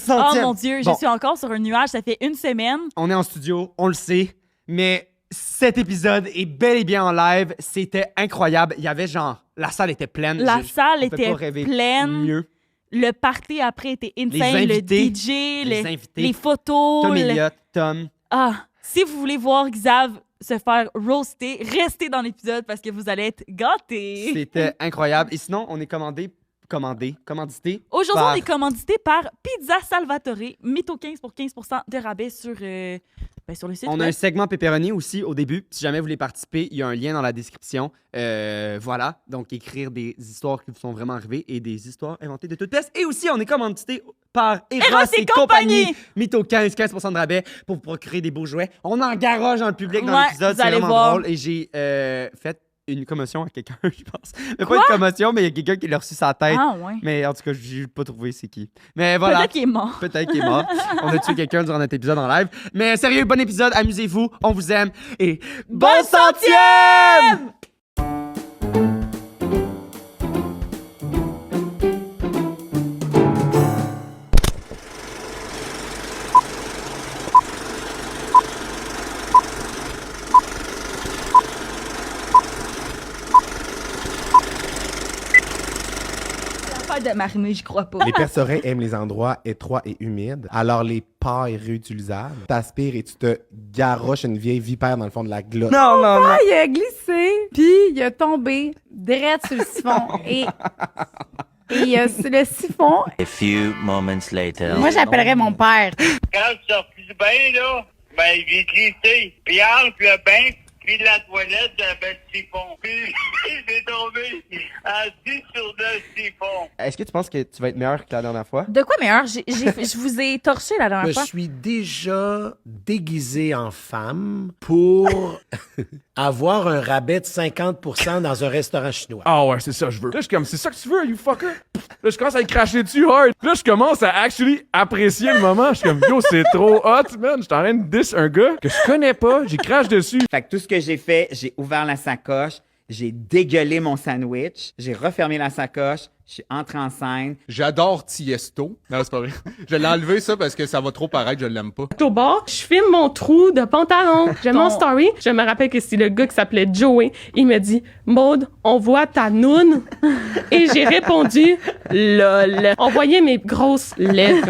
Oh mon Dieu, je suis encore sur un nuage, ça fait une semaine. On est en studio, on le sait, mais cet épisode est bel et bien en live. C'était incroyable. Il y avait genre... La salle était pleine. La salle on peut était pas rêver pleine. mieux. Le party après était insane. invités, le DJ, les invités. les photos. Tom Elliott, Tom. Ah, si vous voulez voir Xav se faire roaster, restez dans l'épisode parce que vous allez être gâtés. C'était incroyable. Et sinon, on est commandité. Aujourd'hui, par- on est commandité par Pizza Salvatore. Mytho 15 pour 15% de rabais sur le site. On a un segment pepperoni aussi au début. Si jamais vous voulez participer, il y a un lien dans la description. Voilà. Donc, écrire des histoires qui vous sont vraiment arrivées et des histoires inventées de toutes pièces. Et aussi, on est commandité par Eros et compagnie. Mytho 15% de rabais pour vous procurer des beaux jouets. On en garage dans le public dans l'épisode. vous C'est allez vraiment voir. drôle. Et j'ai fait une commotion à quelqu'un, je pense. Mais pas une commotion, mais il y a quelqu'un qui l'a reçu sa tête. Ah ouais. Mais en tout cas, j'ai pas trouvé c'est qui. Mais voilà. Peut-être qu'il est mort. Peut-être qu'il est mort. On a tué quelqu'un durant notre épisode en live. Mais sérieux, bon épisode, amusez-vous, on vous aime et bon centième! De Marimé, j'y crois pas. Les percerins aiment les endroits étroits et humides, alors les pailles réutilisables. T'aspires et tu te garoches une vieille vipère dans le fond de la glotte. Non, non, non. Il a glissé, puis il a tombé direct sur le siphon. Et le siphon, A few moments later. moi, j'appellerais mon père. Quand je suis sorti du bain, là, ben, j'ai glissé. Puis entre le bain puis la toilette, j'avais le siphon. Puis j'ai tombé assis sur le siphon. Est-ce que tu penses que tu vas être meilleur que la dernière fois? De quoi meilleur? Je vous ai torché la dernière Je fois. suis déjà déguisé en femme pour avoir un rabais de 50% dans un restaurant chinois. Ah ouais, c'est ça que je veux. Là, je suis comme, c'est ça que tu veux, you fucker? Là, je commence à y cracher dessus hard. Là, je commence à actually apprécier le moment. Je suis comme, yo, c'est trop hot, man. Je suis en train de diss un gars que je connais pas. J'y crache dessus. Fait que tout ce que j'ai fait, j'ai ouvert la sacoche, j'ai dégueulé mon sandwich, j'ai refermé la sacoche, je suis entré en scène. J'adore Tiesto. Non, c'est pas vrai. Je l'ai enlevé ça parce que ça va trop paraître, je l'aime pas. Au bord, je filme mon trou de pantalon. J'ai mon story. Je me rappelle que c'est le gars qui s'appelait Joey. Il me dit, Maud, on voit ta noune. Et j'ai répondu, lol. On voyait mes grosses lèvres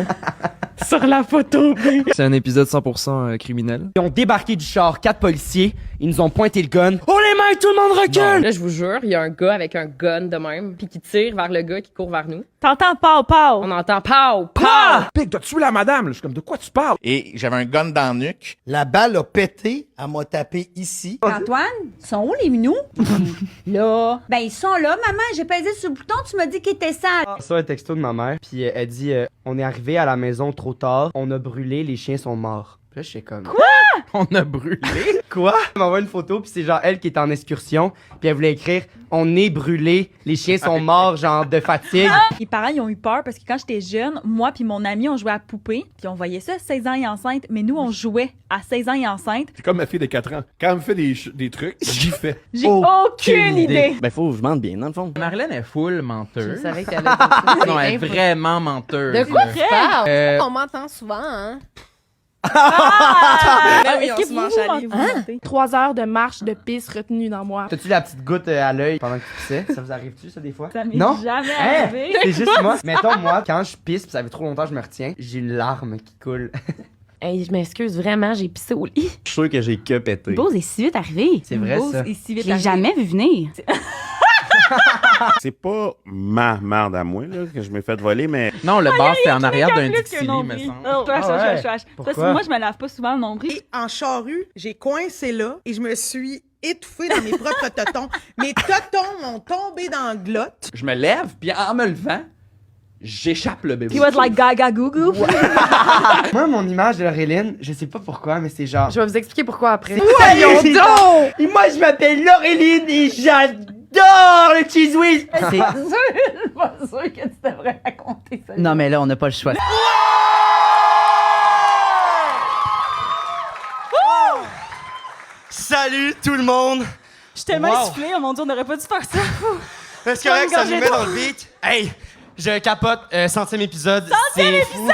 sur la photo. C'est un épisode 100% criminel. Ils ont débarqué du char, 4 policiers. Ils nous ont pointé le gun. Oh les mains, tout le monde recule! Là, je vous jure, il y a un gars avec un gun de même, puis qui tire vers le gars qui court vers nous. T'entends pow pow. On entend pow, pow! Pig, t'as tué la madame. Là, je suis comme, de quoi tu parles? Et j'avais un gun dans le nuque. La balle a pété, elle m'a tapé ici. Antoine, ils sont où les minous? Là. Ben, ils sont là, maman. J'ai pesé sur le bouton, tu m'as dit qu'ils étaient sales. Ça, un texto de ma mère. Puis elle dit on est arrivé à la maison trop tard, on a brûlé, les chiens sont morts. Puis là, je suis comme quoi? On a brûlé. Quoi? Elle m'envoie une photo, puis c'est genre elle qui est en excursion, puis elle voulait écrire on est brûlé, les chiens sont morts, genre de fatigue. Les parents, ils ont eu peur parce que quand j'étais jeune, moi puis mon ami, on jouait à poupée, puis on voyait ça 16 ans et enceinte, mais nous, on jouait à 16 ans et enceinte. C'est comme ma fille de 4 ans. Quand elle me fait des trucs, j'y fais. J'ai aucune idée. Ben, faut que je mente bien, dans le fond. Marilyn est full menteuse. Je savais qu'elle allait Non, elle est vraiment menteuse. De quoi tu parles? On m'entend souvent, hein? Ben oui, on se mange à livre. 3 heures de marche de piste retenue dans moi. T'as-tu la petite goutte à l'œil pendant que tu pissais? Ça vous arrive-tu, ça, des fois? Ça m'est Non? jamais Hein? arrivé. C'est juste moi. Mettons, moi, quand je pisse, pis ça fait trop longtemps que je me retiens, j'ai une larme qui coule. Hey, je m'excuse vraiment, j'ai pissé au lit. Je suis sûr que j'ai que pété. Beau, c'est si vite arrivé. C'est vrai, ça. Et si vite Je l'ai arrivé. jamais vu venir. C'est pas ma merde à moi là, que je m'ai fait voler, mais... Non, le bar, c'était en arrière d'un Plus qu'un Dixili, me nombril. semble. Oh, Ah ouais? Parce Pourquoi? que moi, je me lave pas souvent le nombril. Et en charrue, j'ai coincé là et je me suis étouffée dans mes propres totons. Mes totons m'ont tombé dans la glotte. Je me lève, puis en me levant, j'échappe le bébé. He was like gaga goo goo. Moi, mon image de Laureline, je sais pas pourquoi, mais c'est genre. Je vais vous expliquer pourquoi après. Voyons donc! Et moi, je m'appelle Laureline et j'adore le cheese whiz! Je suis pas sûre que tu devrais raconter ça. Non, mais là, on n'a pas le choix. Salut tout le monde! Je suis tellement Wow. essoufflée, oh mon dieu, on n'aurait pas dû faire ça. Est-ce correct, ça Comme nous met gorgée dans le beat? Hey, Je capote. 100e épisode. 100e c'est épisode! fou.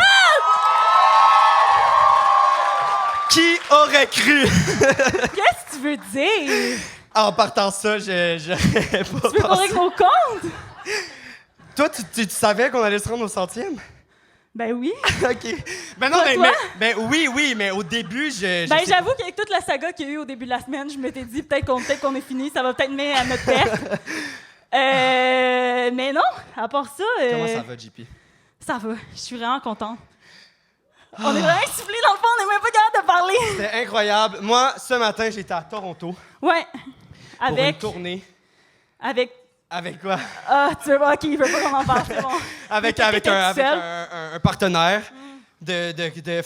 Qui aurait cru? Qu'est-ce que tu veux dire? En partant ça, j'aurais pas Tu veux qu'on règle nos comptes? Toi, tu savais qu'on allait se rendre au 100e? Ben oui. OK. Ben non, mais oui, mais au début, Ben j'avoue qu'avec toute la saga qu'il y a eu au début de la semaine, je m'étais dit peut-être qu'on est fini, ça va peut-être mener à notre perte. Mais non, à part ça... Comment ça va, JP? Ça va, je suis vraiment contente. On est vraiment essoufflés dans le fond, on n'est même pas capable de parler. C'était incroyable. Moi, ce matin, j'étais à Toronto. Ouais. Pour une tournée. Avec quoi? Ah, tu veux pas, OK, il veut pas qu'on en parle, c'est bon. avec un partenaire. Fait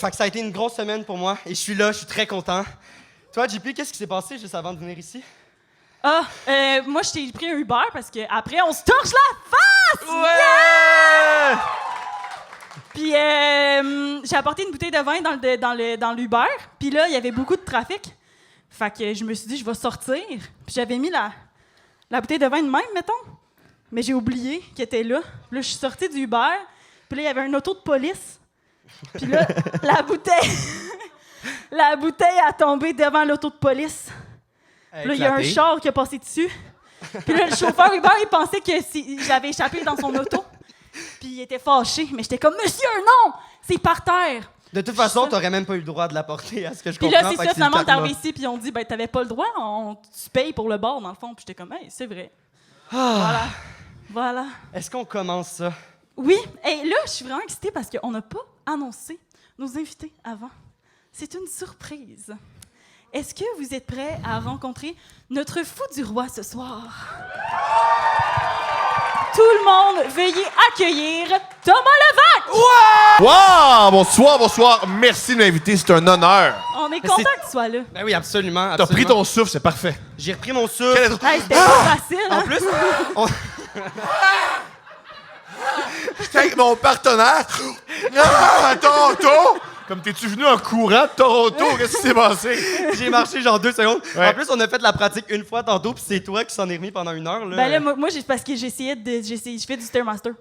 que ça a été une grosse semaine pour moi et je suis là, je suis très content. Toi, JP, qu'est-ce qui s'est passé juste avant de venir ici? Moi, je t'ai pris un Uber parce qu'après, on se torche la face! Ouais! Puis j'ai apporté une bouteille de vin dans l'Uber. Puis là, il y avait beaucoup de trafic. Fait que je me suis dit, je vais sortir. Puis j'avais mis la bouteille de vin de même, mettons. Mais j'ai oublié qu'elle était là. Puis là, je suis sortie du Uber. Puis là, il y avait un auto de police. Puis là, la bouteille a tombé devant l'auto de police. Puis là, il y a un char qui a passé dessus. Puis là, le chauffeur Uber, il pensait que j'avais échappé dans son auto. Puis il était fâché. Mais j'étais comme, monsieur, non! C'est par terre. De toute façon, t'aurais même pas eu le droit de la porter, à ce que je puis comprends. Puis là, c'est ça, finalement, t'es arrivé ici, puis on dit, ben, t'avais pas le droit, tu payes pour le bar, dans le fond. Puis j'étais comme, hey, c'est vrai. Voilà. Est-ce qu'on commence ça? Oui. Et là, je suis vraiment excitée parce qu'on n'a pas annoncé nos invités avant. C'est une surprise. Est-ce que vous êtes prêts à rencontrer notre fou du roi ce soir? Tout le monde, veuillez accueillir Thomas Levac! Ouais! Wow! Bonsoir. Merci de m'inviter, c'est un honneur. On est content que tu sois là. Ben oui, absolument. T'as repris ton souffle, c'est parfait. J'ai repris mon souffle. C'était pas facile. En hein? plus, J'étais avec mon partenaire à Toronto. Comme t'es-tu venu en courant de Toronto? Qu'est-ce qui s'est passé? J'ai marché genre 2 secondes. Ouais. En plus, on a fait la pratique une fois tantôt, puis c'est toi qui s'en es remis pendant 1 heure. Là. Ben là, moi parce que je fais du Stairmaster.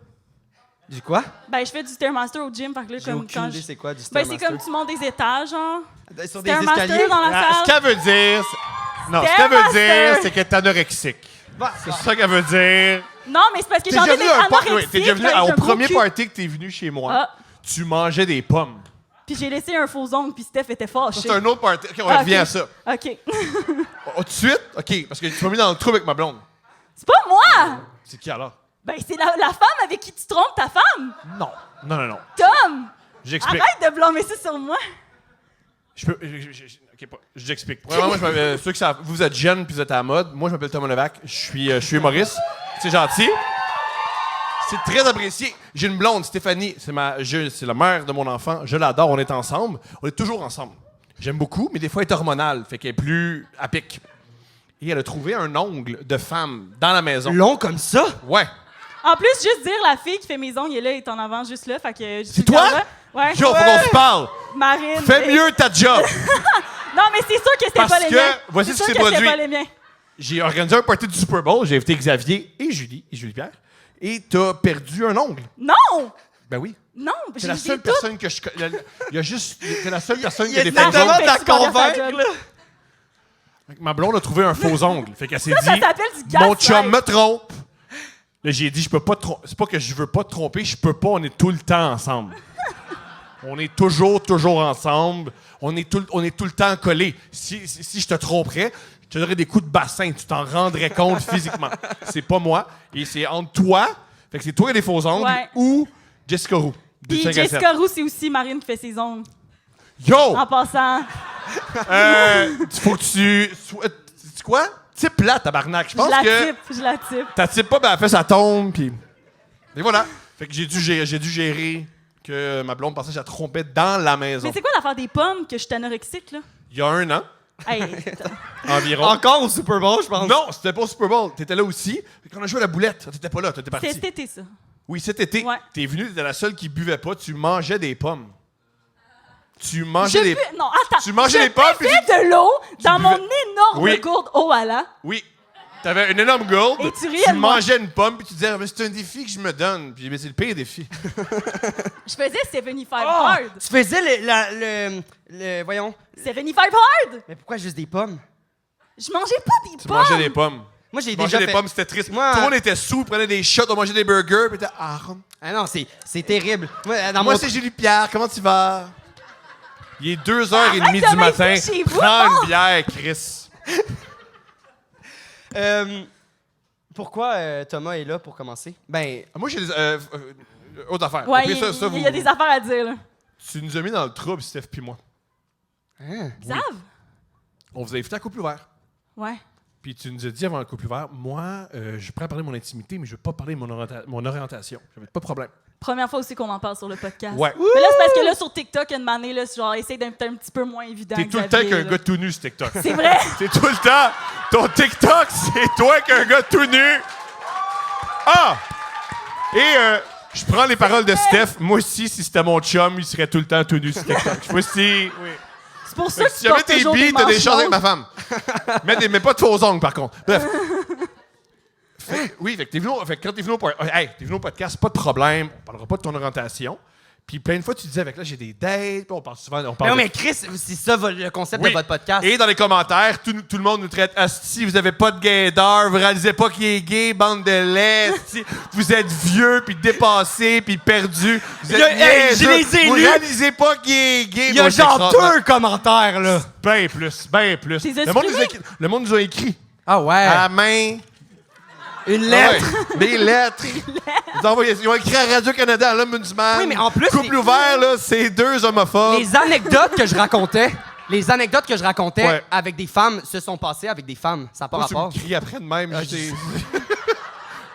Du quoi? Ben, je fais du Stairmaster au gym, fait que là, J'ai aucune idée c'est quoi du Ben, Stairmaster. c'est comme tu montes des étages, genre. Sur des Stairmaster escaliers? dans la salle. Ce qu'elle veut dire, c'est qu'elle est anorexique. C'est ça qu'elle veut dire. Non, mais c'est parce que j'ai envie d'être anorexique. T'es déjà venu avec un au gros premier cul. party que t'es venu chez moi. Ah. Tu mangeais des pommes. Puis j'ai laissé un faux ongle, puis Steph était fâché. Ça, c'est un autre party. OK, on revient à ça. OK. Tout de suite? OK, parce que tu m'as mis dans le trou avec ma blonde. C'est pas moi! C'est qui alors? Ben, c'est la femme avec qui tu trompes ta femme! Non. Tom! J'explique. Arrête de blâmer ça sur moi! OK, j'explique. Premièrement, ceux qui savent, vous êtes jeunes puis vous êtes à la mode. Moi, je m'appelle Thomas Levac. Je suis humoriste. C'est gentil. C'est très apprécié. J'ai une blonde, Stéphanie. C'est la mère de mon enfant. Je l'adore. On est ensemble. On est toujours ensemble. J'aime beaucoup, mais des fois, elle est hormonale. Fait qu'elle est plus à pic. Et elle a trouvé un ongle de femme dans la maison. Long comme ça? Ouais. En plus, juste dire, la fille qui fait mes ongles, elle est en avant juste là, fait que... C'est toi? Ouais. Yo, faut qu'on se parle. Marine. Fais mieux ta job. Non, mais c'est sûr que c'était Parce pas les que, miens. voici C'est ce qui sûr s'est que c'était produit. pas les miens. J'ai organisé un party du Super Bowl. J'ai invité Xavier et Julie-Pierre. Et t'as perdu un ongle. Non! Ben oui. Non, C'est la seule personne que je... Il y a juste... T'es la seule personne qui a des Il y a faux tellement ongles. de la convaincre, là. Ma blonde a trouvé un faux ongle. Fait qu'elle s'est Ça dit... s'appelle du Mon gaslight. chum me trompe. Là, j'ai dit, je peux pas te tromper. C'est pas que je veux pas te tromper, je peux pas, on est tout le temps ensemble. On est toujours ensemble. On est tout le temps collés. Si je te tromperais, je te donnerais des coups de bassin. Tu t'en rendrais compte physiquement. C'est pas moi. Et c'est entre toi, fait que c'est toi qui as des faux ongles, Ouais. ou Jessica Roux. de Puis 5 à 7. Jessica Roux, c'est aussi Marine qui fait ses ongles. Yo! En passant. Faut que tu... C'est quoi? Type plat, tabarnak. Je pense que... Je la type. Ta type pas, ben elle fait sa tombe, puis... Et voilà. Fait que j'ai dû gérer que ma blonde pensait que je la trompais dans la maison. Mais c'est quoi l'affaire des pommes que je suis anorexique, là? Il y a 1 an, Hey, environ. Encore au Super Bowl, je pense. Non, c'était pas au Super Bowl. T'étais là aussi. Quand on a joué à la boulette, t'étais pas là, t'étais parti. c'est cet été, ça. Oui, cet été. Ouais. T'es venu, t'étais la seule qui buvait pas. Tu mangeais des pommes. Tu mangeais Non, attends. Tu mangeais je des pommes, puis buvais de l'eau dans buvais- mon énorme Oui. gourde eau à la. Oui. T'avais une énorme gourde, Et tu riais tu de moi. mangeais une pomme, puis tu disais, mais c'est un défi que je me donne. Puis mais c'est le pire défi. Je faisais 75 hard. Tu faisais le voyons. 75 hard! Mais pourquoi juste des pommes? Je mangeais pas des Tu pommes. mangeais des pommes. Moi, j'ai Tu déjà mangeais fait... des pommes, c'était triste. Moi, Tout le monde était sous, prenait des shots, on mangeait des burgers, puis t'étais Ah non, c'est terrible. Moi, dans Moi, mon- c'est Julie Pierre, comment tu vas? Il est 2h30 Arrête du de matin. m'inviter chez vous, Prends non? une bière, Chris. Pourquoi Thomas est là pour commencer? Ben, Moi, j'ai des autres affaires. Ouais, Au pire, ça, il y a des affaires à dire, là. Tu nous as mis dans le trouble, Steph puis moi. Xav? On vous a invité à couple ouvert. Ouais. Puis tu nous as dit avant le couple ouvert, moi, je suis prêt à parler de mon intimité, mais je veux pas parler de mon orientation. J'avais pas de problème. Première fois aussi qu'on en parle sur le podcast. Ouais. Mais là, c'est parce que là, sur TikTok, une année, là, c'est genre, essaye d'être un petit peu moins évident. T'es tout le temps Xavier, qu'un là. gars tout nu sur TikTok. C'est vrai? C'est tout le temps. Ton TikTok, c'est toi qu'un gars tout nu. Ah! Et je prends les paroles de Steph. Moi aussi, si c'était mon chum, il serait tout le temps tout nu sur TikTok. Moi aussi, oui. C'est pour Fait ça que que si tu jamais portes t'es toujours bi, des t'as des manches choses avec ma longues. femme. mais pas de faux ongles, par contre. Bref. Fait que t'es venu quand t'es venu au podcast, pas de problème. On parlera pas de ton orientation. Puis plein de fois, tu disais avec là, j'ai des dates. Puis on parle souvent. On parle non, de- mais Chris, c'est ça le concept Oui. de votre podcast. Et dans les commentaires, tout le monde nous traite asti, vous avez pas de gaydar, vous réalisez pas qu'il est gay, bande de lait, asti. Vous êtes vieux, puis dépassés, puis perdus. Vous êtes Je niaiseux. les ai Vous lus. réalisez pas qu'il est gay. Il y a Moi, genre j'écrase. 2 commentaires, là. Ben plus, ben plus. T'es Le monde, exprimé? le monde nous a écrit Ah ouais. à la main. Une Ah lettre. ouais, des lettres. Ils ont écrit à Radio-Canada, à l'Ombudsman. Oui, mais en plus, Couple les- ouvert, là, c'est 2 homophobes. Les anecdotes que je racontais, Ouais. avec des femmes se sont passées avec des femmes. Ça n'a pas Moi, tu me rapport. cries après de même.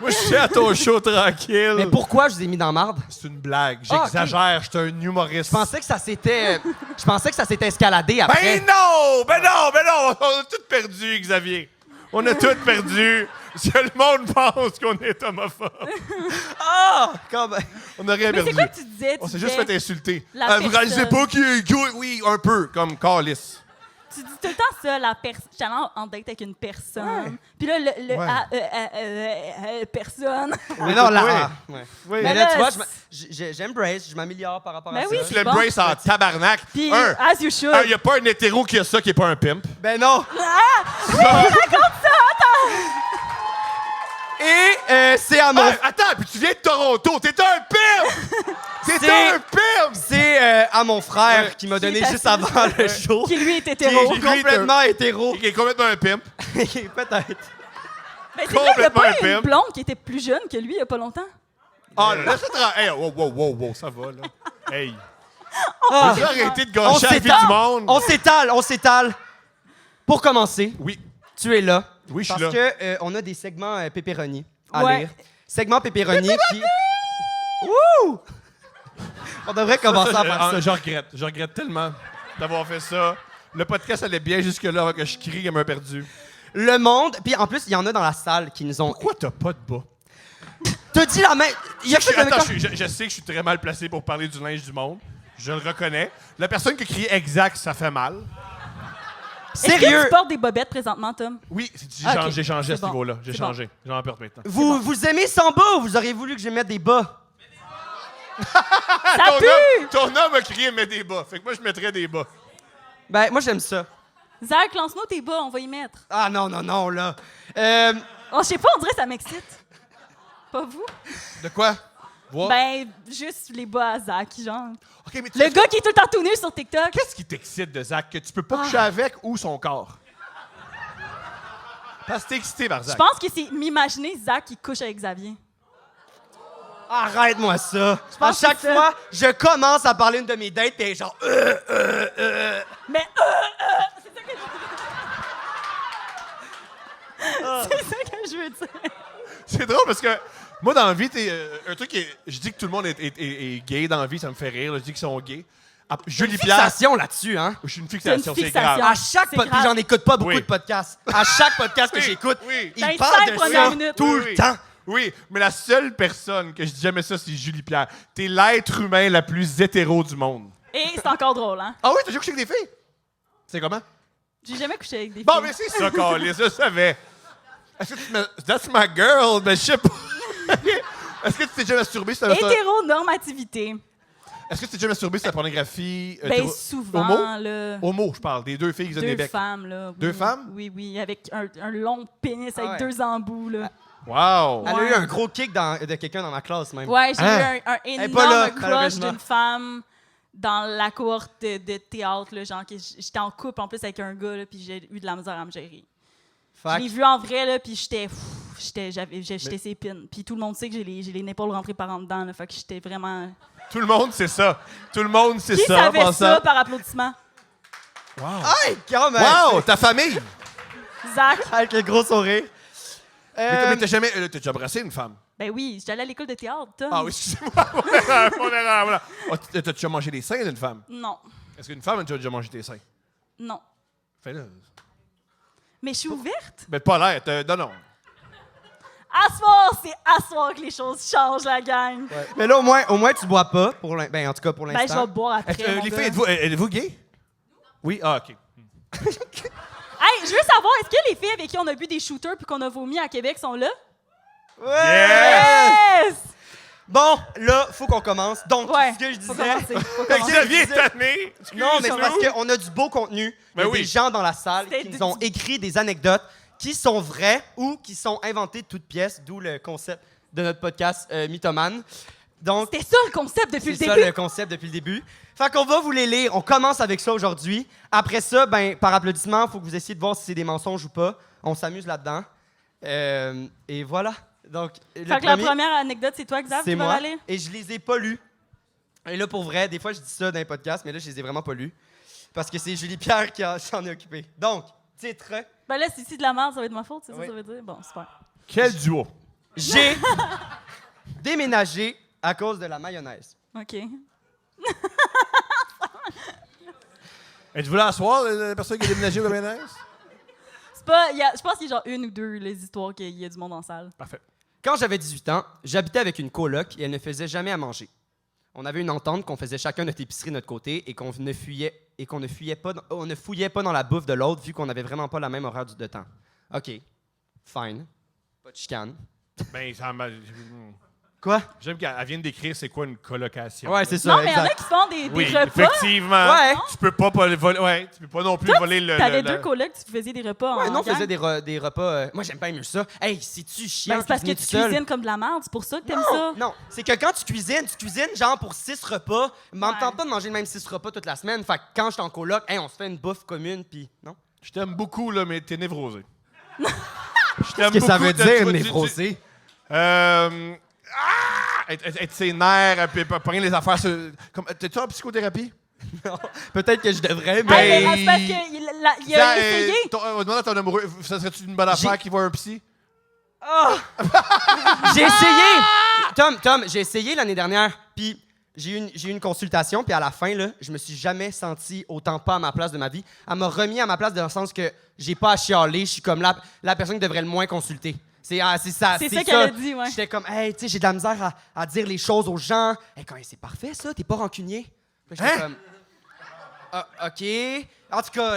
Moi, je suis à ton show tranquille. Mais pourquoi je vous ai mis dans marde? C'est une blague. Ah, J'exagère. Je suis un humoriste. Je pensais que ça s'était escaladé après. Ben non! On a tout perdu, Xavier. On a tout perdu. Si le monde pense qu'on est homophobe. Ah! Comme... On n'a rien Mais perdu. c'est quoi que tu disais? On Tu s'est juste disais fait insulter. la Vous réalisez personne. pas qu'il est gay? Oui, un peu, comme Carlis. Tu dis tout le temps ça, j'étais allée en date avec une personne. Puis là, personne. Mais non, là. Oui. ah, ouais. Oui. Mais Mais là, là, tu vois, j'embrace, je m'améliore par rapport Ben à oui, ça. Tu c'est bon. l'embraces en tabarnak. Puis, Un, as you should. il n'y a pas un hétéro qui a ça qui est pas un pimp. Ben non. Ah! Oui, raconte ça, attends! Et c'est à mon... Attends, puis tu viens de Toronto. T'es un pimp! T'es un pimp! C'est à mon frère Ouais. qui m'a Qui donné est juste assis. avant le show. Qui lui est hétéro. Qui est complètement hétéro. Il est complètement un pimp. Peut-être. Ben, c'est vrai, il y a complètement pas un une pimp. blonde qui était plus jeune que lui il y a pas longtemps. Ah, là, laisse-le Hey, wow, ça va, là. Hey. Ah. Peux-tu arrêter de On gâcher la vie s'étale. du monde? On s'étale. Pour commencer, Oui. tu es là. Oui, je suis Parce là. que on a des segments pepperoni à Ouais. lire. Segment pepperoni qui... Wouh! On devrait commencer à faire ça. Je regrette tellement d'avoir fait ça. Le podcast allait bien jusque-là avant que je crie comme un perdu. Le monde... Puis en plus, il y en a dans la salle qui nous ont... Pourquoi t'as pas de bas? T'as dit la main... Il y a que Attends, je sais que je suis très mal placé pour parler du linge du monde. Je le reconnais. La personne qui crie exact, ça fait mal. Est-ce que Sérieux? tu portes des bobettes présentement, Tom? Oui, Ah, ok. j'ai changé à C'est ce bon. niveau-là. J'ai C'est changé. J'en porte maintenant. Vous aimez sans bas ou vous auriez voulu que je mette des bas? Ça pue! Ton homme a crié « mets des bas ». Fait que moi, je mettrais des bas. Ben, moi, j'aime ça. Zach, lance-nous tes bas, on va y mettre. Ah non, là. Oh, je sais pas, on dirait que ça m'excite. Pas vous? De quoi? Voir? Ben, juste les bas à Zach, genre. OK, mais Le gars qui est tout le temps tout nu sur TikTok. Qu'est-ce qui t'excite de Zach? Que tu peux pas coucher avec ou son corps? Parce que t'es excité par Je Zach. pense que c'est m'imaginer Zach qui couche avec Xavier. Arrête-moi ça. À pense que chaque c'est ça. fois, je commence à parler une de mes dates, et genre... Mais c'est ça que c'est ça que je veux dire. C'est drôle parce que moi, dans la vie, un truc je dis que tout le monde est gay dans la vie, ça me fait rire. là, Je dis qu'ils sont gays. Ah, Julie Pierre. Fixation là-dessus, hein? Je suis une fixation, C'est une c'est fixation. grave. À chaque C'est podcast, grave. j'en écoute pas beaucoup Oui. de podcasts. À chaque podcast que Oui, j'écoute, oui. Dans les ils parlent 5 de premières ça minutes. tout Oui, le oui. temps. Oui, mais la seule personne que je dis jamais ça, c'est Julie Pierre. T'es l'être humain la plus hétéro du monde. Et c'est encore drôle, hein? Ah oui, t'as déjà couché avec des filles? C'est comment? J'ai jamais couché avec des Bon, filles. mais c'est ça, Carlis, je savais. Est-ce que tu te That's my girl, mais je sais pas. Est-ce que tu t'es déjà masturbé sur la Hétéronormativité. Est-ce que tu t'es déjà masturbé sur la pornographie? Ben, souvent, Homo? là. Homo, je parle, des deux filles qui donnent des becs. Deux femmes, là. Deux femmes? Oui, avec un long pénis avec 2 embouts, là. Wow! Elle a eu un gros kick de quelqu'un dans ma classe, même. Ouais, j'ai eu un Elle est pas là, énorme crush malheureusement. d'une femme dans la cohorte de théâtre, là, genre, j'étais en couple en plus avec un gars, là, puis j'ai eu de la misère à me gérer. Je l'ai vu en vrai, là, puis j'étais ses pines. Puis tout le monde sait que j'ai les épaules rentrées par en dedans, là, fait que j'étais vraiment... Tout le monde, c'est ça. Tout le monde, c'est Qui ça. savait ça par applaudissement? Wow! Hey, quand même! Wow, ta famille! Zach. Avec le gros sourire. Mais t'as jamais... t'as déjà embrassé une femme? Ben oui, j'allais à l'école de théâtre, Tom. Ah oui, excusez-moi. Mon erreur, voilà. Oh, t'as déjà mangé les seins d'une femme? Non. Est-ce qu'une femme a déjà mangé tes seins? Non. Fais-le. Mais je suis ouverte. Mais pas l'air. Non. C'est à soir que les choses changent, la gang. Ouais. Mais là, au moins, tu bois pas, en tout cas pour l'instant. Ben, je vais boire après, mon Les gars. filles, êtes-vous gay? Oui? Ah, OK. Hey, je veux savoir, est-ce que les filles avec qui on a bu des shooters puis qu'on a vomi à Québec sont là? Yes! Bon, là, faut qu'on commence. Donc, ce que je disais... Non, mais c'est parce qu'on a du beau contenu. Il y a des gens dans la salle qui nous ont écrit des anecdotes qui sont vraies ou qui sont inventées de toutes pièces, d'où le concept de notre podcast Mythomane. Donc, c'était ça le concept depuis le début. C'est ça le concept depuis le début. Fait qu'on va vous les lire. On commence avec ça aujourd'hui. Après ça, par applaudissement, il faut que vous essayiez de voir si c'est des mensonges ou pas. On s'amuse là-dedans. Et voilà. Donc, la première anecdote, c'est toi, Xav, qui va la lire? Et je les ai pas lus. Et là, pour vrai, des fois, je dis ça dans les podcasts, mais là, je les ai vraiment pas lus. Parce que c'est Julie Pierre qui s'en est occupée. Donc, titre. Ben là, si c'est de la merde, ça va être ma faute, c'est ça que ça veut dire? Bon, super. Quel duo? J'ai déménagé à cause de la mayonnaise. OK. Êtes-vous là à soir, la personne qui a déménagé au mayonnaise? C'est pas... je pense qu'il y a genre 1 ou 2 les histoires qu'il y a du monde en salle. Parfait. Quand j'avais 18 ans, j'habitais avec une coloc et elle ne faisait jamais à manger. On avait une entente qu'on faisait chacun notre épicerie de notre côté et qu'on ne fouillait pas dans la bouffe de l'autre vu qu'on n'avait vraiment pas la même horaire de temps. OK. Fine. Pas de chicane. Ben, ça m'a... Quoi? J'aime qu'elle vient de décrire c'est quoi une colocation. Ouais, c'est ça. Non, mais il y en a qui font des oui, repas. Effectivement. Ouais. Tu peux pas voler. Ouais, tu peux pas non plus voler le. T'avais 2 colocs, tu faisais des repas en Ouais, non, on gang. faisait des repas. Moi, j'aime pas mieux ça. Hey, c'est-tu chiant? Ben, c'est parce que tu cuisines comme de la merde, c'est pour ça que t'aimes ça. Non, c'est que quand tu cuisines genre pour 6 repas. Mais on me tente pas de manger le même 6 repas toute la semaine. Fait que quand je suis en coloc, on se fait une bouffe commune, puis non? Je t'aime beaucoup, là, mais t'es névrosé. Qu'est-ce que ça veut dire, névrosé? Être ses nerfs, puis prendre les affaires. T'es-tu en psychothérapie? Non. Peut-être que je devrais, mais. mais. C'est parce qu'il a essayé. Demande à ton amoureux, ça serait-tu une bonne affaire qu'il voit un psy? Oh! J'ai essayé! Tom, j'ai essayé l'année dernière, puis j'ai eu une consultation, puis à la fin, là, je me suis jamais senti autant pas à ma place de ma vie. Elle m'a remis à ma place dans le sens que j'ai pas à chialer, je suis comme la personne qui devrait le moins consulter. C'est ça qu'elle a dit, ouais. J'étais comme, hey, tu sais, j'ai de la misère à dire les choses aux gens. Hey, c'est parfait, ça, t'es pas rancunier. Puis j'étais comme, OK. En tout cas,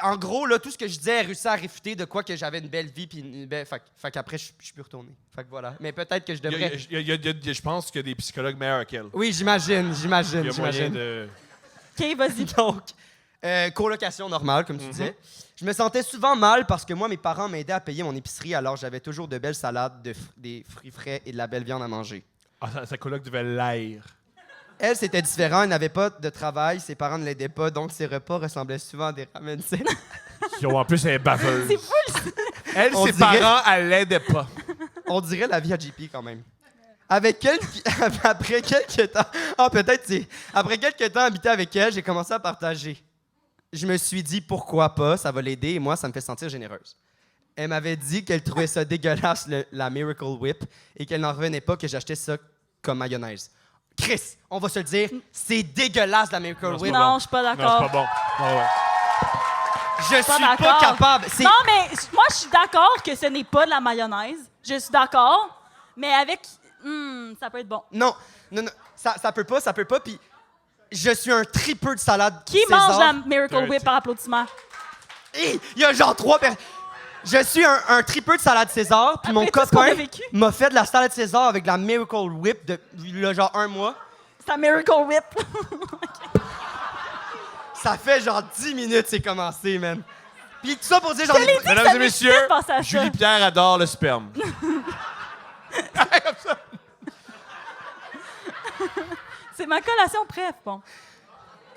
en gros, là, tout ce que je disais, elle réussit à réfuter de quoi que j'avais une belle vie, puis une belle... Fait qu'après, je suis plus retourné. Fait que voilà. Mais peut-être que je devrais... Je pense qu'il y a des psychologues meilleurs qu'elle. Oui, j'imagine. Il y a moyen de... OK, vas-y. Donc, colocation normale, comme tu disais. Je me sentais souvent mal parce que moi, mes parents m'aidaient à payer mon épicerie, alors j'avais toujours de belles salades, des fruits frais et de la belle viande à manger. Ah, sa coloc devait l'air. Elle, c'était différent. Elle n'avait pas de travail. Ses parents ne l'aidaient pas, donc ses repas ressemblaient souvent à des ramen secs. En plus, elle est baveuse. C'est fou! Elle, ses parents, elle l'aidaient pas. On dirait la vie à JP, quand même. Après quelques temps... Ah, peut-être, après quelques temps habité avec elle, j'ai commencé à partager. Je me suis dit, pourquoi pas, ça va l'aider, et moi, ça me fait sentir généreuse. Elle m'avait dit qu'elle trouvait ça dégueulasse, la Miracle Whip, et qu'elle n'en revenait pas que j'achetais ça comme mayonnaise. Chris, on va se le dire, c'est dégueulasse, la Miracle Whip. Non, je suis pas d'accord. Non, c'est pas bon. Ouais. Je suis pas capable. Non, mais moi, je suis d'accord que ce n'est pas de la mayonnaise. Je suis d'accord, mais avec... ça peut être bon. Non, ça peut pas, puis je suis un tripeux de salade Qui César. mange la Miracle Whip par applaudissement? Il y a genre 3 personnes. Je suis un tripeux de salade César, puis mon tout ce qu'on a copain vécu. m'a fait de la salade César avec de la Miracle Whip de là, genre 1 mois. C'est un Miracle Whip. Ça fait genre 10 minutes c'est commencé, man. Puis tout ça pour dire, j'en ai... Mesdames et messieurs, de penser à ça. Julie Pierre adore le sperme. C'est ma collation, bref, bon.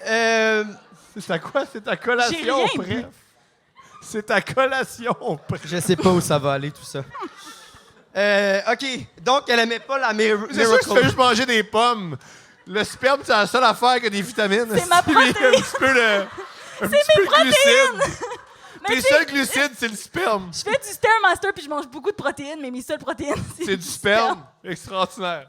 C'est ta quoi? C'est ta collation, J'ai rien bref. bu. C'est ta collation, bref. Je sais pas où ça va aller, tout ça. OK. Donc, elle aimait pas la Miracle C'est sûr que tu fais juste manger des pommes. Le sperme, c'est la seule affaire qui a des vitamines. C'est ma protéine. Un petit peu le... Un petit peu de glucides. Mais Tes tu sais, seuls glucides, c'est le sperme. Je fais du Stairmaster puis je mange beaucoup de protéines, mais mes seules protéines, C'est du sperme. Extraordinaire.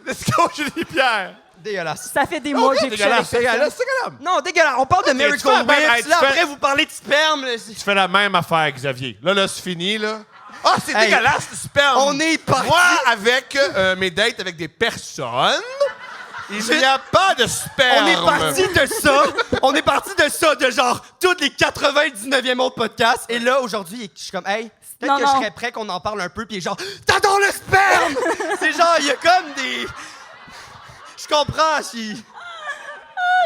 Let's go, Julie Pierre. Dégueulasse. Ça fait des mois que j'ai couché avec Dégueulasse, dégueulasse, personne. c'est grave. Non, dégueulasse. On parle de Ok, Miracle tu fais la même- Whip. hey, tu Là, fais- après, vous parlez de sperme. là. Tu fais la même affaire, Xavier. Là, c'est fini, là. Ah, c'est Hey, dégueulasse, le sperme. on est parti. Moi, avec mes dates avec des personnes, il n'y a pas de sperme. On est parti de ça. On est parti de ça, de genre toutes les 99e autres podcasts. Et là, aujourd'hui, je suis comme, hey, peut-être Non, que non. je serais prêt qu'on en parle un peu. Puis il est genre, t'adores le sperme. C'est genre, il y a comme des. Je comprends.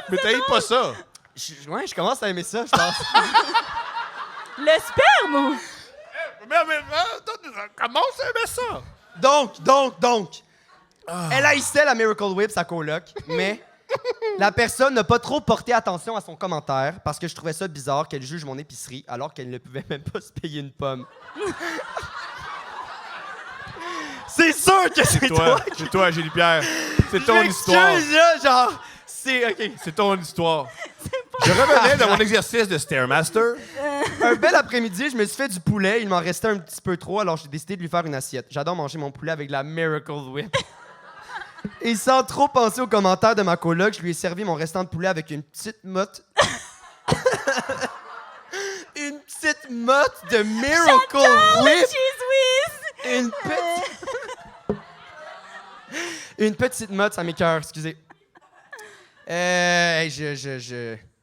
Mais t'as pas ça. Ouais, je commence à aimer ça, je pense. Le sperme! Mais comment ça aimait ça? Donc. Elle haïssait la Miracle Whip, sa coloc, mais la personne n'a pas trop porté attention à son commentaire parce que je trouvais ça bizarre qu'elle juge mon épicerie alors qu'elle ne pouvait même pas se payer une pomme. C'est sûr que c'est toi. C'est toi, Julie Pierre. C'est ton histoire. M'excuse, là, genre, c'est OK. C'est ton histoire. Je revenais de mon exercice de Stairmaster. Un bel après-midi, je me suis fait du poulet. Il m'en restait un petit peu trop, alors j'ai décidé de lui faire une assiette. J'adore manger mon poulet avec de la Miracle Whip. Et sans trop penser aux commentaires de ma coloc, je lui ai servi mon restant de poulet avec une petite motte. Une petite motte de Miracle Whip. Une petite... Une petite motte, ça m'écoeure, excusez.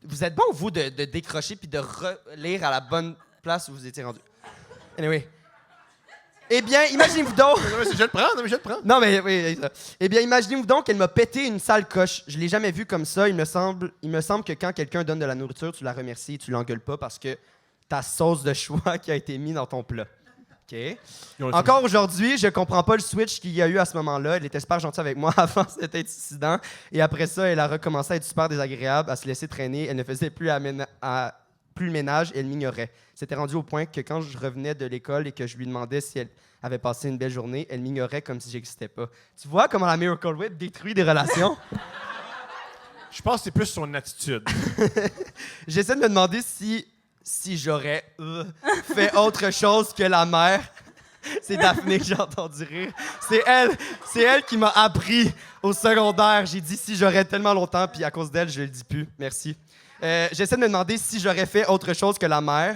Vous êtes bon, vous, de décrocher puis de relire à la bonne place où vous étiez rendu. Anyway. Eh bien, imaginez-vous donc... Je le prends, je le prends. Non, mais oui, ça. Eh bien, imaginez-vous donc qu'elle m'a pété une sale coche. Je l'ai jamais vue comme ça. Il me semble que quand quelqu'un donne de la nourriture, tu la remercies et tu l'engueules pas parce que ta sauce de choix qui a été mise dans ton plat. OK? Encore aujourd'hui, je comprends pas le switch qu'il y a eu à ce moment-là. Elle était super gentille avec moi avant cet incident. Et après ça, elle a recommencé à être super désagréable, à se laisser traîner. Elle ne faisait plus plus le ménage et elle m'ignorait. C'était rendu au point que quand je revenais de l'école et que je lui demandais si elle avait passé une belle journée, elle m'ignorait comme si j'existais pas. Tu vois comment la Miracle Whip détruit des relations? Je pense que c'est plus son attitude. J'essaie de me demander si j'aurais fait autre chose que la mère. C'est Daphné que j'ai entendu rire. C'est elle qui m'a appris au secondaire. J'ai dit si j'aurais tellement longtemps, puis à cause d'elle, je le dis plus. Merci. J'essaie de me demander si j'aurais fait autre chose que la mère,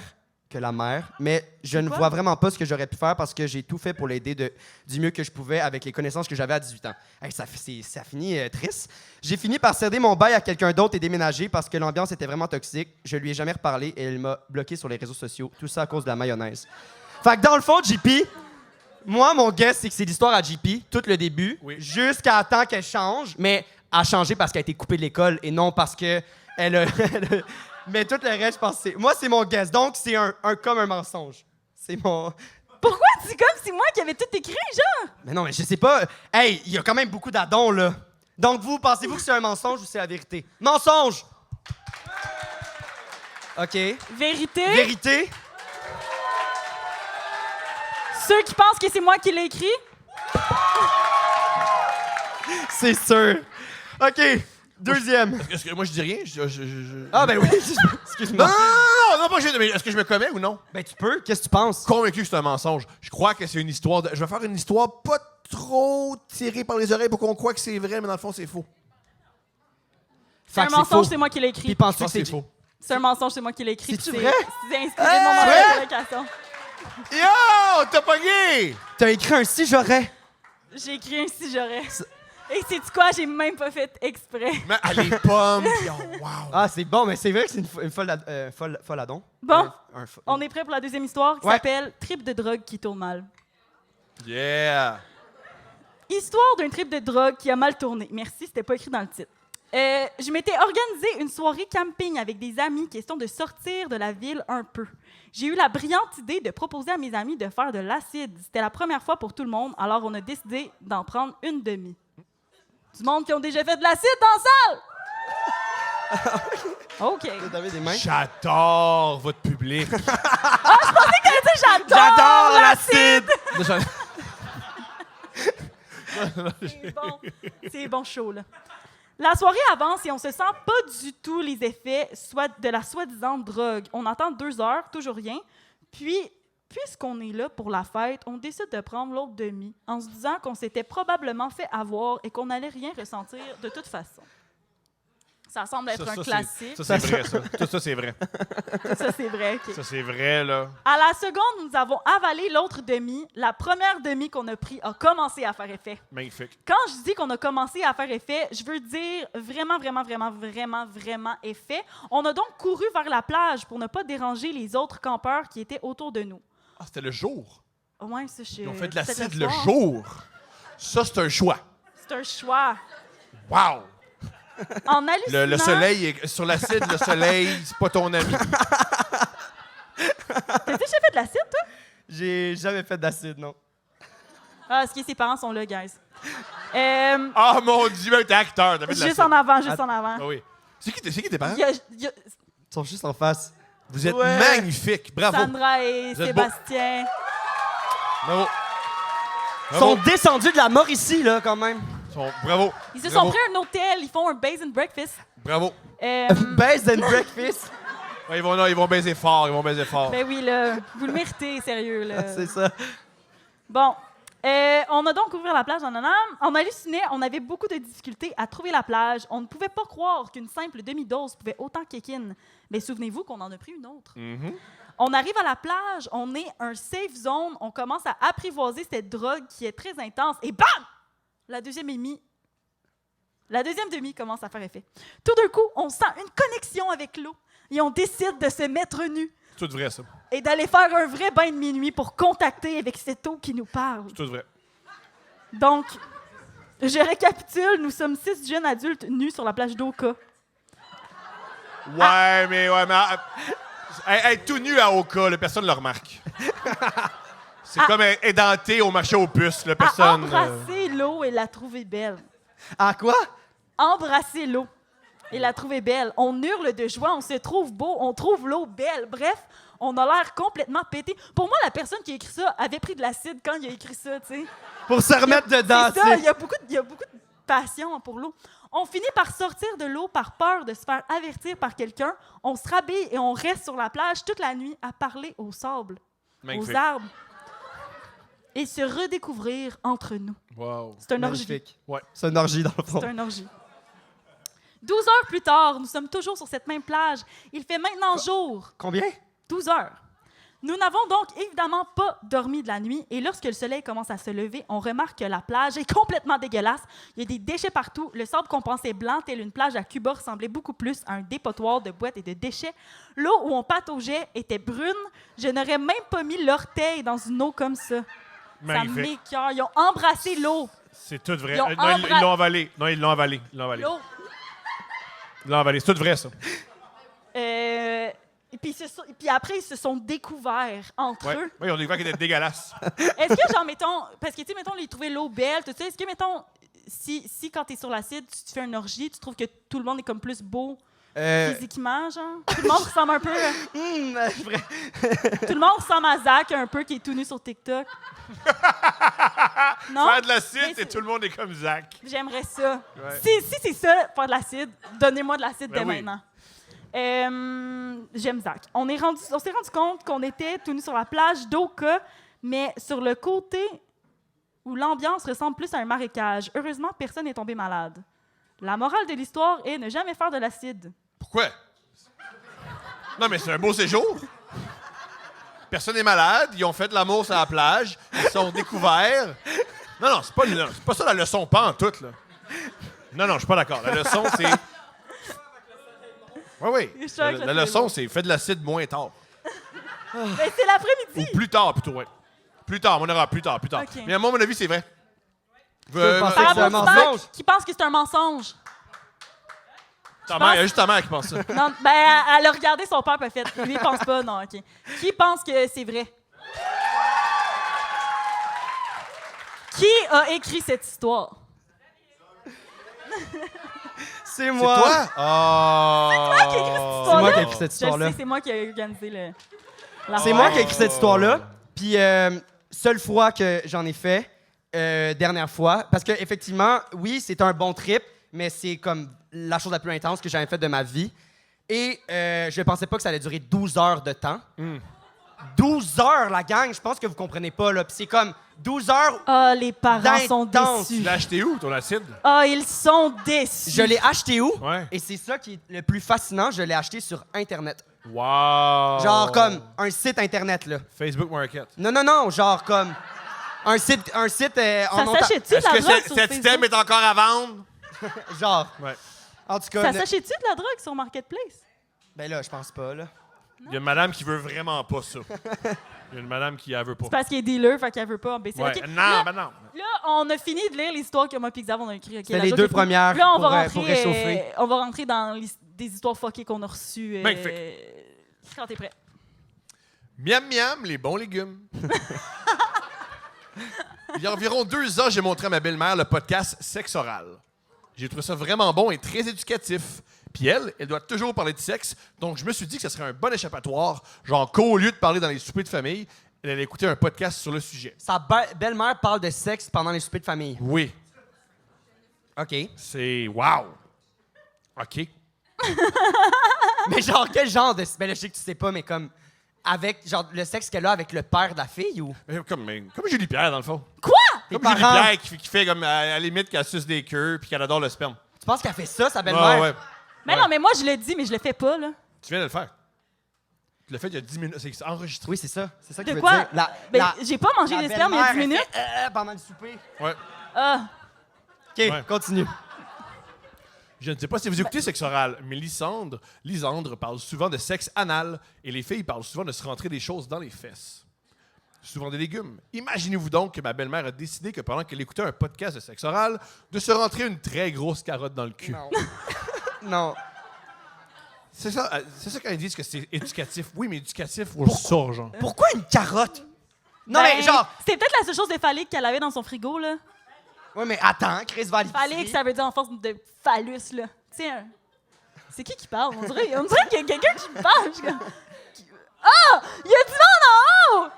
mais je ne vois vraiment pas ce que j'aurais pu faire parce que j'ai tout fait pour l'aider du mieux que je pouvais avec les connaissances que j'avais à 18 ans. Hey, ça finit triste. J'ai fini par céder mon bail à quelqu'un d'autre et déménager parce que l'ambiance était vraiment toxique. Je lui ai jamais reparlé et elle m'a bloqué sur les réseaux sociaux. Tout ça à cause de la mayonnaise. Fait que dans le fond, JP, moi, mon guess, c'est que c'est l'histoire à JP, tout le début, jusqu'à temps qu'elle change, mais elle a changé parce qu'elle a été coupée de l'école et non parce que mais tout le reste, je pense que c'est... Moi, c'est mon guess. Donc, c'est comme un mensonge. C'est mon... Pourquoi tu dis comme c'est moi qui avais tout écrit, genre? Mais non, mais je sais pas. Hey, il y a quand même beaucoup d'addons, là. Donc, vous, pensez-vous que c'est un mensonge ou c'est la vérité? Mensonge! OK. Vérité? Vérité? Ceux qui pensent que c'est moi qui l'ai écrit? C'est sûr. OK. Deuxième. Est-ce que moi, je dis rien? Ah, ben oui. Excuse-moi. Non, pas mais est-ce que je me commets ou non? Ben, tu peux. Qu'est-ce que tu penses? Convaincu que c'est un mensonge. Je crois que c'est une histoire Je vais faire une histoire pas trop tirée par les oreilles pour qu'on croie que c'est vrai, mais dans le fond, c'est faux. C'est un mensonge, c'est moi qui l'ai écrit. Puis penses-tu que c'est c'est faux? C'est un mensonge, c'est moi qui l'ai écrit. C'est-tu puis vrai? C'est inspiré de mon interrogation. Yo! T'as pogné! T'as écrit un si j'aurais. J'ai écrit un si j'aurais. Et sais-tu quoi? J'ai même pas fait exprès. Mais les pommes, puis oh, wow. Ah, c'est bon, mais c'est vrai que c'est une folle adon. Bon, on est prêt pour la deuxième histoire qui Ouais. s'appelle « Trip de drogue qui tourne mal ». Yeah! Histoire d'un trip de drogue qui a mal tourné. Merci, c'était pas écrit dans le titre. Je m'étais organisé une soirée camping avec des amis, question de sortir de la ville un peu. J'ai eu la brillante idée de proposer à mes amis de faire de l'acide. C'était la première fois pour tout le monde, alors on a décidé d'en prendre une demi. Du monde qui ont déjà fait de l'acide dans la salle? OK. J'adore votre public. Je pensais que t'allais dire j'adore l'acide! C'est bon show, là. La soirée avance et on se sent pas du tout les effets de la soi-disant drogue. On attend 2 heures, toujours rien. Puis, puisqu'on est là pour la fête, on décide de prendre l'autre demi en se disant qu'on s'était probablement fait avoir et qu'on n'allait rien ressentir de toute façon. Ça semble être un classique. Ça, c'est vrai, ça. Tout ça, c'est vrai. Tout ça, c'est vrai. OK. Ça, c'est vrai, là. À la seconde, nous avons avalé l'autre demi. La première demi qu'on a pris a commencé à faire effet. Magnifique. Quand je dis qu'on a commencé à faire effet, je veux dire vraiment effet. On a donc couru vers la plage pour ne pas déranger les autres campeurs qui étaient autour de nous. Ah, c'était le jour. Ouais, ça, Ils ont fait de l'acide c'était le soir. jour. Ça, c'est un choix. C'est un choix. Wow! En hallucinant... Le soleil, sur l'acide, le soleil, c'est pas ton ami. T'as déjà fait de l'acide, toi? J'ai jamais fait d'acide, non. Ah, ce qui est, ses parents sont là, guys. Ah, mon Dieu, t'es acteur. T'as fait de Juste l'acide. en avant, juste en avant. Ah oui. C'est qui tes parents? Ils sont juste en face. Vous êtes Ouais. magnifiques. Bravo. Sandra et Vous êtes beaux. Sébastien. Bravo. Ils sont descendus de la Mauricie, là, quand même. Bravo. Ils se Bravo. sont pris un hôtel, ils font un base and breakfast. Bravo. Base and breakfast. Ouais, ils vont baiser fort. Ils vont baiser fort. Ben oui, là, vous le méritez, sérieux, là. C'est ça. Bon, on a donc ouvert la plage en Nanam. On hallucinait, on avait beaucoup de difficultés à trouver la plage. On ne pouvait pas croire qu'une simple demi-dose pouvait autant kick-in. Mais souvenez-vous qu'on en a pris une autre. On arrive à la plage, on est un safe zone, on commence à apprivoiser cette drogue qui est très intense. Et bam! La deuxième demi commence à faire effet. Tout d'un coup, on sent une connexion avec l'eau et on décide de se mettre nu C'est tout vrai, ça. et d'aller faire un vrai bain de minuit pour contacter avec cette eau qui nous parle. C'est tout vrai. Donc, je récapitule, nous sommes 6 jeunes adultes nus sur la plage d'Oka. Ouais, mais être tout nu à Oka, là, personne ne le remarque. C'est comme édenté au marché aux puces, là, À personne. embrasser l'eau et la trouver belle. À quoi? Embrasser l'eau et la trouver belle. On hurle de joie, on se trouve beau, on trouve l'eau belle. Bref, on a l'air complètement pété. Pour moi, la personne qui a écrit ça avait pris de l'acide quand il a écrit ça, tu sais. Pour se remettre dedans, C'est ça, il y a beaucoup de passion pour l'eau. On finit par sortir de l'eau par peur de se faire avertir par quelqu'un. On se rhabille et on reste sur la plage toute la nuit à parler au sable, Magnifique. aux arbres et se redécouvrir entre nous. Wow. C'est un orgie. Magnifique. Ouais. C'est une orgie, dans le fond. C'est un orgie. 12 heures plus tard, nous sommes toujours sur cette même plage. Il fait maintenant jour. Combien? 12 heures. Nous n'avons donc évidemment pas dormi de la nuit et lorsque le soleil commence à se lever, on remarque que la plage est complètement dégueulasse. Il y a des déchets partout. Le sable qu'on pensait blanc, tel une plage à Cuba, ressemblait beaucoup plus à un dépotoir de boîtes et de déchets. L'eau où on pataugeait était brune. Je n'aurais même pas mis l'orteil dans une eau comme ça. Magnifique. Ça m'écoeure. Ils ont embrassé l'eau. C'est tout vrai. Ils ont Non, ils l'ont avalé. Non, ils l'ont avalé. L'eau. Ils l'ont avalé. C'est tout vrai, ça. Et puis après, ils se sont découverts entre eux. Oui, ils ont découvert qu'ils étaient dégueulasses. Est-ce que, genre, mettons, parce que, tu sais, mettons, ils trouvaient l'eau belle, tout ça, est-ce que, mettons, si quand t'es sur l'acide, tu te fais une orgie, tu trouves que tout le monde est comme plus beau physiquement, genre? Tout le monde ressemble un peu... tout le monde ressemble à Zach un peu, qui est tout nu sur TikTok. Non? Faire de l'acide et tout le monde est comme Zach. J'aimerais ça. Ouais. Si c'est ça, faire de l'acide, donnez-moi de l'acide Ben dès oui. maintenant. J'aime Zach. On s'est rendu compte qu'on était tout nus sur la plage d'Oka, mais sur le côté où l'ambiance ressemble plus à un marécage. Heureusement, personne n'est tombé malade. La morale de l'histoire est ne jamais faire de l'acide. Pourquoi? Non, mais c'est un beau séjour. Personne n'est malade. Ils ont fait de l'amour sur la plage. Ils se sont découverts. Non, c'est pas ça la leçon, pas en tout, là. Non, je suis pas d'accord. La leçon, c'est... Oui. Je suis avec La le leçon, c'est fais de l'acide moins tard. Mais c'est l'après-midi. Ou plus tard, plutôt, ouais. Plus tard, mon erreur, plus tard. Ok. Mais à mon avis, c'est vrai. pensez Par que c'est un rapport au Mac, mensonge? qui pense que c'est un mensonge. Ta mère, il y a juste ta mère qui pense ça. Non, ben, elle a regardé son père, puis elle fait. Lui, il pense pas, non, OK. Qui pense que c'est vrai? Qui a écrit cette histoire? C'est moi. Toi? Oh! C'est toi qui as écrit cette histoire-là? C'est moi qui ai écrit cette Je histoire-là. le sais, c'est moi qui ai organisé la C'est moi qui ai écrit cette histoire-là. Puis, seule fois que j'en ai fait, dernière fois, parce que effectivement, oui, c'est un bon trip, mais c'est comme la chose la plus intense que j'avais faite de ma vie. Et je pensais pas que ça allait durer 12 heures de temps. 12 heures, la gang, je pense que vous comprenez pas, là. Puis c'est comme 12 heures. Ah, les parents sont d'intense. déçus. Tu l'as acheté où, ton acide? Ah, ils sont déçus. Je l'ai acheté où? Ouais. Et c'est ça qui est le plus fascinant, je l'ai acheté sur Internet. Wow! Genre comme un site Internet, là. Facebook Market. Non, genre comme un site en Ça Ontario. s'achète-tu de Est-ce la que drogue sur cet Facebook? item est encore à vendre? Genre. Ouais. En tout cas, Ça s'achète-tu de la drogue sur Marketplace? ben là, je pense pas, là. Il y a une madame qui veut vraiment pas ça. Il y a une madame qui la veut pas. C'est parce qu'il est dealer, fait qu'elle veut pas en baisser. Ouais. OK. Non, Là, ben non. Là, on a fini de lire l'histoire que moi et Xav, on a écrit. C'était les deux premières Là, on va pour rentrer, réchauffer. on va rentrer dans des histoires fuckées qu'on a reçues. Magnifique. Quand t'es prêt. Miam miam, les bons légumes. Il y a environ 2 ans, j'ai montré à ma belle-mère le podcast Sexe oral. J'ai trouvé ça vraiment bon et très éducatif. Puis elle doit toujours parler de sexe, donc je me suis dit que ce serait un bon échappatoire, genre qu'au lieu de parler dans les soupers de famille, elle allait écouter un podcast sur le sujet. Sa belle-mère parle de sexe pendant les soupers de famille. Oui. OK. C'est wow. OK. Mais genre, quel genre de... Ben là, je sais que tu sais pas, mais comme... Avec, genre, le sexe qu'elle a avec le père de la fille, ou... Comme Julie Pierre, dans le fond. Quoi? Tes Comme Julie parents... Pierre qui fait comme, à la limite, qu'elle suce des queues puis qu'elle adore le sperme. Tu penses qu'elle fait ça, sa belle-mère? Ah, ouais. Mais non, mais moi, je le dis, mais je le fais pas, là. Tu viens de le faire. Tu l'as fait il y a 10 minutes. C'est enregistré. Oui, c'est ça. C'est ça De qu'il veut quoi? dire. Ben, j'ai pas mangé les spermes il y a 10 belle-mère, minutes. elle fait, pendant le souper. Ouais. Ah. OK, Ouais. continue. Je ne sais pas si vous écoutez Sexe oral, mais Lisandre parle souvent de sexe anal et les filles parlent souvent de se rentrer des choses dans les fesses. Souvent des légumes. Imaginez-vous donc que ma belle-mère a décidé que pendant qu'elle écoutait un podcast de sexe oral, de se rentrer une très grosse carotte dans le cul. Non. Non. C'est ça quand ils disent que c'est éducatif. Oui, mais éducatif pour ça, genre. Pourquoi une carotte? Non, Ben, mais genre... C'était peut-être la seule chose de phallique qu'elle avait dans son frigo, là. Oui, mais attends, Chris va aller Phallique, ça veut dire en force de phallus, là. Tiens. C'est qui parle? On dirait qu'il y a quelqu'un qui me parle. Je suis comme... Ah! Il y a du monde en haut!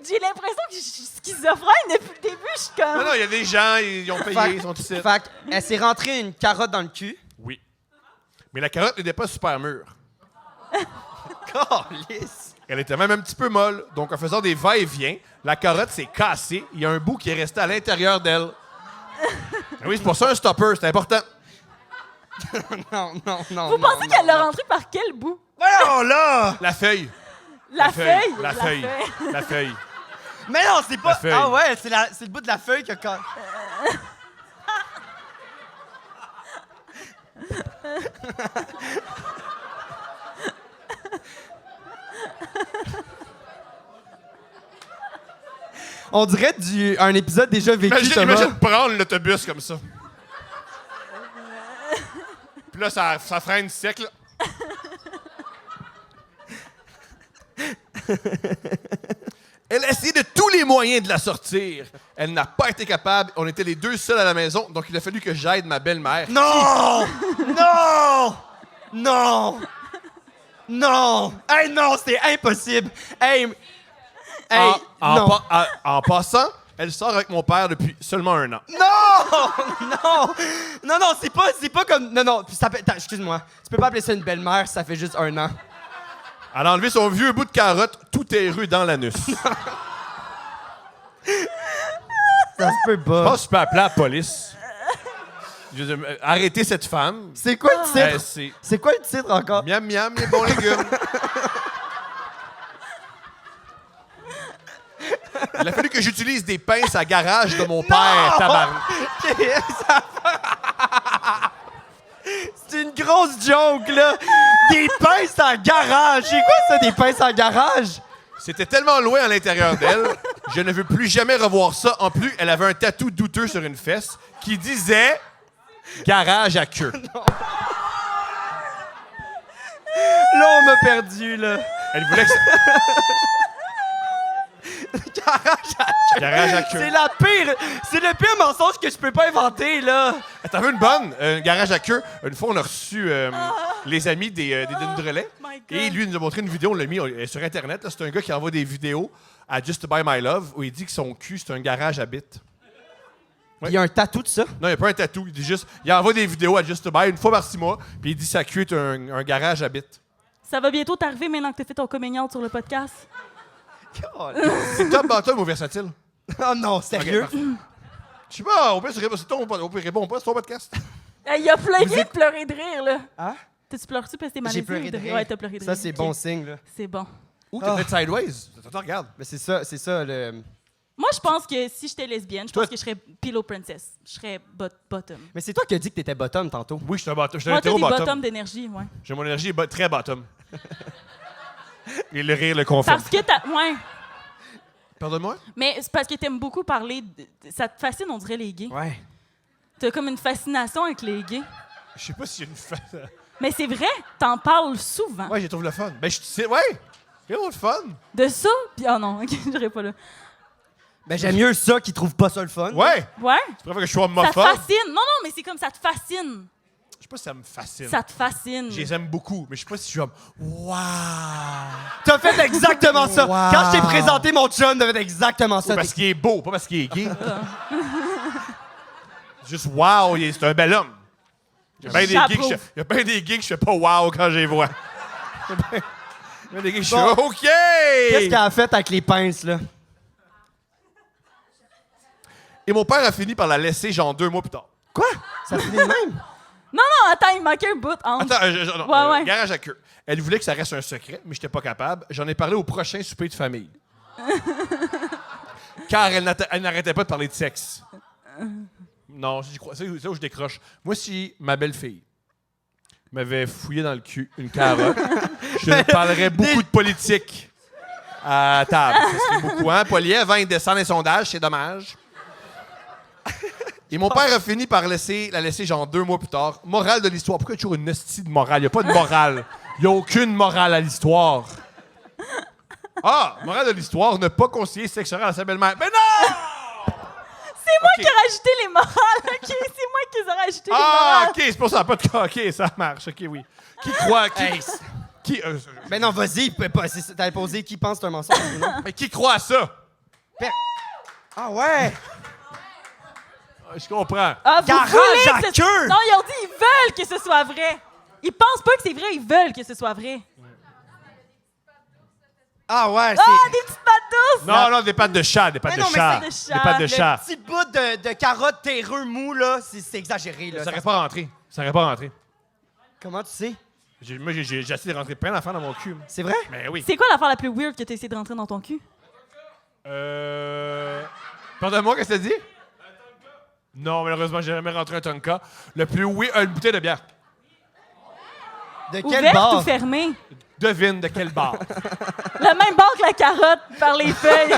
J'ai l'impression que je suis schizophrène depuis le début. Je suis comme... Non, il y a des gens, ils ont payé, ils sont ici. Fait qu'elle s'est rentrée une carotte dans le cul. Oui. Mais la carotte n'était pas super mûre. Calisse. Elle était même un petit peu molle. Donc, en faisant des va-et-vient, la carotte s'est cassée. Il y a un bout qui est resté à l'intérieur d'elle. Oui, c'est pour ça un stopper, c'est important. Non. Vous pensez qu'elle l'a rentré par quel bout? Voyons là! La feuille. La feuille? La feuille. La feuille. Mais non, c'est pas... La feuille. Ah ouais, c'est le bout de la feuille que quand... On dirait un épisode déjà vécu, Imagine prendre l'autobus comme ça. Puis là, ça freine sec, là. Elle a essayé de tous les moyens de la sortir. Elle n'a pas été capable. On était les deux seuls à la maison, donc il a fallu que j'aide ma belle-mère. Non! Non! Non! Non! Hey, non, c'était impossible! Hey! En passant, elle sort avec mon père depuis seulement 1 an. Non, c'est pas comme... Non, excuse-moi. Tu peux pas appeler ça une belle-mère si ça fait juste 1 an. Elle a enlevé son vieux bout de carotte tout erreux dans l'anus. Ça se peut Je pas. pense que tu peux appeler la police. Je veux dire, arrêtez cette femme. C'est quoi le titre? C'est quoi le titre encore? Miam miam, les bons légumes. Il a fallu que j'utilise des pinces à garage de mon père, tabarnak. C'est une grosse joke, là! Des pinces en garage! C'est quoi ça, des pinces en garage? C'était tellement loin à l'intérieur d'elle, je ne veux plus jamais revoir ça. En plus, elle avait un tatou douteux sur une fesse qui disait « Garage à queue ». Là, on m'a perdu, là. Elle voulait que ça... Garage à queue. C'est le pire mensonge que je peux pas inventer, là. T'en veux une bonne? Garage à queue. Une fois, on a reçu les amis des Denis de relais. Et lui, il nous a montré une vidéo, on l'a mis sur Internet. là. C'est un gars qui envoie des vidéos à Just to Buy My Love où il dit que son cul, c'est un garage à bite. Il y a un tatou de ça? Non, il n'y a pas un tatou. Il dit juste, il envoie des vidéos à Just to Buy une fois par 6 mois, puis il dit que sa cul est un garage à bite. Ça va bientôt t'arriver maintenant que t'as fait ton coming out sur le podcast. C'est top bottom ou versatile? Oh non, sérieux? Okay, je sais pas, on peut répondre, c'est ton podcast. Il a pleuré de pleurer de rire, là. Hein? T'as-tu pleuré parce que t'es malaisé? J'ai pleuré de rire. Ouais, t'as pleuré de rire. Ça, c'est bon signe, là. C'est bon. Ou t'es peut-être sideways. Attends, regarde. Mais c'est ça, le... Moi, je pense que si j'étais lesbienne, je pense que je serais Pillow Princess. Je serais bottom. Mais c'est toi qui as dit que t'étais bottom tantôt. Oui, je suis un bottom. Je suis Moi, un t'as des bottom. bottom d'énergie, ouais. J'ai mon énergie très bottom. Et le rire le confirme. Parce que t'as... Ouais. Pardonne-moi? Mais c'est parce que t'aimes beaucoup parler... Ça te fascine, on dirait, les gays. Ouais. T'as comme une fascination avec les gays. Je sais pas s'il y a une Mais c'est vrai, t'en parles souvent. Ouais, j'ai trouvé le fun. Ben, ouais, c'est le fun. De ça, puis... Ah non, OK, j'irai pas là. Ben, j'aime mieux ça qui trouve pas ça le fun. Ouais. Ouais? Tu préfères que je sois Ça te homophobe? fascine. Non, mais c'est comme ça te fascine. Je sais pas si ça me fascine. Ça te fascine. Je les aime beaucoup, mais je sais pas si je suis comme waouh. T'as fait exactement ça. Wow. Quand je t'ai présenté mon chum, t'as fait exactement ça. Oui, parce qu'il est beau, pas parce qu'il est gay. Juste wow, c'est un bel homme. Il y a bien des gays que je fais pas wow quand je les vois. Il y a des gays que je fais OK. Qu'est-ce qu'elle a fait avec les pinces, là? Et mon père a fini par la laisser genre 2 mois plus tard. Quoi? Ça finit de même? Non, attends, il manquait un bout. Entre... Attends, ouais. Garage à queue. Elle voulait que ça reste un secret, mais j'étais pas capable. J'en ai parlé au prochain souper de famille. Car elle n'arrêtait pas de parler de sexe. Non, j'y crois. C'est là où je décroche. Moi, si ma belle-fille m'avait fouillé dans le cul une carotte, je parlerais beaucoup de politique à table. Ça serait beaucoup, hein? Poilievre, il descend les sondages, c'est dommage. Et mon père a fini par la laisser genre 2 mois plus tard. Morale de l'histoire. Pourquoi il y a toujours une hostie de morale? Il n'y a pas de morale. Il n'y a aucune morale à l'histoire. Ah! Morale de l'histoire, ne pas conseiller sexe oral à sa belle-mère. Mais non! C'est moi qui ai rajouté les morales, OK? C'est moi qui les ai rajouté les morales. OK, c'est pour ça. Pas de cas. OK, ça marche. OK, oui. Qui croit... Ben non, vas-y. T'avais posé qui pense que c'est un mensonge ou non? Mais qui croit à ça? Ah ouais! Je comprends. Ah, vous Garage voulez à que queue! Non, ils ont dit ils veulent que ce soit vrai. Ils pensent pas que c'est vrai, ils veulent que ce soit vrai. Ah ouais, Ah, des petites pattes douces! Non, des pattes de chat. Des pattes de chat. mais c'est Des pattes de Le chat. petit bout de carotte terreux mou, là, c'est exagéré, là. Ça n'aurait pas rentré. Ça n'aurait pas rentré. Comment tu sais? Moi, j'ai essayé de rentrer plein d'affaires dans mon cul. C'est vrai? Mais oui. C'est quoi l'affaire la plus weird que t'as essayé de rentrer dans ton cul? Pardonne-moi, qu'est-ce que t'as dit? Non, malheureusement, j'ai jamais rentré un Tonka. Le plus une bouteille de bière. De quel Ouverte bar? ou fermée? Devine de quel bar. La même barre que la carotte par les feuilles.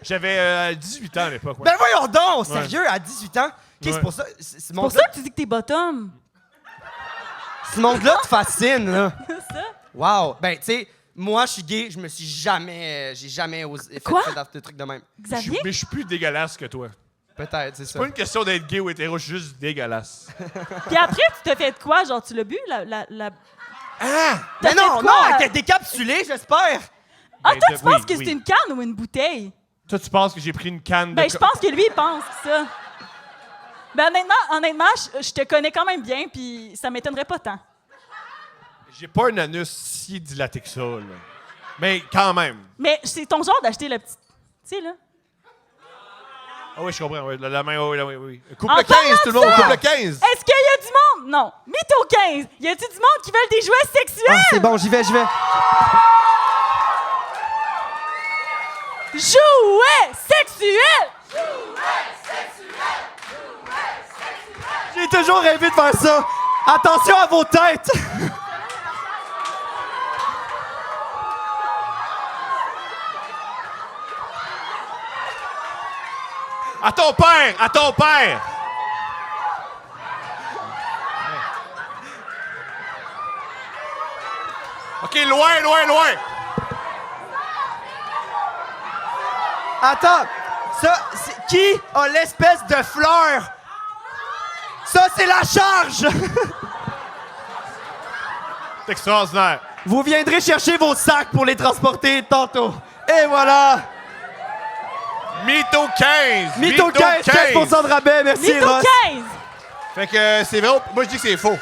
J'avais 18 ans à l'époque. Ouais. Ben voyons donc! Ouais. Sérieux, à 18 ans? Ouais. C'est pour ça... C'est pour ça que tu dis que t'es bottom. Ce monde-là te fascine, là. C'est ça? Wow! Ben, tu sais, moi, je suis gay, je me suis jamais... j'ai jamais osé fait de trucs de même. Xavier? Mais je suis plus dégueulasse que toi. Peut-être, c'est ça. C'est pas une question d'être gay ou hétéro, je suis juste dégueulasse. Puis après, tu t'as fait quoi? Genre, tu l'as bu? Ah! T'as Mais non, fait non, quoi? elle était décapsulée, j'espère! Ah, Ben, toi, tu penses oui, que oui. c'est une canne ou une bouteille? Toi, tu penses que j'ai pris une canne de... Ben, je pense que lui, il pense ça. Ben, honnêtement, je te connais quand même bien, puis ça m'étonnerait pas tant. J'ai pas un anus si dilaté que ça, là. Mais quand même. Mais c'est ton genre d'acheter la petite... Tu sais, là. Ah oui, je comprends. Oui. La main, oui. Couple En 15, parlant tout le de monde. ça, Couple 15. Est-ce qu'il y a du monde? Non. Mytho 15. Y a-tu du monde qui veulent des jouets sexuels? Ah, c'est bon, j'y vais. Jouet sexuel! J'ai toujours rêvé de faire ça. Attention à vos têtes. À ton père! À ton père! OK, loin, loin, loin! Attends, ça, qui a l'espèce de fleur? Ça, c'est la charge! C'est extraordinaire. Vous viendrez chercher vos sacs pour les transporter tantôt. Et voilà! Mytho 15! Mytho 15, 15% de rabais, merci Mytho Ross. 15! Fait que c'est vrai, moi je dis que c'est faux. Moi,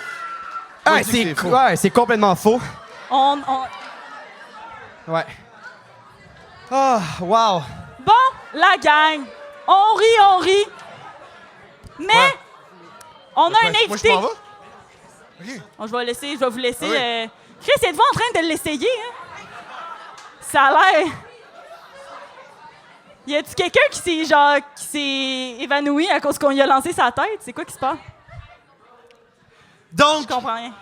Ah, je dis que faux. c'est complètement faux. Ouais. Ah, wow. Bon, la gang, on rit. Mais, on a un invité. Moi, je m'en vais? OK. Je vais vous laisser. Ah oui. Chris, êtes-vous en train de l'essayer? Hein? Ça a l'air. Y a-tu quelqu'un qui s'est évanoui à cause qu'on lui a lancé sa tête? C'est quoi qui se passe? Donc. Je comprends rien.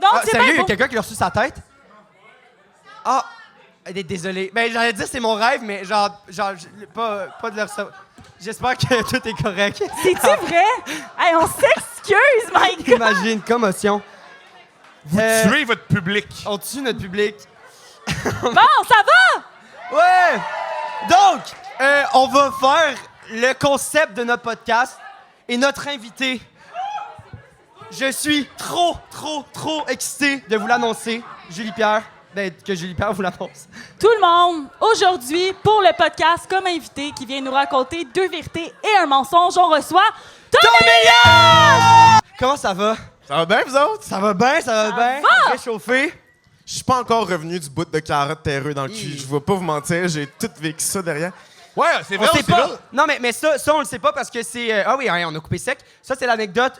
Donc, c'est sérieux, bien il y a beau. quelqu'un qui a reçu sa tête? Ah, désolé. Ben, j'allais dire c'est mon rêve, mais genre pas de le recevoir. J'espère que tout est correct. C'est-tu vrai? Hey, on s'excuse, my God! Imagine, commotion. Vous tuez votre public. On tue notre public. Bon, ça va? Ouais! Donc, on va faire le concept de notre podcast et notre invité. Je suis trop excité de vous l'annoncer, Julie Pierre. Que Julie Pierre vous l'annonce. Tout le monde, aujourd'hui, pour le podcast, comme invité qui vient nous raconter 2 vérités et un mensonge, on reçoit Tomélias! Comment ça va? Ça va bien, vous autres? Ça va bien, ça va bien. va! Réchauffé. Je suis pas encore revenu du bout de carotte terreux dans le cul. Je vais pas vous mentir, j'ai tout vécu ça derrière. Ouais, c'est On vrai, sait c'est pas. vrai. Non, mais ça, on le sait pas parce que c'est. Ah oui, on a coupé sec. Ça, c'est l'anecdote.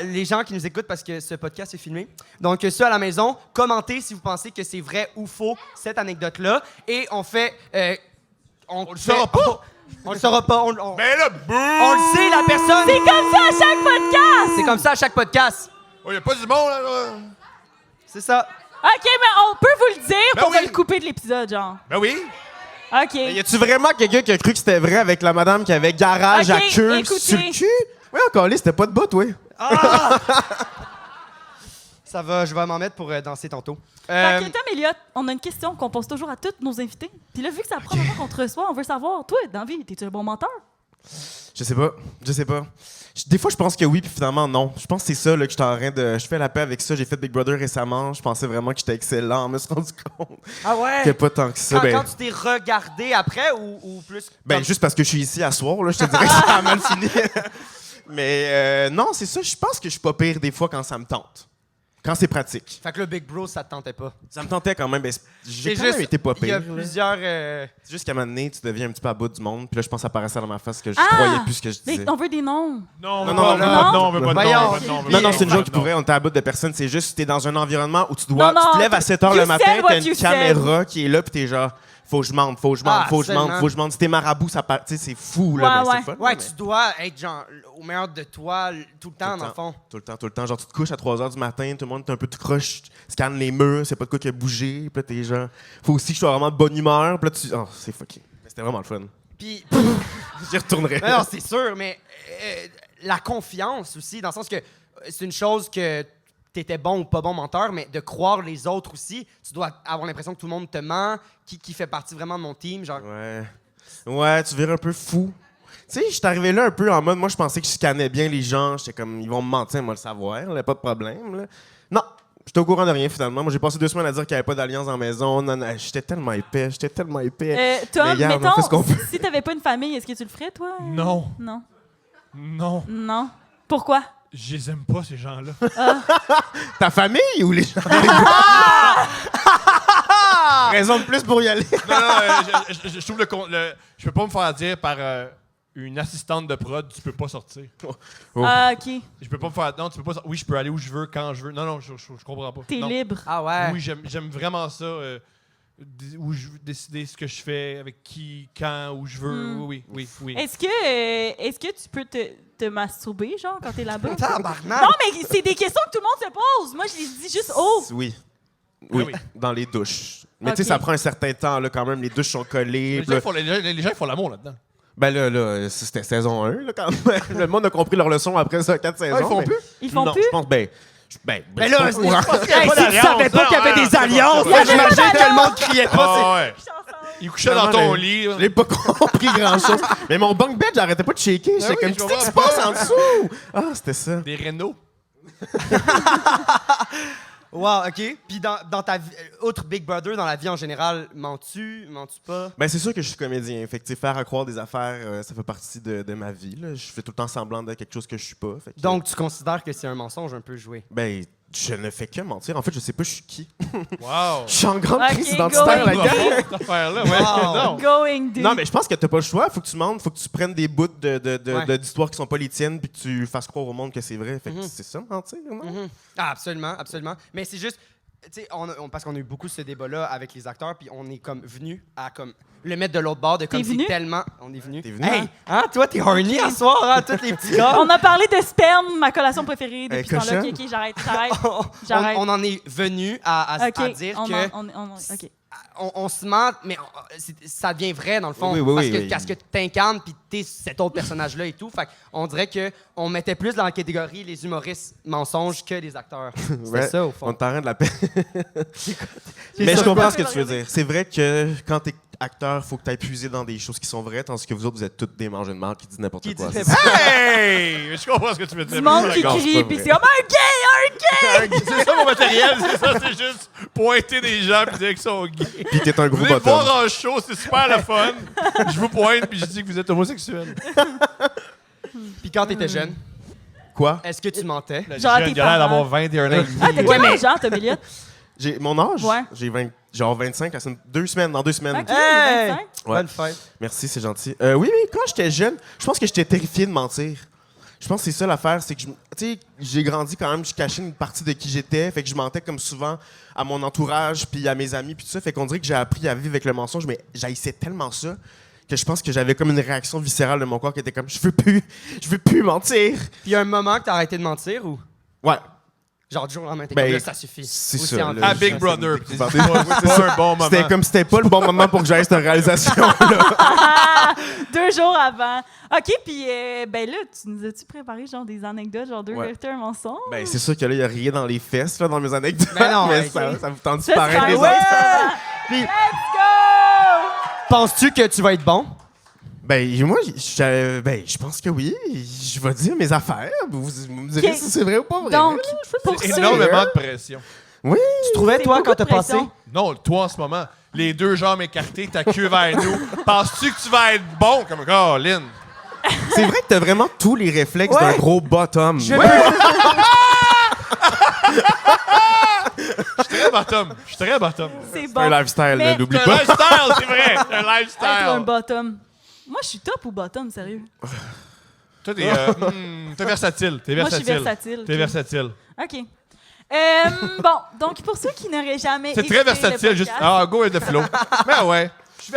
Les gens qui nous écoutent parce que ce podcast est filmé. Donc, ceux à la maison, commentez si vous pensez que c'est vrai ou faux, cette anecdote-là. Et on fait. On le saura pas. On le saura pas. Mais là, On le sait, la personne. C'est comme ça à chaque podcast! C'est comme ça à chaque podcast. Oh, y a pas du bon, là. C'est ça. OK, mais on peut vous le dire, Ben puis on va oui. le couper de l'épisode, genre. Ben oui. OK. Y a-tu vraiment quelqu'un qui a cru que c'était vrai avec la madame qui avait garage Ok, à queue écoutez. sur le cul? Oui, encore là, c'était pas de botte, oui. Ça va, je vais m'en mettre pour danser tantôt. Fait que Tom Elliott, on a une question qu'on pose toujours à tous nos invités. Puis là, vu que c'est la première fois qu'on te reçoit, on veut savoir, toi, dans la vie, t'es-tu un bon menteur? Je sais pas. Des fois, je pense que oui, puis finalement, non. Je pense que c'est ça là, que j'étais en train de... Je fais la paix avec ça. J'ai fait Big Brother récemment. Je pensais vraiment que j'étais excellent. Je me suis rendu compte Ah ouais? que pas tant que ça. Quand tu t'es regardé après ou plus? Ben, juste parce que je suis ici à soir, là, je te dirais que ça a mal fini. Mais non, c'est ça. Je pense que je suis pas pire des fois quand ça me tente. Quand c'est pratique. Fait que le Big Bro, ça te tentait pas. Ça me tentait quand même. Ben, j'ai C'est quand même été pas Il y a pire. là. plusieurs. C'est juste qu'à un moment donné, tu deviens un petit peu à bout du monde. Puis là, je pense que ça paraissait dans ma face que je Ah! croyais plus ce que je Mais disais. on veut des noms. Non, Non, on veut pas de nom, on veut pas de nom, Voyons. on veut pas de nom. Non, c'est une joke qui pour vrai, on est à bout de personne. C'est juste que t'es dans un environnement où tu dois. Non, non, tu te lèves à 7 h you le matin, said what t'as you une caméra said. qui est là, puis t'es genre, faut que je mente. seulement. Si t'es marabout, ça part. Tu sais, c'est fou, là. Ouais, mais ouais. c'est fun. Ouais, mais- tu dois être genre au meilleur de toi tout le temps, dans le fond. Tout le temps. Genre, tu te couches à 3 h du matin, tout le monde est un peu tout croche, scanne les murs, c'est pas de quoi qui a bougé. Puis là, t'es genre, faut aussi que je sois vraiment de bonne humeur. Puis là, tu. Oh, c'est fucké. Mais c'était vraiment le fun. Puis. J'y retournerai. Non, c'est sûr, mais la confiance aussi, dans le sens que c'est une chose que t'étais bon ou pas bon menteur, mais de croire les autres aussi, tu dois avoir l'impression que tout le monde te ment, qui fait partie vraiment de mon team, genre. Ouais, tu vires un peu fou. Tu sais, je suis arrivé là un peu en mode, moi, je pensais que je scannais bien les gens. J'étais comme, ils vont me mentir, moi, le savoir, là, pas de problème. Là. Non, j'étais au courant de rien, finalement. Moi, j'ai passé 2 semaines à dire qu'il n'y avait pas d'alliance dans la maison. Non, j'étais tellement épais. Tom, Mais regarde, on fait ce qu'on mettons, peut. si t'avais pas une famille, est-ce que tu le ferais, toi? Non. Non. Non. Non. Pourquoi? Je les aime pas, ces gens-là. Ta famille ou les gens? Raison de plus pour y aller. Je trouve je peux pas me faire dire par une assistante de prod, tu peux pas sortir. Ah, OK. Je peux pas me faire. Non, tu peux pas sortir. Oui, je peux aller où je veux, quand je veux. Non, je comprends pas. T'es Non. libre. Ah ouais. Oui, j'aime vraiment ça. où je veux décider ce que je fais, avec qui, quand, où je veux. Oui. Est-ce que tu peux te masturber, genre, quand t'es là-bas? Tabarnak! Non, mais c'est des questions que tout le monde se pose. Moi, je les dis juste « oh ». Oui. Ah Oui, oui. dans les douches. Mais tu sais, Ok. ça prend un certain temps, là, quand même. Les douches sont collées. Les gens font l'amour là-dedans. Ben là, c'était saison 1, là, quand même. Le monde a compris leur leçon après ça, 4 saisons. ils font mais- plus? Ils font non, plus? je pense, Mais je là, suis pas au courant. hey, si tu savais pas qu'il y avait des alliances, Il y avait j'imagine pas que le monde criait pas. Ah ouais. Il couchait dans ton lit. Je n'ai pas compris grand-chose. Mais mon bunk bed, j'arrêtais pas de shaker. J'étais oui, comme, je qu'est-ce qui se comprends passe en dessous? Ah, c'était ça. Des rénaux. Wow, OK. Puis dans ta vie, outre Big Brother, dans la vie en général, mens-tu pas? Ben, c'est sûr que je suis comédien. Fait que, tu sais, faire accroire des affaires, ça fait partie de ma vie, là. Je fais tout le temps semblant d'être quelque chose que je suis pas. Fait que, Donc, tu considères que c'est un mensonge un peu joué? ben, je ne fais que mentir. En fait, je sais pas je suis qui. Wow. Je suis en grande Ok, crise identitaire, la going gang. Cette affaire-là, ouais. Wow. Non. Going deep. Non, mais je pense que t'as pas le choix. Faut que tu mentes, faut que tu prennes des bouts Ouais. d'histoires qui sont pas les tiennes, puis que tu fasses croire au monde que c'est vrai. Fait que c'est ça, mentir, non? Ah, absolument, absolument. Mais c'est juste, tu sais, parce qu'on a eu beaucoup ce débat-là avec les acteurs, puis on est comme venu à comme le mettre de l'autre bord de comme T'es c'est venu? tellement. On est venu. T'es venu, Hey, hein? hein, toi, t'es horny à soir, hein, tous les petits gars. On a parlé de sperme, ma collation préférée depuis ce temps-là. cochonne. OK, j'arrête. On en est venu à OK, dire on que OK. on se ment, mais ça devient vrai dans le fond. Oui, oui, parce oui, que oui. parce que t'incarnes puis t'es cet autre personnage-là et tout. Fait on dirait que on mettait plus dans la catégorie les humoristes mensonges que les acteurs. C'est Ouais, ça au fond. On te rend de la peine. Mais je comprends ce que tu veux dire. C'est vrai que quand t'es acteur, faut que t'ailles puiser dans des choses qui sont vraies, tandis que vous autres, vous êtes toutes des mangeurs de marde qui disent n'importe quoi. disent C'est ça. Hey! Je comprends ce que tu veux dire. Du monde qui D'accord, c'est crie, pas puis vrai. c'est comme un gay! C'est ça mon matériel, c'est ça, c'est juste pointer des gens puis dire qu'ils sont gays. Puis t'es un Vous gros venez me bottom. voir en show, c'est super le fun. Je vous pointe puis je dis que vous êtes homosexuel. Puis quand t'étais jeune, Quoi? est-ce que tu mentais? Genre, Jeune, tes il a l'air parents. d'avoir 21 ans et demi. Ah, t'as quel âge, genre, Tom Elliott? J'ai mon âge? Ouais. J'ai genre 25 la semaine, 2 semaines, dans 2 semaines. OK, Hey! 25. Ouais. Bonne fête. Merci, c'est gentil. Oui, mais quand j'étais jeune, je pense que j'étais terrifié de mentir. Je pense que c'est ça l'affaire, c'est que tu sais, j'ai grandi quand même, je cachais une partie de qui j'étais, fait que je mentais comme souvent à mon entourage puis à mes amis puis tout ça, fait qu'on dirait que j'ai appris à vivre avec le mensonge, mais j'haïssais tellement ça que je pense que j'avais comme une réaction viscérale de mon corps qui était comme je veux plus mentir. Puis il y a un moment que t'as arrêté de mentir ou? Ouais. Genre du jour au lendemain, t'es Ben, comme là, ça suffit. c'est Ou ça, en là. À vie. Big j'ai Brother. essayé de puis C'est pas un bon moment. C'était comme c'était pas le bon moment pour que j'aille cette réalisation-là. 2 jours avant. OK, puis ben là, tu nous as-tu préparé genre des anecdotes, genre 2 Ouais. vérités, un mensonge? Ben, c'est sûr que là, il y a rien dans les fesses, là, dans mes anecdotes. Ben non, mais ok. ça vous tente de Ça, paraître c'est les un autres. ouais! Puis, Let's go! penses-tu que tu vas être bon? Ben, moi, je pense que oui. Je vais dire mes affaires. Vous me direz Ok. si c'est vrai ou pas vrai. Donc, pour C'est ceux... énormément de pression. Oui. Tu trouvais, C'est toi, beaucoup quand t'as de passé? pression. Non, toi en ce moment, les 2 jambes écartées, ta queue vers nous. Penses-tu que tu vas être bon comme Lynn? C'est vrai que t'as vraiment tous les réflexes Ouais. d'un gros bottom. Je Ouais. Je suis très bottom. C'est C'est bon. un lifestyle, Mais- n'oublie C'est un pas. lifestyle, c'est vrai. C'est un Être un lifestyle. bottom. Moi, je suis top ou bottom, sérieux? Toi, t'es versatile. T'es Moi, je suis versatile. versatile. T'es ok. versatile. OK. Bon, donc pour ceux qui n'auraient jamais C'est très écouté le versatile. Juste, podcast, go with the flow. Mais ouais. Je suis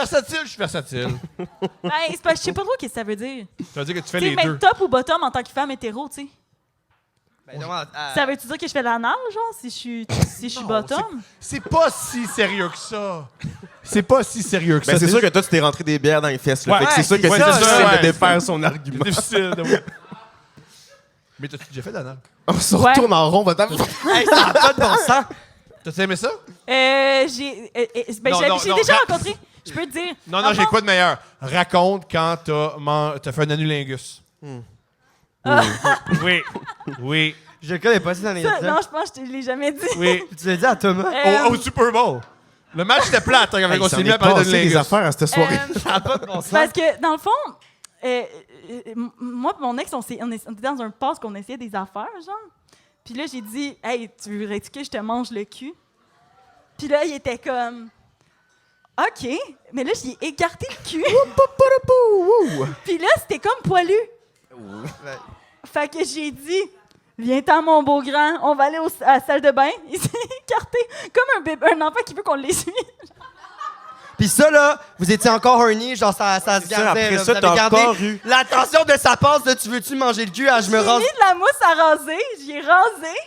versatile. ben, c'est parce que je sais pas trop ce que ça veut dire. Ça veut dire que tu fais Tu sais, les mais deux. top ou bottom en tant que femme hétéro, tu sais. Ben, demande à- Ça veut-tu dire que je fais l'anal, genre, si je suis Non, bottom? C'est pas si sérieux que ça. C'est pas si sérieux que Ben, ça. c'est sûr que toi, tu t'es rentré des bières dans les fesses. Là. Ouais, Fait que c'est sûr que c'est c'est ça, difficile ouais. de défaire son argument. C'est difficile de... Mais t'as-tu déjà fait d'anal? On se Ouais. retourne en rond, va t'en... Hey, ça n'a pas de bon sens. T'as aimé ça? Ben, Non, j'ai non, j'ai non, déjà ra- rencontré. Je peux te dire. Non, Dans j'ai le fond, quoi de meilleur? Raconte quand t'as fait un anulingus. Oui. Je le connais pas, cette ça, anecdote. non, je pense que je te l'ai jamais dit. Oui. Tu l'as dit à Thomas? Au Super Bowl. Le match était plate quand on Hey, continue s'en est à parler passé des d'anulingus. affaires à cette soirée. Ça n'a pas de bon sens. Parce que, dans le fond, moi et mon ex, on était dans un pass qu'on essayait des affaires, genre. Puis là, j'ai dit, « Hey, tu voudrais-tu que je te mange le cul? » Puis là, il était comme, « OK. » Mais là, j'ai écarté le cul. Puis là, c'était comme poilu. Fait que j'ai dit, « Viens-t'en, mon beau grand, on va aller à la salle de bain. » Il s'est écarté comme un bébé, un enfant qui veut qu'on l'essuie. Puis ça, là, vous étiez encore horny, genre ça se C'est ça, gardait. après là. ça, Vous t'as avez gardé encore eu. l'attention de sa passe de « Tu veux-tu manger le cul? » à « Je me J'ai rase. mis de la mousse à raser, j'y ai rasé,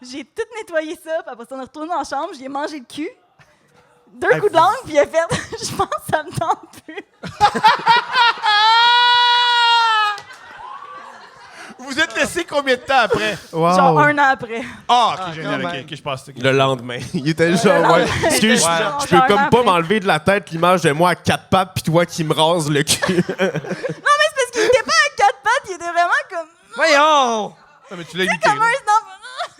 j'ai tout nettoyé ça, puis après ça, on est retourné dans la chambre, j'y ai mangé le cul. 2 coups de langue, puis il a fait « Je pense que ça me tente plus. » Vous êtes laissé combien de temps après? Wow. Genre 1 an après. Ah, ok, génial, quand ok, même. ok, je passe. Le lendemain, il était genre, ouais. Excuse, Ouais. je peux Genre comme un pas après. m'enlever de la tête l'image de moi à 4 pattes pis toi qui me rase le cul. Non, mais c'est parce qu'il était pas à 4 pattes, il était vraiment comme... Voyons! Non, mais tu l'as C'est imité. comme là. un...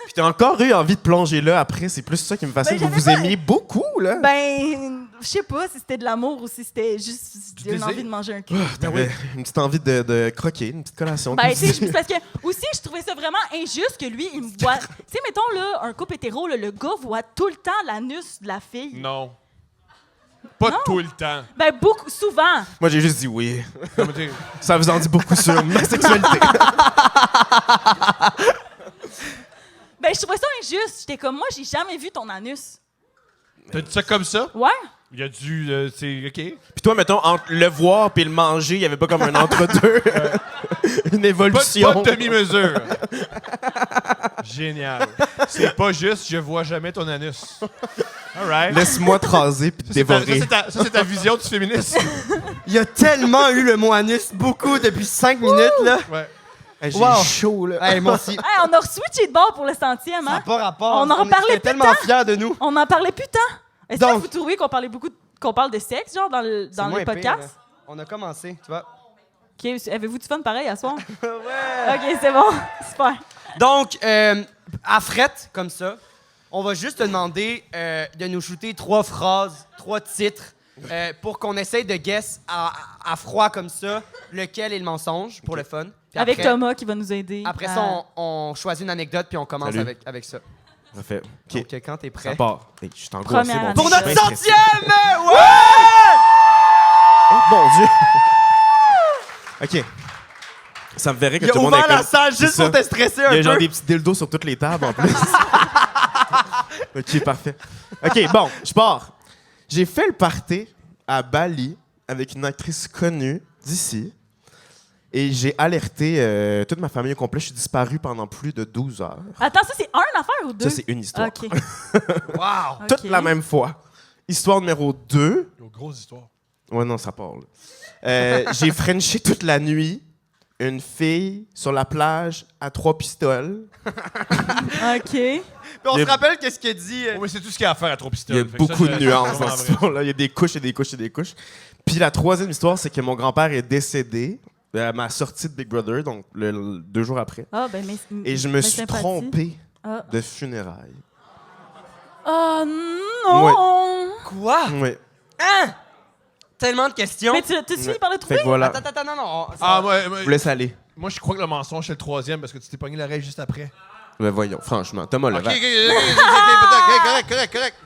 Pis t'as encore eu envie de plonger là après, c'est plus ça qui me fascine. Ben, Vous j'avais vous aimiez beaucoup, là. Ben, je sais pas si c'était de l'amour ou si c'était juste une désir. envie de manger un cul. T'avais une petite envie de croquer, une petite collation. Ben, comme tu sais, ça. parce que aussi, je trouvais ça vraiment injuste que lui, il me voit. Tu sais, mettons, là, un couple hétéro, là, le gars voit tout le temps l'anus de la fille. Non. Pas Non. tout le temps. Ben, beaucoup, souvent. Moi, j'ai juste dit oui. Comme t'es- Ça vous en dit beaucoup sur ma sexualité. Ben, je trouvais ça injuste. J'étais comme, moi, j'ai jamais vu ton anus. T'as dit ça comme ça? Ouais? Il y a du. C'est. Ok. Puis toi, mettons, entre le voir puis le manger, il y avait pas comme un entre-deux. Une évolution. Pas de demi-mesure. Génial. C'est pas juste, je vois jamais ton anus. All right. Laisse-moi te raser puis te dévorer. Ça, c'est ta vision du féminisme. Il y a tellement eu le mot anus, beaucoup, depuis 5 minutes, là. Ouais. Hey, j'ai Wow. chaud, là. Hey, moi aussi. Hey, on a re-switché de bord pour le centième, Ça n'a hein? pas rapport. On en parlait était plus tellement tant. fiers de nous. On en parlait plus tant. Est-ce que Donc- vous trouvez qu'on parlait beaucoup, qu'on parle de sexe, genre, dans le C'est moins pire, podcast? là. On a commencé, tu vois. OK, avez-vous du fun pareil à soir? Ouais. OK, c'est bon. Super. Donc, à frette, comme ça, on va juste te demander de nous shooter 3 phrases, 3 titres, pour qu'on essaye de guess à froid comme ça lequel est le mensonge, pour le fun. Puis Avec après- Thomas qui va nous aider. Après à- ça, on choisit une anecdote, puis on commence Salut. avec ça. Parfait. OK. Donc, quand t'es prêt. Ça part. Hey, je suis angoissé, Première mon année. Pour Dieu, notre je suis bien stressé. 100e! Ouais! Oh, mon Dieu! OK. Ça me verrait que Il a tout le monde ouvert est la comme- salle C'est juste ça. pour te stresser un Il y a genre peu. des petits dildos sur toutes les tables, en plus. OK, parfait. OK, bon, je pars. J'ai fait le party à Bali avec une actrice connue d'ici. Et j'ai alerté toute ma famille au complet. Je suis disparu pendant plus de 12 heures. Attends, ça, c'est une affaire ou deux? Ça, c'est une histoire. OK. Wow! Toute la même fois. Histoire numéro 2. Grosse histoire. Ouais, non, ça part, là. J'ai frenché toute la nuit une fille sur la plage à 3 pistoles. OK. Puis on Il y se a- rappelle qu'est-ce qu'il a dit. Oh, mais c'est tout ce qu'il y a à faire à trop Il y pistoles. a beaucoup de nuances dans cette histoire-là. Il y a des couches et des couches et des couches. Puis la troisième histoire, c'est que mon grand-père est décédé à ma sortie de Big Brother, donc 2 jours après. Ah, ben, mais. Et je me mais suis sympathie. trompé Ah. de funérailles. Oh non! Quoi? Oui. Hein? Tellement de questions. Mais tu fini par le trouver? Fait que voilà. Attends, non. Ah, moi, Je vous laisse aller. moi, je crois que le mensonge, c'est le troisième parce que tu t'es pogné l'oreille juste après. Ben voyons, franchement. Thomas Ok, Levac. correct.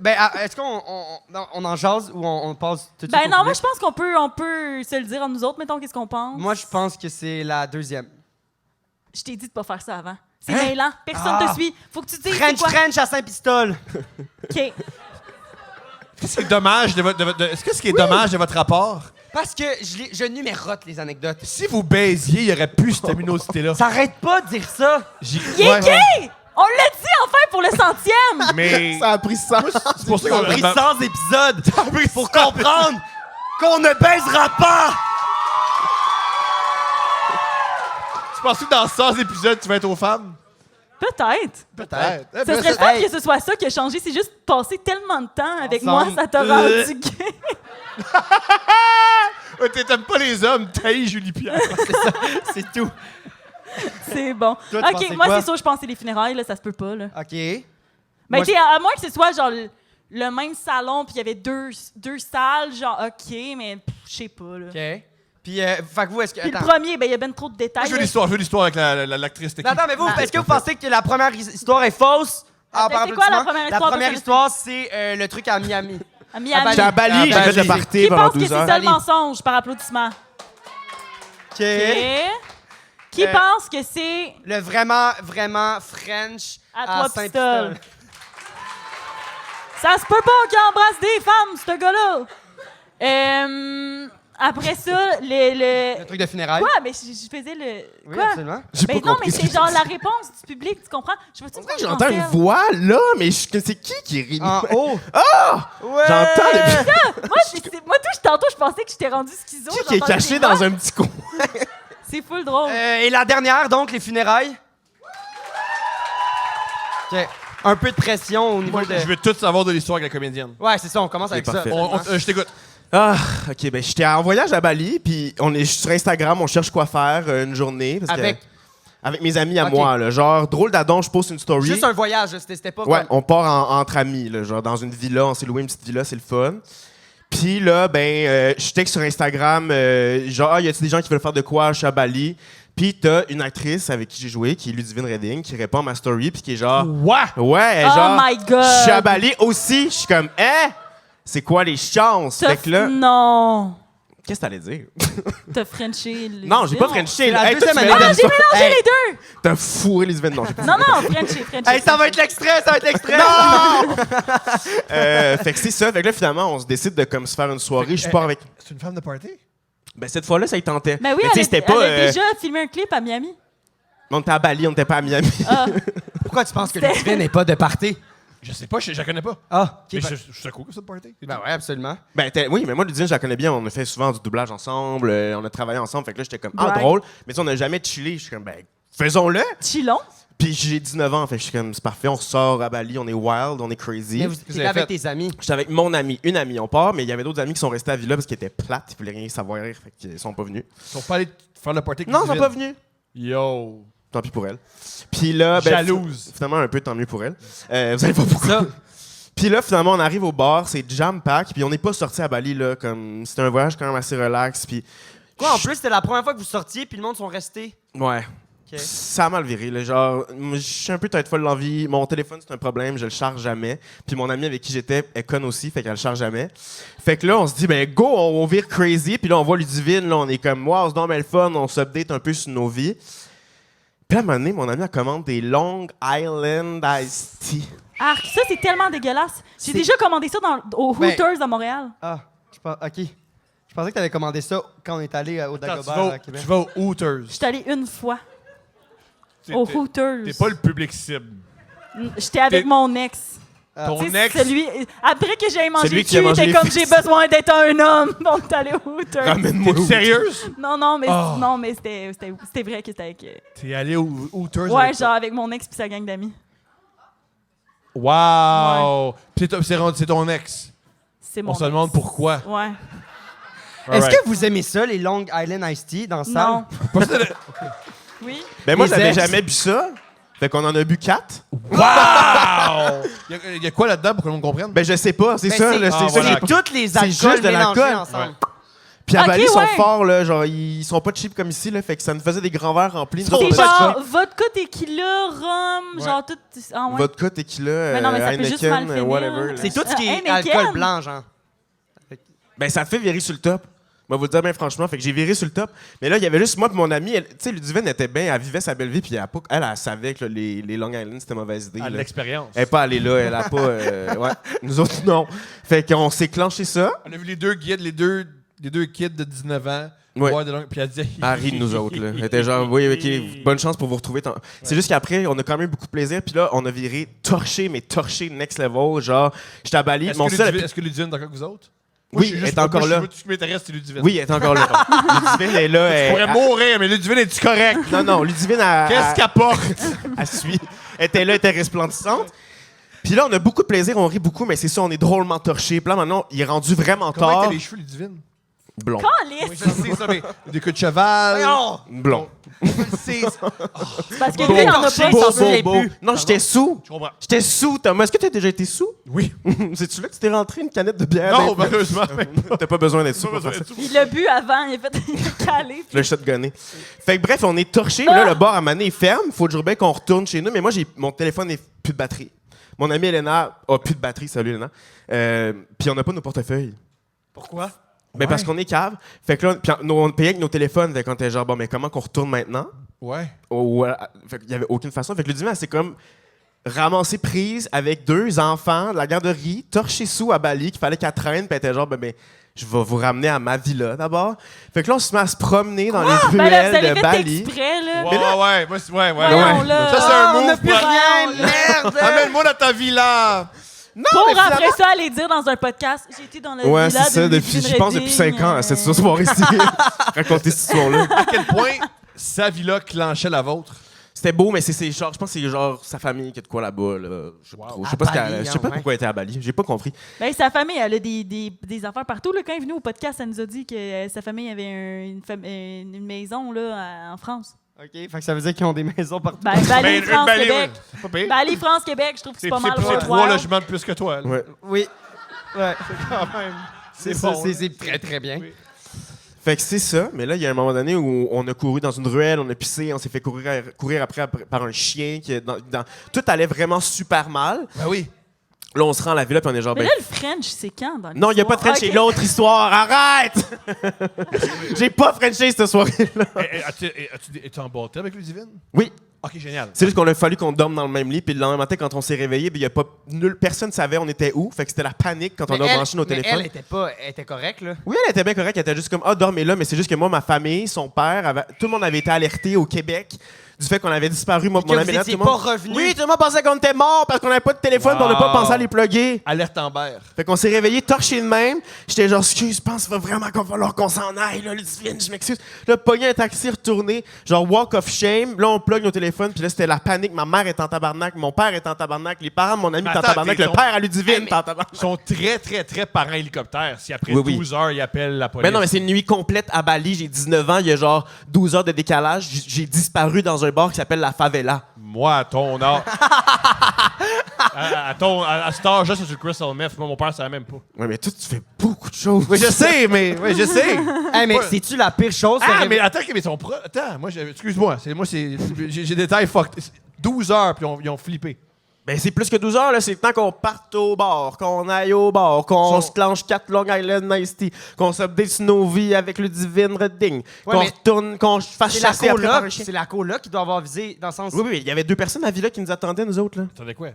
Ben, est-ce qu'on en jase ou on passe tout de suite Ben au non, moi, public? je pense qu'on peut se le dire à nous autres. Mettons, qu'est-ce qu'on pense? Moi, je pense que c'est la deuxième. Je t'ai dit de pas faire ça avant. C'est mêlant. Personne te suit. Faut que tu dises c'est French quoi. French à Saint-Pistole. OK. Est-ce que c'est dommage de votre. Est-ce que ce qui est dommage de votre rapport? Parce que je numérote les anecdotes. Si vous baisiez, il y aurait plus cette luminosité-là. Ça arrête pas de dire ça. Il est gay! On l'a dit enfin pour le 100e! Mais. Ça a pris 100. C'est pour ça On a qu'on pris 100 épisodes pour comprendre qu'on ne baisera pas. Tu penses que dans 100 épisodes, tu vas être aux femmes? Peut-être. Peut-être. Ce serait le fun que ce soit ça qui a changé. C'est juste passer tellement de temps avec moi, ça t'a rendu gay. T'aimes pas les hommes, taille Julie Pierre. C'est tout. C'est bon. Toi, tu pensais OK, moi, quoi? c'est sûr, je pense que c'est les funérailles, là, ça se peut pas, là. OK. Ben, Moi, tu sais, à moins que ce soit, genre, le même salon, puis il y avait deux salles, genre, OK, mais je sais pas, là. OK. Puis, fait que vous, est-ce que... Puis le Attends. premier, ben, il y a ben trop de détails. Je veux là. l'histoire avec l'actrice. Non, attends, mais vous, est-ce que vous pensez que la première histoire est fausse? Attends, par c'est quoi la applaudissement? première La histoire? première Parce que- histoire, c'est le truc à Miami. À Miami. J'étais à Bali, j'ai fait le party Qui pendant pense que 12 c'est heures. ça le mensonge par applaudissement? OK. OK. Qui pense que c'est Le vraiment French à trois Saint-Pistole. pistoles? Ça se peut pas qu'il embrasse des femmes, ce gars-là. Après ça, Le truc de funérailles. Quoi? Mais je faisais le... Oui, Quoi? absolument. J'ai Ben pas non, compris mais ce c'est que genre tu la réponse du public, tu comprends? Je veux-tu que J'entends une voix là, mais c'est qui rit? En haut. Ah! Ouais. J'entends depuis... Moi, tantôt, je pensais que j'étais rendu schizo. Qui est caché dans un petit coin? C'est full drôle. Et la dernière, donc, les funérailles. OK. Un peu de pression au niveau de... Je veux tout savoir de l'histoire avec la comédienne. Ouais, c'est ça, on commence avec ça. parfait. Je t'écoute. Ah, OK, ben j'étais en voyage à Bali, puis on est sur Instagram, on cherche quoi faire une journée. Parce Avec? Avec mes amis à OK. moi, là, genre drôle d'adon, je poste une story. Juste un voyage, c'était pas Ouais, comme... on part entre amis, là, genre dans une villa, on s'est loué une petite villa, c'est le fun. Puis là, je texte sur Instagram, genre, y a-t-il des gens qui veulent faire de quoi? Je suis à Bali. Puis t'as une actrice avec qui j'ai joué, qui est Ludivine Redding, qui répond à ma story, puis qui est genre... Ouais, elle est Oh genre... my God! Je suis à Bali aussi. Je suis comme, c'est quoi les chances? Fait que là... Non! Qu'est-ce que t'allais dire? T'as frenché les Non, j'ai pas frenché. la Hey, toi, deuxième tu année m'as- Ah, j'ai mélangé les deux! T'as fourré Ludivine. Non, j'ai pas Non, frenché. Hey, ça va être l'extrait, ça va être l'extrait! Non! Fait que c'est ça. Fait que là, finalement, on se décide de comme se faire une soirée. Je pars avec... C'est une femme de party? Ben, cette fois-là, ça y tentait. Ben oui, Mais tu sais, elle c'était pas... a déjà filmé un clip à Miami. On était à Bali, on était pas à Miami. Ah. Pourquoi tu penses que Ludivine n'est pas de party? Je sais pas, je la connais pas. Ah, Mais OK. je sais quoi que c'est de party? Ben ouais, absolument. Oui, mais moi, Ludivine, je la connais bien. On a fait souvent du doublage ensemble. On a travaillé ensemble. Fait que là, j'étais comme, Ouais. drôle. Mais tu sais, on n'a jamais chillé. Je suis comme, faisons-le. Chillon. Puis j'ai 19 ans. Fait que je suis comme, c'est parfait. On sort à Bali. On est wild. On est crazy. Mais vous étiez avec tes amis. J'étais avec mon ami, une amie, on part, mais il y avait d'autres amis qui sont restés à la villa parce qu'ils étaient plates, ils voulaient rien savoir, fait qu'ils sont pas venus. Ils sont pas allés faire le party avec Non, ils sont Ludivine. pas venus. Yo. Tant pis pour elle. Puis là, Jalouse. Finalement, un peu tant mieux pour elle. Vous savez pas pourquoi. Puis là, finalement, on arrive au bar, c'est jam-pack, puis on n'est pas sorti à Bali, là, comme c'était un voyage quand même assez relax, puis... Quoi, en plus, c'était la première fois que vous sortiez, puis le monde sont restés. Ouais. OK. Ça a mal viré, là, genre, je suis un peu tête folle l'envie, mon téléphone, c'est un problème, je le charge jamais, puis mon amie avec qui j'étais est conne aussi, fait qu'elle le charge jamais. Fait que là, on se dit, go, on vire crazy, puis là, on voit Ludivine, là, on est comme, wow, c'est donc bien le fun, on s'update un peu sur nos vies. Puis à un moment donné, mon ami, elle commande des Long Island Iced Tea. Ah, ça, c'est tellement dégueulasse. J'ai déjà commandé ça au Hooters à Montréal. Ah, OK. Je pensais que tu avais commandé ça quand on est allé au Dagobah à Québec. Tu vas au Hooters. Je suis allée une fois. Au Hooters. T'es pas le public cible. J'étais avec mon ex. Ton Tu sais, ex? après que j'ai mangé Celui le qui a cul, il mangé était les comme fesses. j'ai besoin d'être un homme. Donc, t'es allé au Hooters. Ramène-moi T'es sérieuse? Non, mais, Oh. non, mais c'était vrai que c'était avec. T'es allé au Hooters? Ouais, avec genre avec mon ex puis sa gang d'amis. Wow! Puis c'est ton ex. C'est mon On se demande pourquoi. Ouais. Est-ce que vous aimez ça, les Long Island Iced Tea, dans la salle? Non. Oui. Ben moi, Les j'avais ex. jamais bu ça. Fait qu'on en a bu 4. Wow! Il y a quoi là-dedans pour que l'on comprenne? Ben je sais pas, c'est ça. Là, c'est ça, voilà. j'ai pas- Toutes les C'est alcools juste de mélangés l'alcool. ensemble. Puis à Ok, Bali, ils sont ouais. forts, là, genre, ils sont pas cheap comme ici, là, fait que ça nous faisait des grands verres remplis. Nous autres, C'est on a genre pas vodka, tequila, rhum, genre tout. Ah de ouais. vodka, tequila, Mais non, mais ça peut juste mal Heineken, finir. whatever. là. C'est tout ce qui est Heineken. alcool blanc, genre. Ben ça fait virer sur le top. Moi, vous le dire bien franchement, fait que j'ai viré sur le top. Mais là, il y avait juste moi et mon ami. Tu sais, Ludivine était bien, elle vivait sa belle vie, puis elle savait que là, les Long Island, c'était mauvaise idée. À là. l'expérience. Elle est pas allée là, elle a pas. Ouais. Nous autres, non. Fait qu'on s'est clenché ça. On a vu les deux guides, les deux kids de 19 ans. Ouais. boire de langue, puis elle disait. Elle rit de nous autres, là. Elle était genre, oui, ok, bonne chance pour vous retrouver. C'est juste qu'après, on a quand même eu beaucoup de plaisir. Puis là, on a viré torché, mais torché next level. Genre, j'étais à Bali. Est-ce Mon que seul. Ludivine est encore avec vous autres? Moi, Oui, je suis elle juste- est encore moi, là. Tout ce qui m'intéresse, c'est Ludivine. Oui, elle est encore là. Ludivine est là. Tu elle- pourrais mourir, mais Ludivine, es-tu correct? Non, non, Ludivine, elle. Qu'est-ce qu'elle porte? Elle suit. Elle était là, elle était resplendissante. Puis là, on a beaucoup de plaisir, on rit beaucoup, mais c'est ça, on est drôlement torchés. Puis là, maintenant, il est rendu vraiment Comment tard. étaient les cheveux, Ludivine? Blond. Calisse! Oui, je sais ça, mais des coups de cheval. Voyons! Blond. C'est Parce que Beau, lui, il en a pas. beau, s'en souvient beau. plus. Non, j'étais sous. Je comprends. J'étais sous, Thomas. Est-ce que t'as déjà été sous? Oui. C'est-tu là que tu t'es rentré une canette de bière? Non, dans les- malheureusement. T'as pas besoin d'être sous pour faire ça. Il l'a bu avant, il a fait il a calé. Le shotgunné. Fait que bref, on est torchés. Là, le bar à Mané est ferme. Faut toujours bien qu'on retourne chez nous. Mais moi, mon téléphone n'est plus de batterie. Mon amie Elena a plus de batterie. Salut, Elena. Puis on n'a pas nos portefeuilles. Pourquoi? Ben parce qu'on est cave. Fait que là, puis on payait avec nos téléphones. Fait qu'on était genre, bon, mais comment qu'on retourne maintenant? Ouais. Fait qu'il y avait aucune façon. Fait que Ludivine, c'est comme ramassé prise avec 2 enfants de la garderie, torchés sous à Bali, qu'il fallait qu'elle traîne, puis elle était genre, ben, je vais vous ramener à ma villa d'abord. Fait que là, on se met à se promener dans les ruelles de Bali. Exprès, là. Ouais. Voyons, là. Ça, c'est un on move. n'a plus rien, merde! Amène-moi dans ta villa. Non, Pour après ça, aller dire dans un podcast, j'ai été dans la Ouais, villa c'est ça, de depuis, je pense depuis 5 ans à cette soirée-ci. Raconter cette histoire-là. À quel point sa villa clenchait la vôtre? C'était beau, mais c'est genre, je pense que c'est genre sa famille qui a de quoi là-bas. Là. Je sais pas trop. Je sais pas, je sais pas pourquoi elle était à Bali. J'ai pas compris. Ben, sa famille, elle a des affaires partout. Là. Quand elle est venue au podcast, elle nous a dit que sa famille avait une maison là, en France. OK, fait que ça veut dire qu'ils ont des maisons partout. Ben, Bali, France, Québec. C'est pas pire. Bali, France, Québec, je trouve que c'est pas mal. C'est 3 logements de plus que toi. Là. Ouais. Oui. Ouais. C'est quand même. C'est bon, ça, c'est très, très bien. Oui. Fait que c'est ça, mais là, il y a un moment donné où on a couru dans une ruelle, on a pissé, on s'est fait courir après par un chien. Tout allait vraiment super mal. Ben oui. Là, on se rend à la villa, puis on est genre... Mais là, le French, c'est quand dans non, il n'y a pas de French, c'est l'autre histoire. Arrête! J'ai pas Frenché cette soirée-là. Es-tu en bâtard avec Ludivine? Oui. OK, génial. C'est juste qu'on a fallu qu'on dorme dans le même lit, puis le lendemain matin, quand on s'est réveillé, personne ne savait on était où. Fait que c'était la panique quand on a branché nos téléphones. Elle était correcte, là. Oui, elle était bien correcte. Elle était juste comme, dormez là, mais c'est juste que moi, ma famille, son père, tout le monde avait été alerté au Québec du fait qu'on avait disparu. Mon ami, vous étiez pas revenu. Oui, tout le monde pensait qu'on était mort parce qu'on n'avait pas de téléphone, puis on n'a pas pensé à les plugger. Alerte Amber. Fait qu'on s'est réveillé torché de même. J'étais genre, excuse, je pense vraiment qu'il va falloir qu'on s'en aille, là, Ludivine, je m'excuse. Là, pogné un taxi, retourné, genre walk of shame. Là, on plug nos téléphones, puis là, c'était la panique. Ma mère est en tabarnak, mon père est en tabarnak, les parents de mon ami est en tabarnak, le père à Ludivine est en tabarnak. Ils sont très, très, très parents hélicoptères. Si après Oui. 12 heures, ils appellent la police. Mais non, mais c'est une nuit complète à Bali. J'ai 19 ans, il y a genre 12 heures de décalage. J'ai disparu dans un bar qui s'appelle la Favela. Moi, à ton âge. à cet âge-là, c'est du Crystal Meth. Moi, mon père, ça savait même pas. Oui, mais toi, tu fais beaucoup de choses. Oui, je sais, mais. Oui, je sais. Hey, mais c'est-tu la pire chose? Mais attends, mais son attends, moi, excuse-moi. J'ai des détails fucked. 12 heures, puis ils ont flippé. Ben, c'est plus que 12 heures, là. C'est le temps qu'on parte au bar, qu'on aille au bar, qu'on se clenche 4 Long Island Iced Tea, qu'on s'update nos vies avec le Divine Redding, qu'on retourne, qu'on fasse chasser après par un chien. C'est la coloc qui doit avoir visé dans le sens... Oui, il y avait 2 personnes à la villa qui nous attendaient, nous autres, là. Attendez quoi?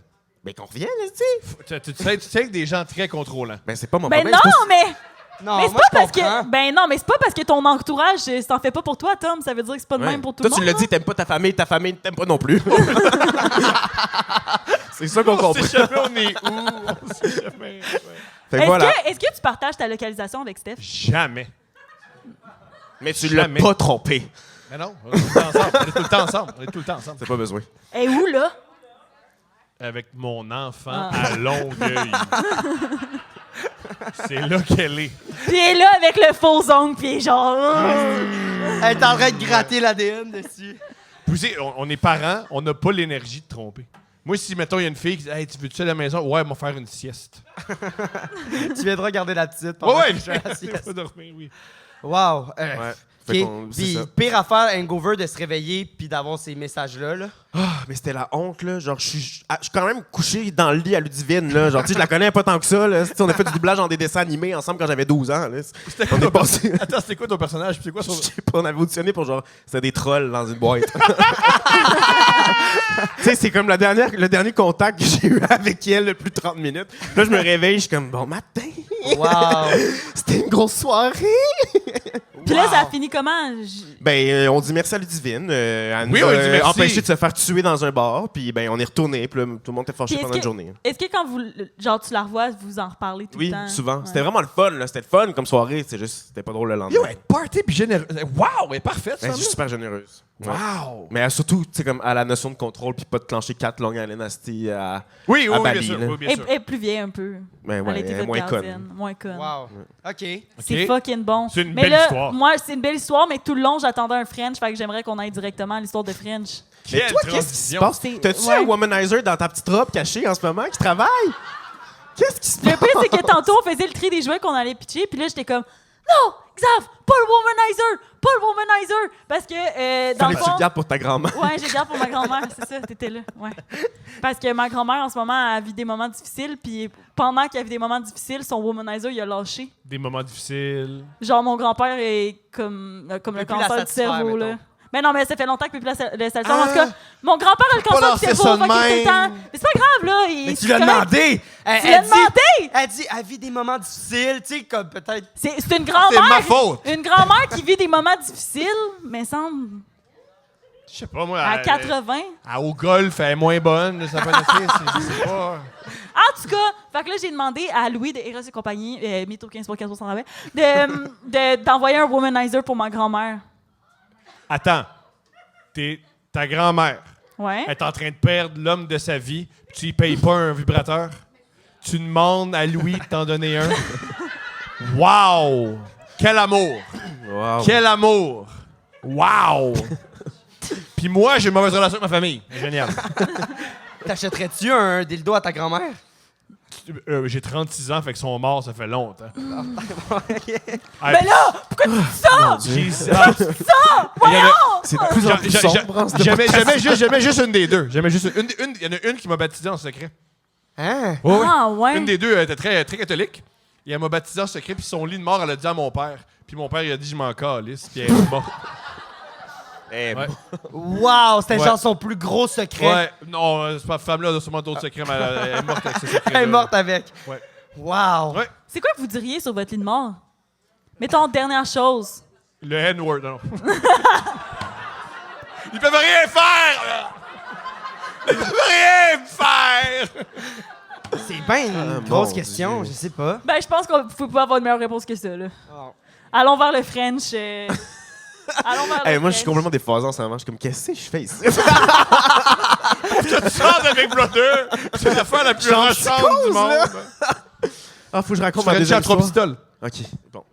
Ben, qu'on revienne, là, tu sais que des gens très contrôlants. Ben, c'est pas mon Ben problème. non, mais... Non, mais c'est moi, pas parce comprends. que mais c'est pas parce que ton entourage t'en fait pas pour toi, Tom, ça veut dire que c'est pas de même pour tout le monde. Toi, tu l'as dit, t'aimes pas ta famille ne t'aime pas non plus. C'est ça qu'on comprend. On sait jamais on est où. On sait jamais. Fait que voilà. Est-ce que tu partages ta localisation avec Steph? Jamais. Mais tu l'as pas trompé. Mais non, on est tout le temps ensemble. On est tout le temps ensemble. C'est pas besoin. Et où, là? Avec mon enfant à Longueuil. C'est là qu'elle est. Puis elle est là avec le faux ongle, puis genre... Elle est en train de gratter l'ADN dessus. Vous savez, on est parents, on n'a pas l'énergie de tromper. Moi, si, mettons, il y a une fille qui dit « Hey, tu veux-tu aller à la maison? » Ouais, elle va faire une sieste. Tu viendras garder la petite. Ouais, je vais dormir, oui. Wow. Fait Puis, pire affaire, hangover, de se réveiller puis d'avoir ces messages-là. Là. Mais c'était la honte, là. Genre, je suis quand même couché dans le lit à Ludivine, là. Genre, tu sais, je la connais pas tant que ça, là. On a fait du doublage dans des dessins animés ensemble quand j'avais 12 ans, là. On est passé... Attends, c'était quoi ton personnage? C'est quoi son... Je sais pas, on avait auditionné pour genre... C'était des trolls dans une boîte. Tu sais, c'est comme le dernier contact que j'ai eu avec elle depuis 30 minutes. Là, je me réveille, je suis comme, bon matin. Wow. C'était une grosse soirée. Puis là, ça a fini comment? Ben, on dit merci à Ludivine. Elle nous Oui, on a dit merci. empêché de se faire tuer dans un bar. Puis, ben, on est retourné. Puis là, tout le monde était fâché Puis pendant la journée. Est-ce que quand tu la revois, vous en reparlez tout le temps? Oui, souvent. Ouais. C'était vraiment le fun, là. C'était le fun comme soirée. C'est juste, c'était pas drôle le lendemain. Yo, elle est party puis généreuse. Wow, elle est parfaite, ça. Elle est super généreuse. Ouais. Wow! Mais surtout, tu sais, comme à la notion de contrôle, puis pas de clencher 4 Long Island Iced Tea à Oui, Bali, bien sûr. là. Oui, bien sûr. Elle est plus vieille un peu. Ben ouais, Elle était elle est votre moins gardienne, conne. moins conne. Wow. OK. C'est fucking bon. C'est une mais belle là, histoire. Moi, c'est une belle histoire, mais tout le long, j'attendais un French, fait que j'aimerais qu'on aille directement à l'histoire de French. Mais Quelle toi, qu'est-ce qui se transition. passe? C'est- T'as-tu ouais. un womanizer dans ta petite robe cachée en ce moment qui travaille? Qu'est-ce qui se passe? Le pire, c'est que tantôt, on faisait le tri des jouets qu'on allait pitcher, puis là, j'étais comme non, Xav, pas le womanizer, pas le womanizer, parce que dans le Fallait que tu fond, le gardes pour ta grand-mère. ouais, j'ai garde pour ma grand-mère, c'est ça, t'étais là, ouais. Parce que ma grand-mère en ce moment elle vit des moments difficiles, puis pendant qu'elle vit des moments difficiles, son womanizer il a lâché. Des moments difficiles. Genre mon grand-père est comme le plus la cancer du satisfaire, cerveau mettons. là. Mais non, mais ça fait longtemps que peut plus la satisfaire. En tout cas, Mon grand-père a le cancer lancer du ça cerveau. de Fait qu'il est tout le même. temps. Mais c'est pas grave, là. Mais tu c'est l'as correct. demandé! Tu l'as demandé! Elle dit, elle vit des moments difficiles, tu sais, comme peut-être. C'est une grand-mère. C'est ma faute. Une grand-mère qui vit des moments difficiles, mais semble. Je sais pas, moi. À 80. Au golf, elle est moins bonne. Ça peut être je sais pas. En tout cas, fait que là, j'ai demandé à Louis de Eros et compagnie, Mytho 15 pour 15 rabais, d'envoyer un womanizer pour ma grand-mère. Attends. Ta grand-mère Ouais. est en train de perdre l'homme de sa vie, puis tu lui payes pas un vibrateur. Tu demandes à Louis de t'en donner un. Wow! Quel amour! Wow. Quel amour! Wow! Puis moi, j'ai une mauvaise relation avec ma famille. Génial. T'achèterais-tu un dildo à ta grand-mère? J'ai 36 ans, fait qu'ils sont morts, ça fait longtemps. Mais là, pourquoi tu dis ça? J'ai Pourquoi tu dis ça? Voyons! C'est de plus en plus sombre. Jamais juste une des deux. Jamais juste une. Il y en a une qui m'a baptisé en secret. Hein? Oui, oui. Ah, ouais. Une des deux était très, très catholique. Et elle m'a baptisé en secret, puis son lit de mort, elle a dit à mon père. Puis mon père, il a dit, je m'en calisse, puis elle est morte. Eh, Ouais. Wow, c'était Ouais. genre son plus gros secret. Ouais, non, cette femme-là a sûrement d'autres secrets, mais elle est morte avec ses secrets. Elle est morte avec. Ouais. Wow. Ouais. C'est quoi que vous diriez sur votre lit de mort? Mettons, dernière chose. Le N-word, non. Ils peuvent rien faire! Ils peuvent rien faire! C'est bien une grosse question, je sais pas. Ben, je pense qu'on ne peut pas avoir une meilleure réponse que ça, là. Allons vers le French. Allons vers le Hey, moi, je suis French. complètement déphasé en ce moment. Je suis comme, qu'est-ce que je fais ici? Tu sors de Big Brother! C'est l'affaire la plus J'en rochante psychose, du monde! là. Ah, faut que je raconte Tu ma ferais deuxième à 3 histoire. pistoles. OK, bon.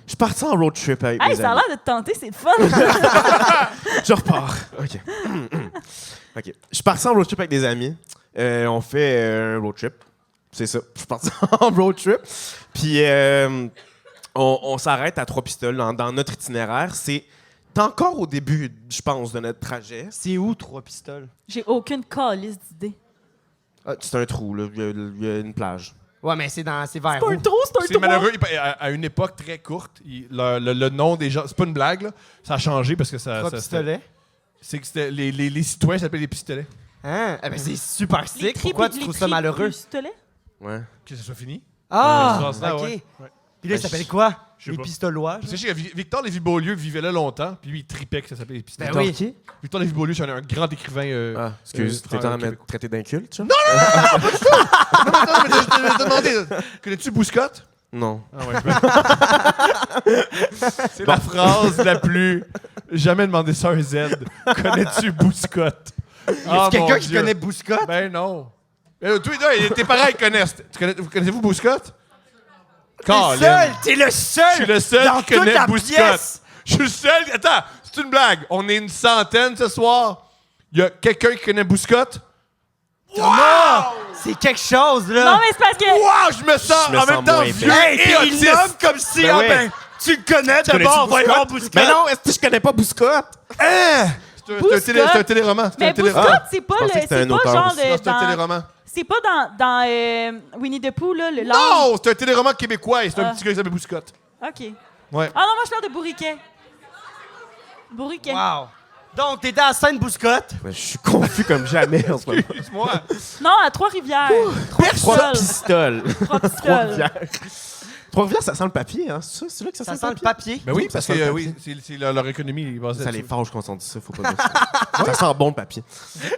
Je suis parti en road trip avec Hey, mes ça a amis. l'air de te tenter, c'est le fun. Je repars. OK. OK. Je suis parti en road trip avec des amis. On fait un road trip. C'est ça. Je suis parti en road trip. Puis on s'arrête à 3 pistoles dans notre itinéraire. C'est encore au début, je pense, de notre trajet. C'est où 3 pistoles? J'ai aucune calice d'idée. Ah, c'est un trou, là. Il y a une plage. Ouais, mais c'est vers C'est pas où? un trou, c'est un C'est trou. malheureux. À une époque très courte, le nom des gens... C'est pas une blague, là. Ça a changé parce que ça... 3 ça- pistolets? C'est que c'était les citoyens s'appelaient les pistolets. Hein? Eh ben, c'est super Les sick. tripes- Pourquoi tu les trouves ça malheureux? pistolets? Ouais. Que ça soit fini. Ah! Ouais, ça, OK. ouais. Ouais. Puis là, il s'appelle quoi? Je sais Les pas. pistolois? Tu sais que Victor Lévy-Beaulieu vivait là longtemps, puis lui, il tripait que ça s'appelait les pistolets. Ben oui. Victor Lévy-Beaulieu, c'est un grand écrivain. Ah, excuse, t'es en train de me traiter d'inculte, tu vois? Je t'ai demandé. Connais-tu Bouscotte? Non. Ah ouais, c'est la phrase la plus. Jamais demandé ça à un Z. Connais-tu Bouscotte? Y a quelqu'un qui connaît Bouscotte? Ben non. Toi, tes parents, ils connaissent. Connaissez-vous Bouscotte? T'es le seul! Je suis le seul dans qui connaît toute la Bouscotte. pièce. Je suis le seul. Attends, c'est une blague. On est une centaine ce soir. Il y a quelqu'un qui connaît Bouscotte? Thomas! C'est quelque chose, là! Non, mais c'est parce que. Wow, je me sens Je me en sens même temps moins vieux bien. Hey, et puis il autiste. nomme comme si, Ben ah oui. ben, tu le connais d'abord, voyons Bouscotte! Mais non, est-ce que je connais pas Bouscotte? Hein? C'est un téléroman. C'est Mais un téléroman. Bouscotte, c'est pas Je pensais le. que c'était C'est un pas auteur genre aussi. de. Non, c'est un dans- téléroman. C'est pas dans Winnie the Pooh, là, le langue. Non, c'est un téléroman québécois et c'est un Ah. petit gars qui s'appelle Bouscotte. OK. Ouais. Ah non, moi, je parle de Bourriquet. Bourriquet. Wow! Donc, t'étais à Sainte-Bouscotte? Ben, je suis confus comme jamais en ce moment. Excuse-moi. Non, à Trois-Rivières. Trois Trois-Pistoles. pistoles. Trois-Pistoles. Trois-Rivières, ça sent le papier, hein? C'est là que ça Ça sent sent le papier? Ben oui, Ça parce sent que le papier. oui, c'est leur économie est basée Ça les là-dessus. fâche quand on dit ça, faut pas dire ça. Ça sent bon le papier.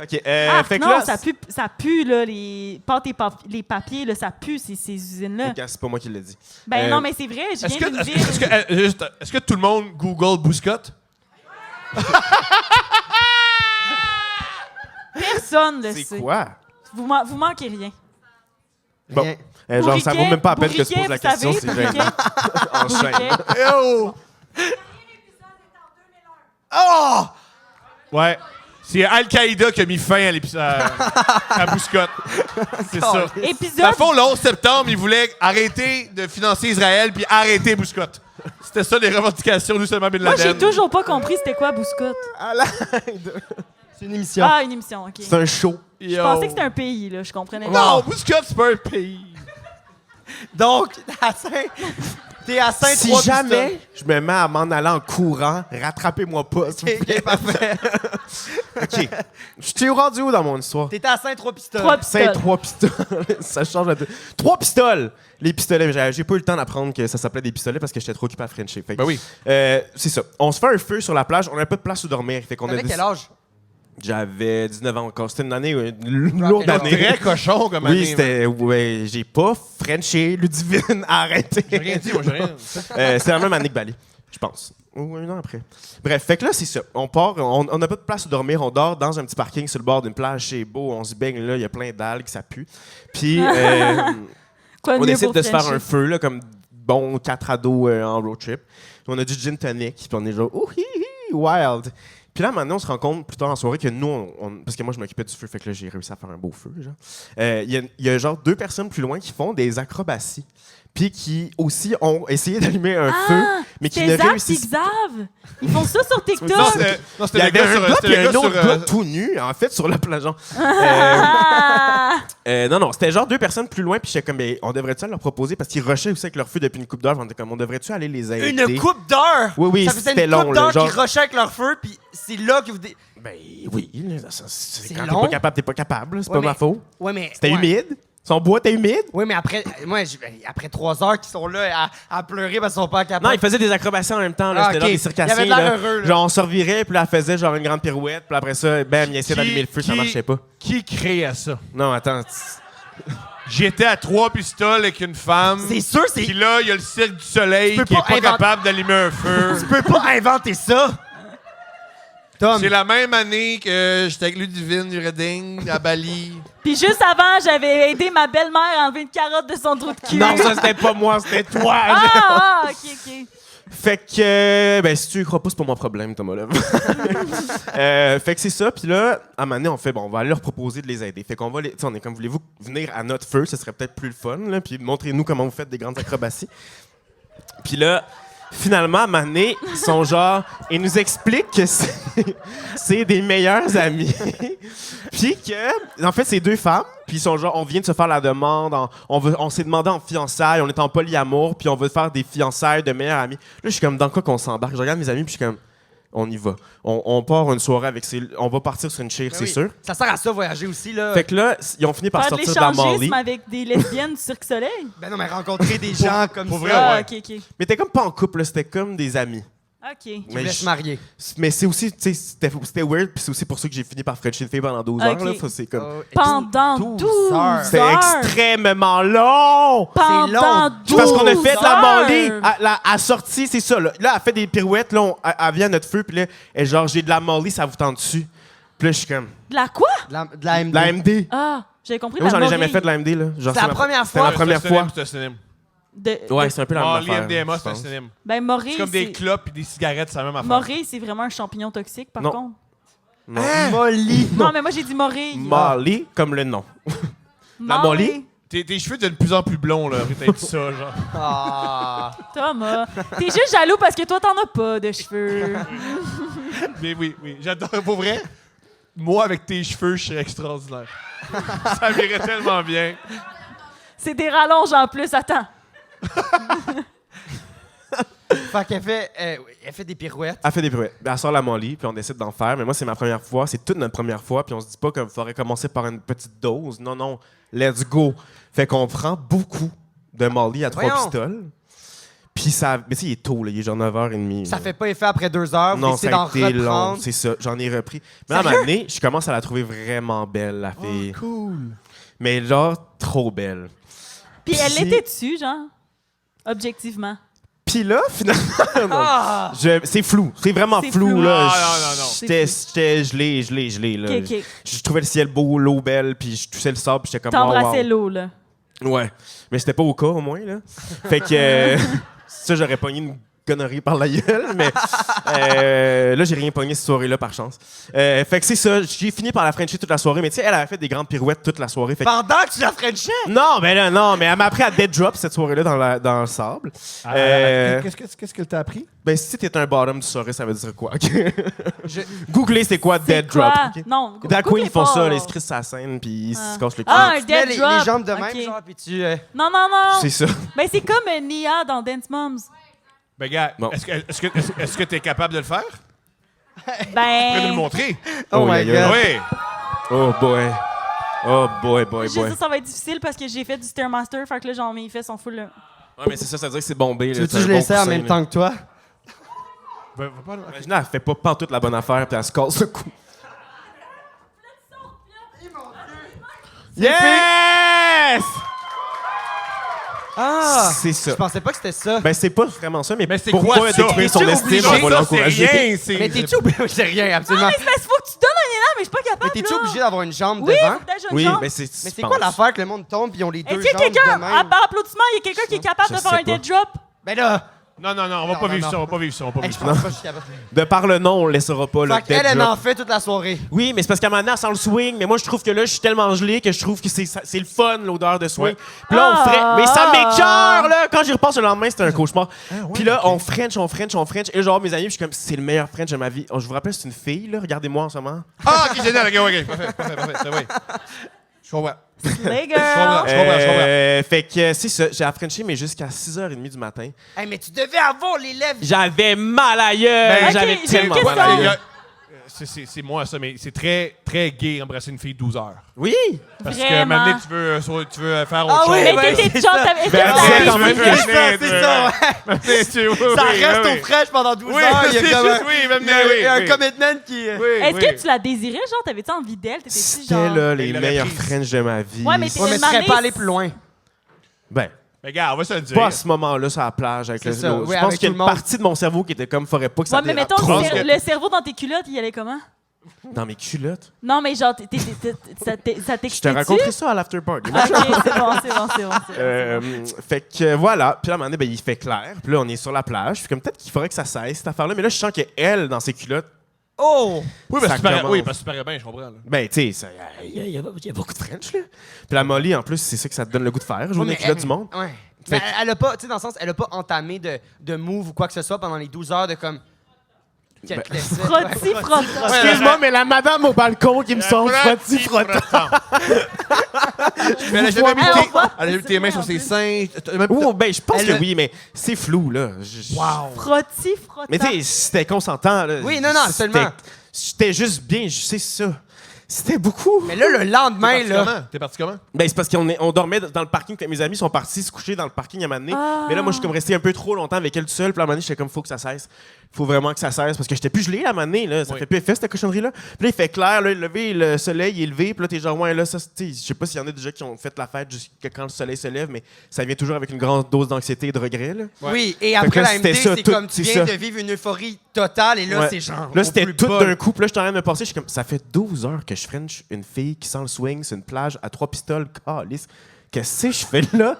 OK, Ah, fait que non, là... ça pue, là, les pâtes et les papiers, là, ça pue, ces usines-là. Ok, c'est pas moi qui l'ai dit. Ben non, mais c'est vrai, je Est-ce viens d'une que, ville. est-ce que tout le monde Google Bouscotte? Personne le C'est sait. quoi? Vous manquez rien. Bon, Rien. genre, ça vaut même pas la peine que je Bourriquet, pose la vous question, savez, c'est Bourriquet. gênant. Enchaîne. Bourriquet. Oh! Oh! Ouais. C'est Al-Qaïda qui a mis fin à l'épisode à Bouscotte. C'est ça. Dans Épisode. le fond, le 11 septembre, ils voulaient arrêter de financer Israël puis arrêter Bouscotte. C'était ça les revendications d'Oussama Bin Moi, Laden. j'ai toujours pas compris c'était quoi Bouscotte. C'est une émission. Ah, une émission, OK. C'est un show. Je pensais que c'était un pays, là, je comprenais. Non, Bouscotte, c'est pas un pays. Donc, à Saint... T'es à Saint-Trois Si jamais je me mets à m'en aller en courant, rattrapez-moi pas, s'il vous plaît. Parfait. OK. Je t'ai rendu où dans mon histoire? T'étais à Saint-Trois-Pistoles. Saint-Trois pistoles. Ça change la deux. 3 pistolets. Les pistolets, j'ai pas eu le temps d'apprendre que ça s'appelait des pistolets parce que j'étais trop occupé à Frencher. Fait que, Ben oui. c'est ça. On se fait un feu sur la plage. On n'a pas de place où dormir. Fait qu'on T'avais a quel âge? J'avais 19 ans encore. C'était une année, une lourde année. Très cochon comme année. Oui, c'était. Ouais, j'ai pas Frenché, Ludivine, arrêtez. J'ai rien dit, moi, j'ai rien. C'était la même année que Bali, je pense. Ou un an après. Bref, fait que là, c'est ça. On part, on n'a pas de place où dormir. On dort dans un petit parking sur le bord d'une plage. C'est beau, on se baigne là, il y a plein d'algues, ça pue. Puis, on décide de se faire un feu, là, comme bon 4 ados en road trip. Puis on a du gin tonic, puis on est genre, ouh, hi, hi, wild. Puis là, maintenant, on se rend compte plus tard en soirée que nous, parce que moi, je m'occupais du feu, fait que là, j'ai réussi à faire un beau feu. Il y a genre 2 personnes plus loin qui font des acrobaties. Puis qui aussi ont essayé d'allumer un feu, mais qui ne réussissent pas. Xav. Ils font ça sur TikTok. Il y avait un autre gars tout nu, en fait, sur la plage. Non, c'était genre 2 personnes plus loin, puis j'étais comme, on devrait-tu leur proposer, parce qu'ils rushaient aussi avec leur feu depuis une coupe d'heure, on était comme, on devrait-tu aller les aider? Une coupe d'heure? Oui, ça faisait c'était une long. coupe d'heure genre... qu'ils rushaient avec leur feu, puis c'est là que vous... Ben oui, c'est quand long. t'es pas capable, c'est Ouais, pas ma faute. Ouais, mais... C'était humide. Son bois était humide. Oui, mais après 3 heures qu'ils sont là à pleurer parce qu'ils sont pas capables. Non, ils faisaient des acrobaties en même temps. Là. C'était genre des circassiens. Il avait l'air heureux. Là. Genre, on se revirait, puis là, elle faisait genre une grande pirouette, puis après ça, bam, il essayait d'allumer le feu, ça marchait pas. Qui créait ça? Non, attends. J'étais à 3 pistoles avec une femme. C'est sûr, c'est... Puis là, il y a le Cirque du Soleil qui est pas capable d'allumer un feu. Tu peux pas inventer ça! Tom. C'est la même année que j'étais avec Ludivine du Reading à Bali. Puis juste avant, j'avais aidé ma belle-mère à enlever une carotte de son trou de cul. Non, ça, c'était pas moi, c'était toi. OK. Fait que, si tu y crois pas, c'est pas mon problème, Thomas Love. Fait que c'est ça. Puis là, à un moment donné, on fait, on va aller leur proposer de les aider. Fait qu'on va les. On est comme, voulez-vous venir à notre feu? Ce serait peut-être plus le fun, là. Puis montrez-nous comment vous faites des grandes acrobaties. Puis là, finalement, à un moment donné, ils sont genre. Ils nous expliquent que c'est des meilleurs amis. Puis que, en fait, c'est 2 femmes. Puis ils sont genre, on vient de se faire la demande. On s'est demandé en fiançailles. On est en polyamour. Puis on veut faire des fiançailles de meilleurs amis. Là, je suis comme, dans quoi qu'on s'embarque? Je regarde mes amis. Puis je suis comme, on y va. On part une soirée avec on va partir sur une chire, c'est sûr. Ça sert à ça, voyager aussi, là. Fait que là, ils ont fini par Faire de sortir de la Molly. l'échangisme avec des lesbiennes du Cirque Soleil. Ben non, mais rencontrer des gens comme ça. Vrai, ouais. OK. Mais t'es comme pas en couple, là, c'était comme des amis. OK. Ils voulaient se marier. Mais c'est aussi, tu sais, c'était weird, puis c'est aussi pour ça que j'ai fini par Frencher une fille pendant 12 heures. Là, c'est comme... Pendant 12 heures. C'était extrêmement long! Pendant 12 Parce qu'on a fait de la heures. Molly à sortie, c'est ça. Là, elle fait des pirouettes, là, elle vient à notre feu, puis là, elle est genre, j'ai de la Molly, ça vous tente dessus. Puis là, je suis comme... De la quoi? De la MD. De la MD. Ah, j'avais compris. Moi, j'en ai Molly. jamais fait de la MD, là. Genre, C'est la première C'était fois. ma première fois. C'est un synonyme. Ouais, c'est un peu la même Molly, affaire. MDMA, je c'est un pense. synonyme. Ben, Morée, C'est comme des clopes et des cigarettes, c'est la même affaire. Morée, c'est vraiment un champignon toxique, par Non. contre. Non. Molly. Non, mais moi, j'ai dit Morée. Molly, comme le nom. La Molly? Tes cheveux deviennent de plus en plus blonds, là. Peut-être ça, genre. Ah. Thomas, t'es juste jaloux parce que toi, t'en as pas de cheveux. Mais oui. J'adore. Pour vrai, moi, avec tes cheveux, je serais extraordinaire. Ça m'irait tellement bien. C'est des rallonges en plus, attends. Fait qu'elle fait, elle fait des pirouettes. Elle fait des pirouettes. Elle sort la Molly, puis on décide d'en faire. Mais moi, c'est ma première fois. C'est toute notre première fois. Puis on se dit pas qu'il faudrait commencer par une petite dose. Non. Let's go. Fait qu'on prend beaucoup de Molly à 3 Voyons. pistoles. Puis ça... Mais tu sais, il est tôt, là. Il est genre 9h30. Ça fait pas effet après 2 heures. Non, c'est ça d'en a été long. reprendre. C'est ça. J'en ai repris. Mais à un moment donné, je commence à la trouver vraiment belle, la fille. Oh, cool. Mais genre, trop belle. Puis elle l'était dessus, genre, objectivement. Puis là, finalement, Ah! c'est flou. C'est vraiment C'est flou, flou. là. Ah, non. J'étais gelé, là. OK. Je trouvais le ciel beau, l'eau belle, puis je touchais le sable, puis j'étais comme... T'embrassais wow. l'eau, là. Ouais. Mais c'était pas au cas, au moins, là. Fait que... ça, j'aurais pogné une conneries par la gueule, mais là, j'ai rien pogné cette soirée-là, par chance. Fait que c'est ça, j'ai fini par la Frencher toute la soirée, mais tu sais, elle avait fait des grandes pirouettes toute la soirée. Fait que... Pendant que tu la Frenchais? Non, mais elle m'a appris à dead drop cette soirée-là dans le sable. Qu'est-ce qu'elle t'a appris? Ben, si t'es un bottom, tu saurais ça veut dire quoi. Googlez c'est quoi dead drop. Okay? Non, Drag queen, ils font pas. ça, là, ils se crissent sa scène, puis ils se cassent le cul. Ah, un Tu mets dead drop. les jambes de même, Ok. genre, puis tu... Non. C'est ça. Ben, c'est comme Nia dans Dance Moms. Ben, gars, Bon. est-ce que t'es capable de le faire? Tu peux nous le Ben, montrer? Oh my God. Oui. Oh boy. Oh boy. juste ça, ça va être difficile parce que j'ai fait du Stairmaster, fait que là, genre, mes fesses sont full, là. Ouais, mais c'est ça veut dire que c'est bombé. Tu veux-tu que je l'essaie en même temps que toi? Imagine, elle fait pas pantoute la bonne affaire, puis elle se casse le cou. Yes! Ah! C'est ça. Je pensais pas que c'était ça. Ben, c'est pas vraiment ça, mais c'est pour quoi pas ça? détruire son Es-tu estime, obligé? on va Ça, c'est l'encourager. rien. C'est... Mais t'es-tu obligé? C'est rien, absolument. Mais c'est parce qu'il faut que tu donnes un élan, mais je suis pas capable. Mais t'es-tu là. obligé d'avoir une jambe Oui, devant? faut que t'aies une Oui, jambe. mais c'est. Mais c'est quoi l'affaire que le monde tombe puis ils ont les deux Est-ce qu'il y a jambes quelqu'un, de même? par applaudissement, il y a quelqu'un qui est capable Je de faire sais un dead pas. drop? Ben là, Non, on va pas vivre ça, on va pas vivre ça, on va pas hey, vivre je ça. pense pas que je suis capable. De par le nom, on le laissera pas, le Fait dead qu'elle, elle drop. en fait toute la soirée. Oui, mais c'est parce qu'à un moment donné, elle sent le swing, mais moi, je trouve que là, je suis tellement gelé que je trouve que c'est le fun, l'odeur de swing. Ouais. Puis là, on ferait. Mais ça Ah. m'écoeure, là! Quand j'y repasse le lendemain, c'était un cauchemar. Puis là, on French. Et genre, mes amis, je suis comme, c'est le meilleur French de ma vie. Oh, je vous rappelle, c'est une fille, là. Regardez-moi en ce moment. Ah, ok, génial, ok. Parfait, c'est vrai. Je comprends. Les Je girls. comprends. Fait que c'est ça, j'ai affranchi, mais jusqu'à 6h30 du matin. Hey, mais tu devais avoir les lèvres. J'avais mal à gueule! Ok, J'avais j'ai une tellement question. mal à Les gueule. gars, c'est moi ça, mais c'est très, très gay embrasser une fille de 12 heures. Oui! Parce que Vraiment. maintenant, tu veux faire autre Ah chose. oui, Mais ben, t'étais c'est chante ça. avec. Est-ce Ben, que c'est ça quand même que C'est ça, ouais. Ça reste au fraîche pendant 12 Oui, heures. Il y a c'est comme juste, oui, même il y a oui, un oui. commitment qui... Est-ce que tu la désirais, genre, t'avais-tu envie d'elle? T'étais-tu C'était genre. là les Il l'avait meilleurs prise. French de ma vie. Ouais, mais t'es Ouais, mais tu serais pas allé plus loin. Ben, Mais gars, on va se le dire. pas à ce moment-là sur la plage avec C'est le ça, l'eau. oui, Je pense avec qu'il y a tout une le monde. partie de mon cerveau qui était comme, faudrait pas que ça Ouais, mais dérape mettons, trop. le cerveau dans tes culottes, il allait comment? Dans mes culottes. Non, mais genre, ça Je te t'excitait-tu? raconterai ça à l'after party. Ok, c'est bon. Fait que voilà. Puis là, à un moment donné, ben, il fait clair. Puis là, on est sur la plage. Puis comme peut-être qu'il faudrait que ça cesse, cette affaire-là. Mais là, je sens qu'elle, dans ses culottes, Oh! Oui, parce ça que tu parais- commence. oui, parce que tu parais bien, je comprends. Là. ben, tu sais, il y a beaucoup de French, là. Puis la Molly, en plus, c'est ça que ça te donne le goût de faire, jouer Ouais, les culottes du monde. Ouais. Fait Mais que- elle a pas, tu sais, dans le sens, elle a pas entamé de move ou quoi que ce soit pendant les 12 heures de comme. Ben, Frotti, frotta. Excuse-moi, mais la madame au balcon qui me sort frotti, frottant. Mais elle a jamais mis Hey, tes- on voit- elle a mis tes mains sur ses seins. Oh, ben, je pense Elle que a- oui, mais c'est flou, là. Frotti, frotta. Mais tu sais, c'était consentant, là. Oui, non, absolument. J'étais juste bien, c'est ça. C'était beaucoup. Mais là, le lendemain, là. T'es parti comment? Ben, c'est parce on dormait dans le parking. Mes amis sont partis se coucher dans le parking à un moment donné. Mais là, moi, je suis comme resté un peu trop longtemps avec elle tout seul. Puis à un moment donné, j'étais comme, faut que ça cesse. Faut vraiment que ça cesse. Parce que j'étais plus gelé à un moment donné, là. Ça Oui. fait plus effet, cette cochonnerie-là. Puis là, il fait clair, là, le soleil est levé. Puis là, t'es genre, ouais, là, ça, tu sais, je sais pas s'il y en a déjà qui ont fait la fête jusqu'à quand le soleil se lève, mais ça vient toujours avec une grande dose d'anxiété et de regret, là. Oui, et Fait après que là, la MD, c'était ça, c'est tout- comme tu c'est viens ça. de vivre une euphorie totale et là, Ouais. c'est genre. Là, au c'était plus tout bas. d'un coup. Puis là, je suis en train de me passer. Je suis comme, ça fait 12 heures que je French une fille qui sent le swing. C'est une plage à 3 pistoles. Calice. Qu'est-ce que je fais là?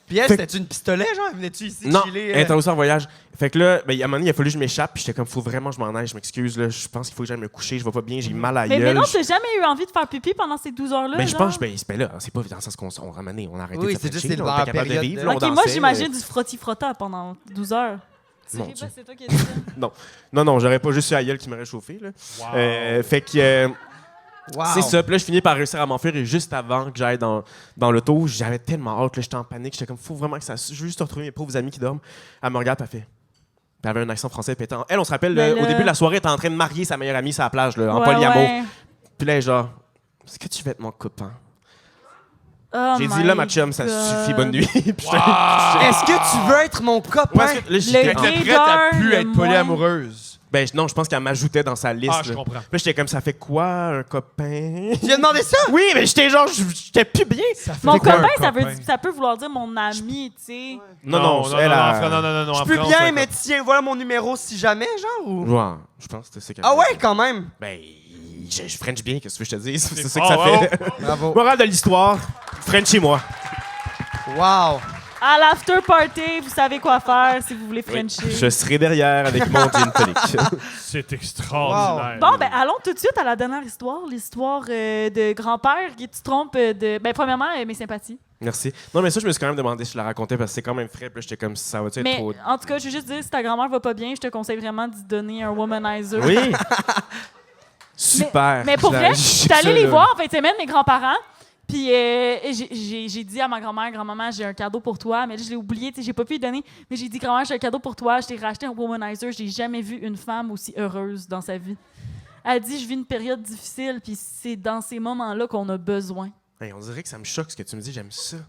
Puis elle, Fait- c'était-tu une pistolet, genre? Venais-tu ici Non, chiller? elle était aussi en voyage. Fait que là, ben, à un moment donné, il a fallu que je m'échappe. Puis j'étais comme, faut vraiment que je m'en aille. Je m'excuse. Là. Je pense qu'il faut que j'aille me coucher. Je vais pas bien. J'ai mal à la Mais gueule. non, t'as jamais eu envie de faire pipi pendant ces 12 heures-là? Mais je genre? pense, ben là, c'est pas dans le sens qu'on on ramenait, on a arrêté Oui, de se c'est juste frencher, c'est on dans était la capable de période vivre. de- là, on Ok, moi, dansait, j'imagine du frotti-frotta pendant 12 heures. Je Mon sais Dieu. pas, c'est toi qui as dit ça. Non, j'aurais pas juste eu la gueule qui m'aurait chauffé. Là. Fait que. Wow. C'est ça. Puis là, je finis par réussir à m'enfuir. Et juste avant que j'aille dans l'auto, j'avais tellement hâte. Là, j'étais en panique. J'étais comme, faut vraiment que ça. Je veux juste retrouver mes pauvres amis qui dorment. Elle me regarde, elle fait. Puis elle avait un accent français pétant. Elle, on se rappelle, Ben au là- début de la soirée, elle était en train de marier sa meilleure amie sur la plage, là, en Ouais, polyamour. ouais. Puis là, elle est genre, est-ce que tu veux être mon copain? Oh J'ai dit, my là, ma chum, ça God. suffit, bonne nuit. Puis j'étais- Est-ce que tu veux être mon copain? Parce que là, j'étais Le en- T'es gay prête à girl, plus le être moins- polyamoureuse. Ben non, je pense qu'elle m'ajoutait dans sa liste. Ah, je là. comprends. Puis là, j'étais comme, ça fait quoi, un copain? Tu lui as demandé ça? Oui, mais j'étais genre, j'étais plus bien. Mon quoi, copain, un copain? ça peut vouloir dire mon ami, tu sais. Non, elle a... non. Je en peux France, bien, ouais, mais tiens, voilà mon numéro si jamais, genre, ou... Ouais, je pense que c'est ça qu'elle Ah voulait. ouais, quand même. Ben, je French bien, qu'est-ce que je te dis? C'est ça fort, que ça bravo. fait. Bravo. Morale de l'histoire, French chez moi. Wow. À l'after party, vous savez quoi faire si vous voulez frencher. Je serai derrière avec mon gin tonic. C'est extraordinaire. Bon, ben allons tout de suite à la dernière histoire, l'histoire de grand-père qui te trompe de... Ben premièrement, mes sympathies. Merci. Non, mais ça, je me suis quand même demandé si je la racontais parce que c'est quand même frais. Puis là, j'étais comme, ça va-tu être Mais trop... en tout cas, je veux juste dire, si ta grand-mère va pas bien, je te conseille vraiment d'y donner un womanizer. Oui! Super! Mais pour vrai, je suis allée les là. voir en fin de semaine, mes grands-parents. Puis j'ai dit à ma grand-mère, grand-maman, j'ai un cadeau pour toi. Mais là, je l'ai oublié, tu sais, j'ai pas pu lui donner. Mais j'ai dit, grand-mère, j'ai un cadeau pour toi. Je t'ai racheté un womanizer. J'ai jamais vu une femme aussi heureuse dans sa vie. Elle dit, je vis une période difficile, puis c'est dans ces moments-là qu'on a besoin. Hey, on dirait que ça me choque ce que tu me dis, j'aime ça. Ouais.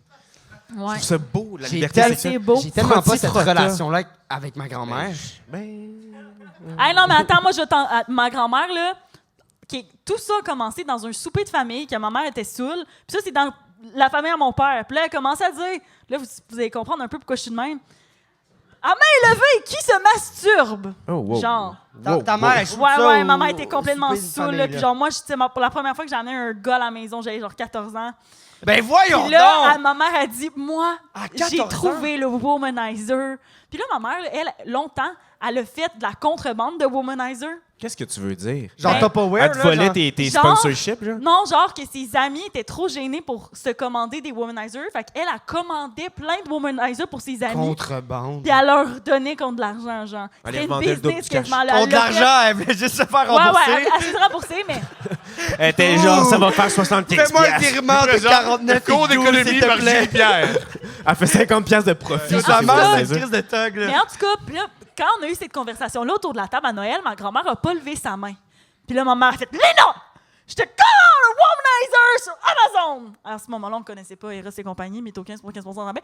Je trouve ça beau, la J'ai liberté sexuelle. J'ai tellement pas cette Frotti-frotta. relation-là avec ma grand-mère. Hey, non, mais attends, moi, ma grand-mère, là, tout ça a commencé dans un souper de famille, que ma mère était saoule. Puis ça, c'est dans la famille à mon père. Puis là, elle commençait à dire, là, vous allez comprendre un peu pourquoi je suis de même. À main levée, qui se masturbe? Oh, wow. Genre. Ta mère, elle shoot ça Ouais, ma mère était au complètement souper de saoule. famille, là. là. Puis genre, moi, pour la première fois que j'ai amené un gars à la maison, j'avais genre 14 ans. Ben voyons Puis là, donc! ma mère a dit, moi, À 14 j'ai ans? trouvé le womanizer. Puis là, ma mère, elle, longtemps, elle a fait de la contrebande de womanizer. Qu'est-ce que tu veux dire? Genre Tupperware, Elle te là, volait genre- tes Genre- sponsorships, genre? Non, genre que ses amis étaient trop gênés pour se commander des womanizers. Fait qu'elle a commandé plein de womanizers pour ses amis. Contrebande. Puis elle leur donnait contre de l'argent, genre. Elle C'était une vendait le double business du cash. quasiment. Là, Contre elle de l'a fait. l'argent, elle voulait juste se faire Ouais, rembourser. ouais, elle s'est remboursée, mais... Elle était genre, ça va faire 75 Fais-moi un piastres. virement de 49 Cours d'économie s'il te par plaît. Gilles Pierre. Elle fait 50 piastres de profit. Sa sur mère, ses c'est womanizers. une crise de tug, là. Mais en tout cas, puis là, quand on a eu cette conversation-là autour de la table à Noël, ma grand-mère a pas levé sa main. Puis là, ma mère a fait « Léna! Je te commande un womanizer sur Amazon! » À ce moment-là, on ne connaissait pas Eros et compagnie, mais au 15 pour 15% de rabais.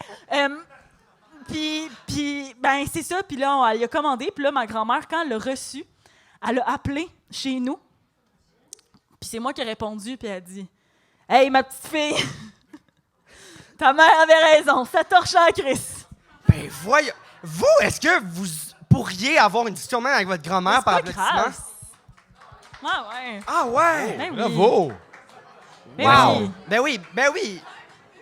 Puis, ben, c'est ça. Puis là, elle a commandé. Puis là, ma grand-mère, quand elle l'a reçu, elle a appelé chez nous. Puis c'est moi qui ai répondu, puis elle a dit « Hey, ma petite fille, ta mère avait raison, ça torche à Chris. » Ben voyons. Vous, est-ce que vous pourriez avoir une discussion même avec votre grand-mère par C'est pas applaudissement? grave. Ah ouais. Ah ouais! Ben oui. Bravo! Ben Wow! oui. Ben oui, ben oui!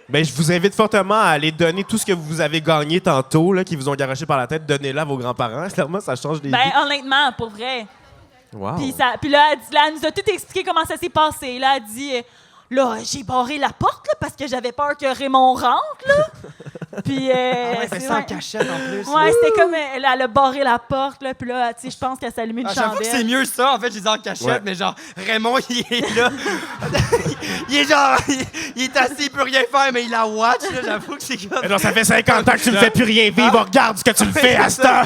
Ben, je vous invite fortement à aller donner tout ce que vous avez gagné tantôt, là, qui vous ont garoché par la tête, donnez-le à vos grands-parents. Clairement, ça change des Ben vies. honnêtement, pour vrai. Wow. Puis là, elle nous a tout expliqué comment ça s'est passé. Là, elle dit, là, j'ai barré la porte là, parce que j'avais peur que Raymond rentre. Là. Puis, Ah ouais, c'est c'est en cachette en plus. Ouais, c'était comme elle a barré la porte. Là, puis là, tu sais, je pense qu'elle s'est allumée une J'avoue que chandelle. c'est mieux ça, en fait, je les ai en cachette, Ouais. mais genre, Raymond, il est là. il est genre, il est assis, il peut rien faire, mais il la watch, là, j'avoue que c'est comme... Mais non, ça fait 50 ans que tu ne fais plus rien vivre. Regarde ce que tu me fais à ce temps.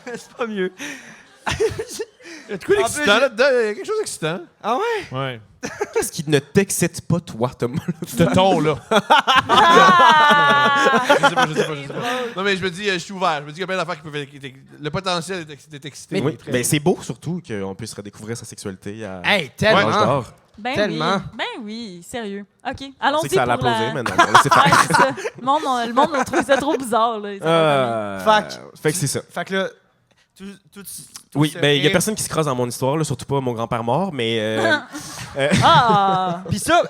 C'est pas mieux. Il y a de quoi En d'excitant plus, là-dedans? Il y a quelque chose d'excitant. Ah ouais? Ouais. Qu'est-ce qui ne t'excite pas, toi, Thomas? Ce ton-là. Je sais pas. Non, mais je me dis, je suis ouvert. Je me dis qu'il y a plein d'affaires qui peuvent être... Le potentiel d'être excité. Oui, Très ben bien. c'est beau surtout qu'on puisse redécouvrir sa sexualité à Hey, tellement! l'âge d'or. Ben Tellement. oui. Ben oui, sérieux. OK, On sait allons-y que ça allait pour la... applaudir, mais non, on laissait Ouais, faire. c'est ça. Le monde a trouvé ça trop bizarre. Là. Fait que c'est ça. Fait que là, tout Oui, se ben il y a fait. personne qui se croise dans mon histoire, là, surtout pas mon grand-père mort, mais... Ah! Puis ça,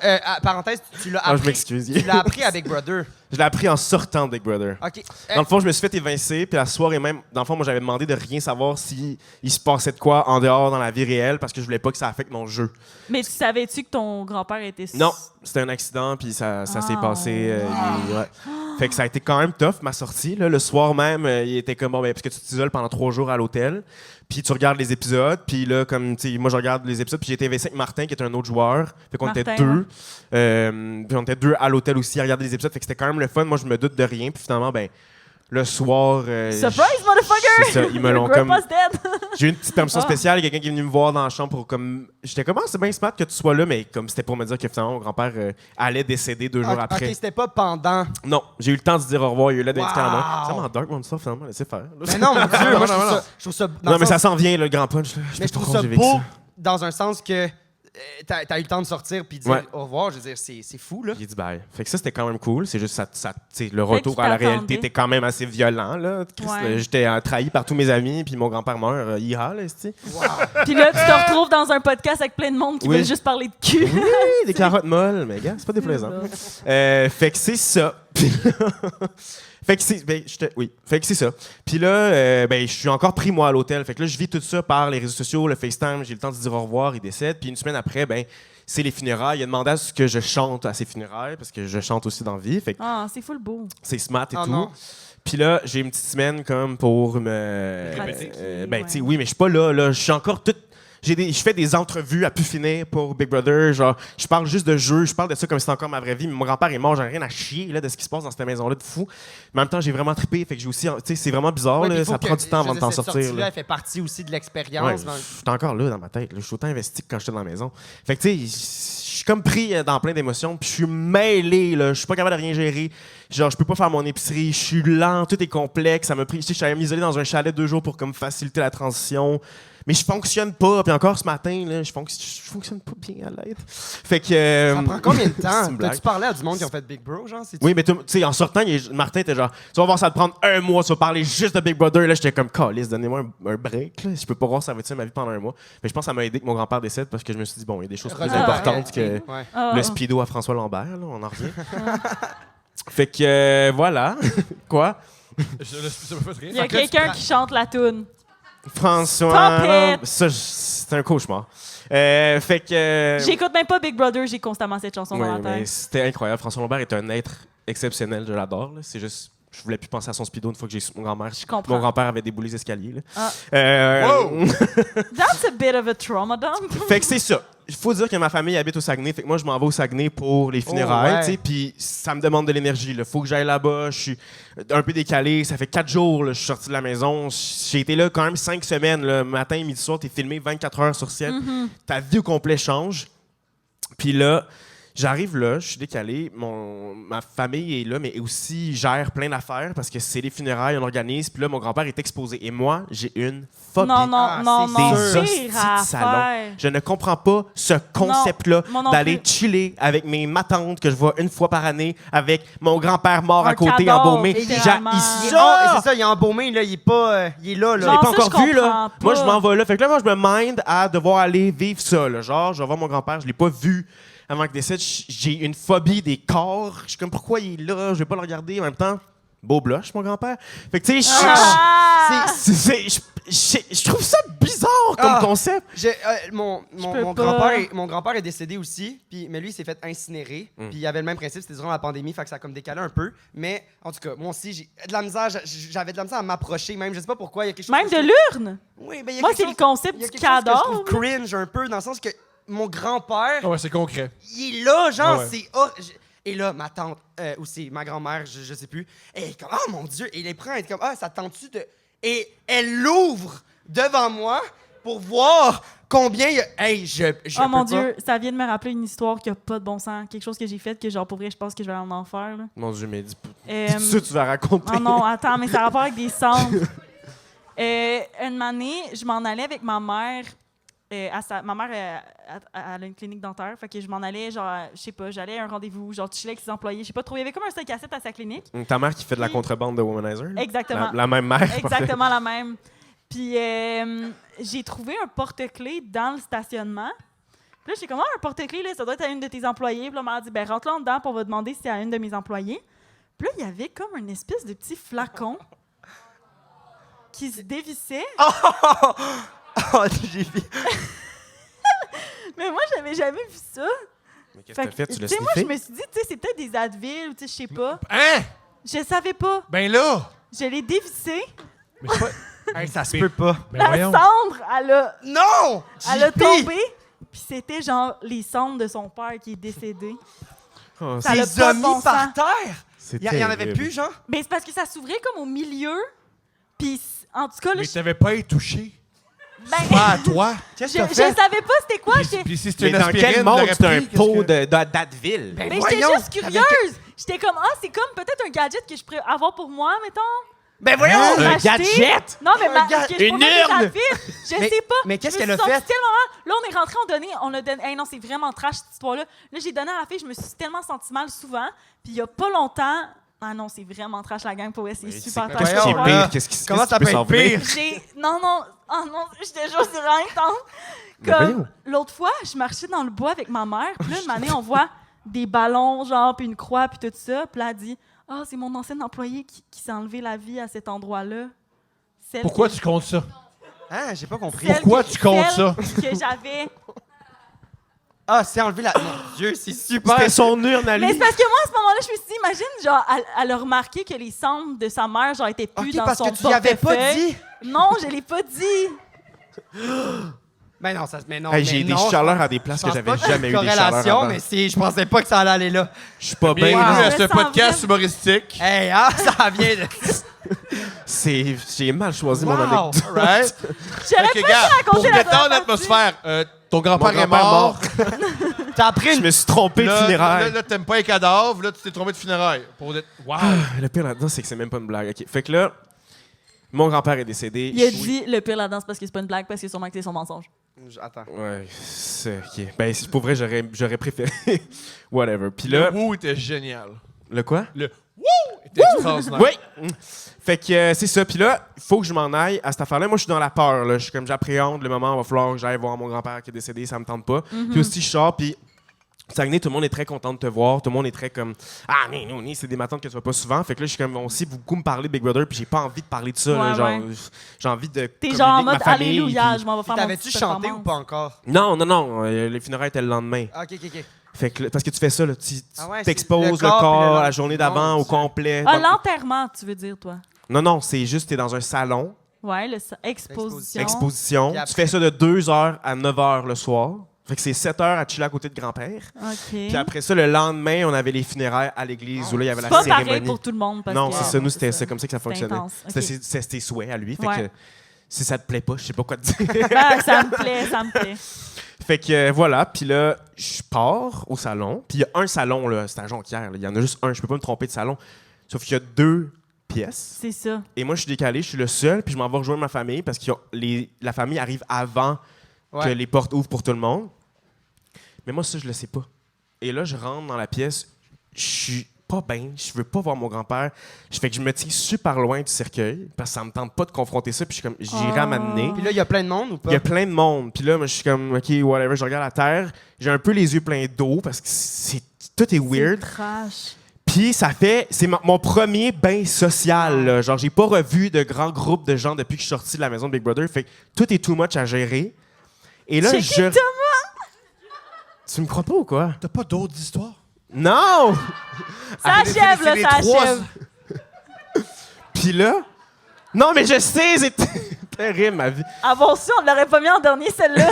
parenthèse, tu l'as Ah, je appris. m'excuse. Tu l'as appris à Big Brother. Je l'ai appris en sortant de Big Brother. OK. Dans le fond, je me suis fait évincer, puis la soirée même, dans le fond, moi, j'avais demandé de rien savoir si il se passait de quoi en dehors dans la vie réelle, parce que je voulais pas que ça affecte mon jeu. Mais tu savais-tu que ton grand-père était... Non, c'était un accident, puis ça s'est Ah. passé. Ouais. Fait que ça a été quand même tough, ma sortie. Là. Le soir même, il était comme, bon, ben, parce que tu t'isoles pendant 3 jours à l'hôtel, puis tu regardes les épisodes, puis là, comme, tu sais, moi, je regarde les épisodes, puis j'ai été évincé avec Martin, qui est un autre joueur. Fait qu'on était Martin, 2. Puis on était 2 à l'hôtel aussi à regarder les épisodes, fait que c'était quand même le fun. Moi, je me doute de rien, puis finalement, ben, le soir. Surprise, motherfucker! C'est ça, ils me Your l'ont comme. grandpa's dead! J'ai eu une petite permission Ah. spéciale, il y a quelqu'un qui est venu me voir dans la chambre pour comme. J'étais comme, ah, c'est bien smart que tu sois là, mais comme c'était pour me dire que finalement mon grand-père allait décéder 2 jours après. OK, c'était pas pendant. Non, j'ai eu le temps de dire au revoir, il y a eu l'aide Wow. médicale à moi. C'est vraiment dark, mon ça, finalement, laissez faire. Mais non, mon Dieu, moi, je trouve ça. dans Non, le mais ça sens- s'en vient, le grand punch. Là. Mais je trouve ça beau dans un sens que t'as eu le temps de sortir puis de dire Ouais. au revoir. Je veux dire, c'est fou, là. J'ai dit bye. Fait que ça, c'était quand même cool. C'est juste, tu sais, le Fait retour que à la tu réalité t'attendais. était quand même assez violent, là. Christ, Ouais. là, j'étais trahi par tous mes amis, puis mon grand-père meurt. Iha, là, c'est Puis là, tu te retrouves dans un podcast avec plein de monde qui Oui. veulent juste parler de cul. Oui, des carottes molles, mais gars, c'est pas déplaisant. Fait que c'est ça. Fait que c'est fait que c'est ça. Puis là je suis encore pris moi à l'hôtel. Fait que là je vis tout ça par les réseaux sociaux, le FaceTime, j'ai le temps de dire au revoir, il décède. Puis une semaine après c'est les funérailles. Il a demandé à ce que je chante à ses funérailles parce que je chante aussi dans la vie. Fait que c'est full beau. c'est smart et tout. Non. Puis là, j'ai une petite semaine comme pour me oui, mais je suis pas là, je suis encore tout je fais des entrevues à pu finir pour Big Brother, genre je parle juste de jeux, je parle de ça comme si c'était encore ma vraie vie, mais mon grand-père est mort, j'en ai rien à chier là, de ce qui se passe dans cette maison-là de fou. Mais en même temps, j'ai vraiment trippé, fait que j'ai aussi c'est vraiment bizarre là, ça prend du temps avant de t'en sortir là. Elle fait partie aussi de l'expérience. Ouais, je suis encore là dans ma tête, là. Je suis autant investi que quand j'étais dans la maison. Fait que tu sais, je suis comme pris dans plein d'émotions, puis je suis mêlé là, je suis pas capable de rien gérer. Genre je peux pas faire mon épicerie, je suis lent, tout est complexe, ça m'a pris, je suis allé m'isoler dans un chalet 2 jours pour comme faciliter la transition. Mais je fonctionne pas. Puis encore ce matin, là, je fonctionne pas bien à l'aide. Fait que. Ça prend combien de temps? T'as-tu parlé à du monde qui ont fait Big Bro, genre? Oui, mais tu sais, en sortant, Martin était genre, tu vas voir, ça va te prendre 1 mois, tu vas parler juste de Big Brother. Là, j'étais comme, calisse, donnez-moi un break. Là. Je peux pas voir ça va être ma vie pendant 1 mois. Mais je pense que ça m'a aidé que mon grand-père décède parce que je me suis dit, bon, il y a des choses plus importantes que le speedo à François Lambert. Là, on en revient. Fait que, voilà. Quoi? Il y a quelqu'un qui chante la toune. François, ça, c'est un cauchemar. Fait que. J'écoute même pas Big Brother, j'ai constamment cette chanson dans la mais tête. c'était incroyable. François Lambert est un être exceptionnel, je l'adore. Là. C'est juste, je voulais plus penser à son speedo une fois que j'ai su mon grand-mère. Mon grand-père avait déboulé les escaliers. Là. Wow! That's a bit of a trauma dump. Fait que c'est ça. Il faut dire que ma famille habite au Saguenay. Fait que moi, je m'en vais au Saguenay pour les funérailles. Tu sais, puis ça me demande de l'énergie. Il faut que j'aille là-bas. Je suis un peu décalé. Ça fait 4 jours que je suis sorti de la maison. J'ai été là quand même 5 semaines. Là. Matin, midi, soir, t'es filmé 24 heures sur 7. Ta vie au complet change. Puis là, j'arrive là, je suis décalé, ma famille est là, mais aussi gère plein d'affaires parce que c'est les funérailles, on organise, puis là, mon grand-père est exposé. Et moi, j'ai une phobie des hosties de salon. Je ne comprends pas ce concept-là d'aller chiller avec mes tantes que je vois 1 fois par année, avec mon grand-père mort à côté, embaumé. C'est ça, il est embaumé, là, il est pas... il est là. Je l'ai pas encore vu, là. Moi, je m'en vais là. Fait que là, moi, je me mind à devoir aller vivre ça, là. Genre, je vais voir mon grand-père, je l'ai pas vu avant qu'il décède, j'ai une phobie des corps. Je suis comme, pourquoi il est là? Je vais pas le regarder. En même temps, beau blush, mon grand-père. Fait que, tu sais, je trouve ça bizarre comme concept. Mon grand-père est décédé aussi, mais lui, il s'est fait incinérer. Puis il avait le même principe, c'était durant la pandémie, fait que ça a comme décalé un peu. Mais en tout cas, moi aussi, j'avais de la misère à m'approcher, même. Je sais pas pourquoi. Il y a quelque chose même de l'urne? Oui, ben, moi, c'est le concept du cadavre. Je trouve cringe un peu, dans le sens que mon grand-père... Ouais, c'est concret. Il est là, genre, c'est... Et là, ma tante, ou c'est ma grand-mère, je sais plus, elle est comme, oh mon Dieu, et il les prend, elle est comme, ça tente-tu de... Et elle l'ouvre devant moi pour voir combien il y a... Hey, oh mon Dieu, ça vient de me rappeler une histoire qui a pas de bon sens. Quelque chose que j'ai fait que, genre, pour vrai, je pense que je vais en enfer. Là. Mon Dieu, mais dis ça, tu vas raconter. Oh non, attends, mais ça a rapport avec des cendres. Une année, je m'en allais avec ma mère... ma mère, elle a une clinique dentaire, fait que je m'en allais, genre, je sais pas, j'allais à un rendez-vous, genre, chiller avec ses employés, je sais pas trop, il y avait comme un 5 à 7 à sa clinique. Ta mère qui fait de la contrebande de Womanizer? Là? Exactement. La même mère. Exactement la même. Puis j'ai trouvé un porte-clés dans le stationnement. Puis là, j'ai comme, un porte-clés, là, ça doit être à une de tes employées. Puis là, on m'a dit, ben rentre là dedans, puis on va demander si c'est à une de mes employées. Puis là, il y avait comme une espèce de petit flacon qui se dévissait. Oh, j'ai vu. Mais moi, j'avais jamais vu ça. Mais qu'est-ce que t'as fait? Tu l'as sniffé? Moi, je me suis dit, tu sais, c'est peut-être des Advil ou tu sais, je sais pas. Hein? Je savais pas. Ben là! Je l'ai dévissé. Mais c'est pas... Hey, ça se peut pas. La cendre, elle a... Non! Elle a tombé. Puis c'était genre les cendres de son père qui est décédé. Ça l'a mis par terre? Il y en avait plus, genre? Mais c'est parce que ça s'ouvrait comme au milieu. Puis en tout cas... Là, mais t'avais pas été touché. À toi. Qu'est-ce que t'as fait? Je savais pas c'était quoi. Puis si c'était dans quel monde c'était un pot d'Advil? Mais j'étais juste curieuse. J'étais comme, c'est comme peut-être un gadget que je pourrais avoir pour moi, mettons. Ben voyons! Un gadget? Non, mais une urne! Je sais pas. Mais qu'est-ce qu'elle a fait? Là, on est rentré, on a donné... Hey, non, c'est vraiment trash, cette histoire-là. Là, j'ai donné à la fille, je me suis tellement senti mal souvent. Puis il y a pas longtemps... Ah non, c'est vraiment trash, la gang, pour eux, c'est super trash. Qu'est-ce qui est pire? Comment ça peut être pire? Non, j'étais juste intense. Comme l'autre fois, je marchais dans le bois avec ma mère, puis là, une année, on voit des ballons, genre, puis une croix, puis tout ça. Puis là, elle dit, Ah, c'est mon ancienne employée qui s'est enlevé la vie à cet endroit-là. Celle Pourquoi que- tu comptes ça? Hein, j'ai pas compris. celle Pourquoi que- tu comptes ça? Que j'avais. Ah, c'est enlevé la... Mon Dieu, c'est super. C'était son urne à lui. Mais c'est parce que moi, à ce moment-là, je me suis dit, imagine, genre, elle a remarqué que les cendres de sa mère, genre, étaient plus Ok, dans parce son que tu y avais pas portefeuille. dit. Non, je l'ai pas dit. Ben non, ça se... Mais non, Hey, mais j'ai des non, chaleurs à des places je que pense j'avais pas qu'il y a jamais eu une des chaleurs corrélation, avant. mais je pensais pas que ça allait aller là. Je suis pas bien. Bienvenue là. à Je ce me sens podcast humoristique. Hey, ah, ça vient de... J'ai mal choisi mon Wow. anecdote. Right? J'aurais Fait que, pas gars, dû pour raconter la détendre première l'atmosphère, ton Mon grand-père est grand-père mort. T'as appris Je me suis trompé de Là, funérailles. là, t'aimes pas les cadavres. Là, tu t'es trompé de funérailles. Pour être... Wow! Le pire là-dedans, c'est que c'est même pas une blague. OK. Fait que là, mon grand-père est décédé. Il a dit le pire là-dedans, c'est parce que c'est pas une blague, parce que sûrement que c'est son mensonge. Attends. Ouais, c'est OK. Ben, pour vrai, j'aurais préféré. Whatever. Puis là. Le woo était génial. Le quoi? Le woo était extraordinaire. Oui! Fait que c'est ça. Puis là, il faut que je m'en aille à cette affaire-là. Moi, je suis dans la peur. Là. Je suis comme, j'appréhende le moment où il va falloir que j'aille voir mon grand-père qui est décédé. Ça me tente pas. Puis aussi, je sors. Puis Saguenay, tout le monde est très content de te voir. Tout le monde est très comme, ah, mais nous, c'est des matantes que tu vois pas souvent. Fait que là, je suis comme, on aussi beaucoup me parler de Big Brother. Puis j'ai pas envie de parler de ça. là. Ouais, Genre, ouais. j'ai envie de. T'es genre en communier mode avec ma famille, Alléluia, puis- je m'en vais faire mon T'avais-tu petit chanté ou performance. pas encore? Non. Les funérailles étaient le lendemain. Ah, ok. Fait que, parce que tu fais ça, là, tu Ah ouais, c'est t'exposes le le corps, corps, puis le la journée d'avant au complet. Ah, l'enterrement, tu veux dire, toi? Non, c'est juste, t'es dans un salon, Ouais, exposition. exposition. Puis après- Tu fais ça de 2h à 9h le soir. Fait que c'est 7h à chiller à côté de grand-père. OK. Puis après ça, le lendemain, on avait les funérailles à l'église où là, il y avait C'est la pas cérémonie. pareil pour tout le monde. Parce Non, que- c'est ça. Nous, c'est comme ça que ça C'est fonctionnait. intense, ok. C'était ses souhaits à lui. Fait Ouais. que si ça te plaît pas, je sais pas quoi te dire. Ben, ça me plaît, ça me plaît. Fait que voilà, puis là, je pars au salon. Puis il y a un salon, là, c'est à Jonquière. là. Il y en a juste un. Je peux pas me tromper de salon. Sauf qu'il y a 2 pièces. C'est ça. Et moi, je suis décalé, je suis le seul, puis je m'en vais rejoindre ma famille parce que la famille arrive avant que les portes ouvrent pour tout le monde. Mais moi, ça, je le sais pas. Et là, je rentre dans la pièce, je suis pas bien, je veux pas voir mon grand-père. Fait que je me tiens super loin du cercueil parce que ça me tente pas de confronter ça, puis je suis comme, j'irai à m'amener. Puis là, il y a plein de monde ou pas? Il y a plein de monde. Puis là, moi, je suis comme, OK, whatever, je regarde la terre, j'ai un peu les yeux pleins d'eau parce que tout est weird. Trash. Puis ça fait, c'est mon premier bain social. Là. Genre, j'ai pas revu de grands groupes de gens depuis que je suis sorti de la maison de Big Brother. Fait que tout est too much à gérer. Et là, Thomas! Tu me crois pas ou quoi? T'as pas d'autres histoires? Non! Ça achève, là, ça achève. Puis là... Non, mais je sais, c'est terrible, ma vie. Avant ça, on l'aurait pas mis en dernier, celle-là.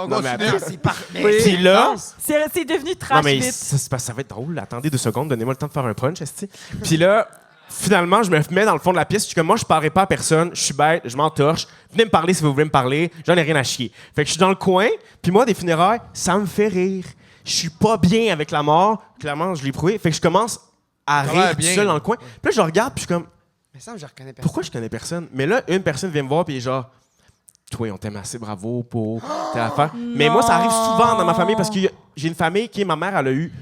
Non, mais attends. C'est parfait. Puis là... C'est devenu trash Non, mais vite. ça va être drôle. Attendez 2 secondes, donnez-moi le temps de faire un punch, esti. Puis là, finalement, je me mets dans le fond de la pièce. Je suis comme, moi, je parlerai pas à personne. Je suis bête, je m'entorche. Venez me parler si vous voulez me parler. J'en ai rien à chier. Fait que je suis dans le coin. Puis moi, des funérailles, ça me fait rire. Je suis pas bien avec la mort. Clairement, je l'ai prouvé. Fait que je commence à Ça rire va tout bien. seul dans le coin. Puis là, je regarde, puis je suis comme, Mais ça, je reconnais personne. pourquoi je connais personne? Mais là, une personne vient me voir, puis elle est genre, toi, on t'aime assez, bravo pour telle affaire. Mais moi, ça arrive souvent dans ma famille parce que j'ai une famille qui, ma mère, elle a eu.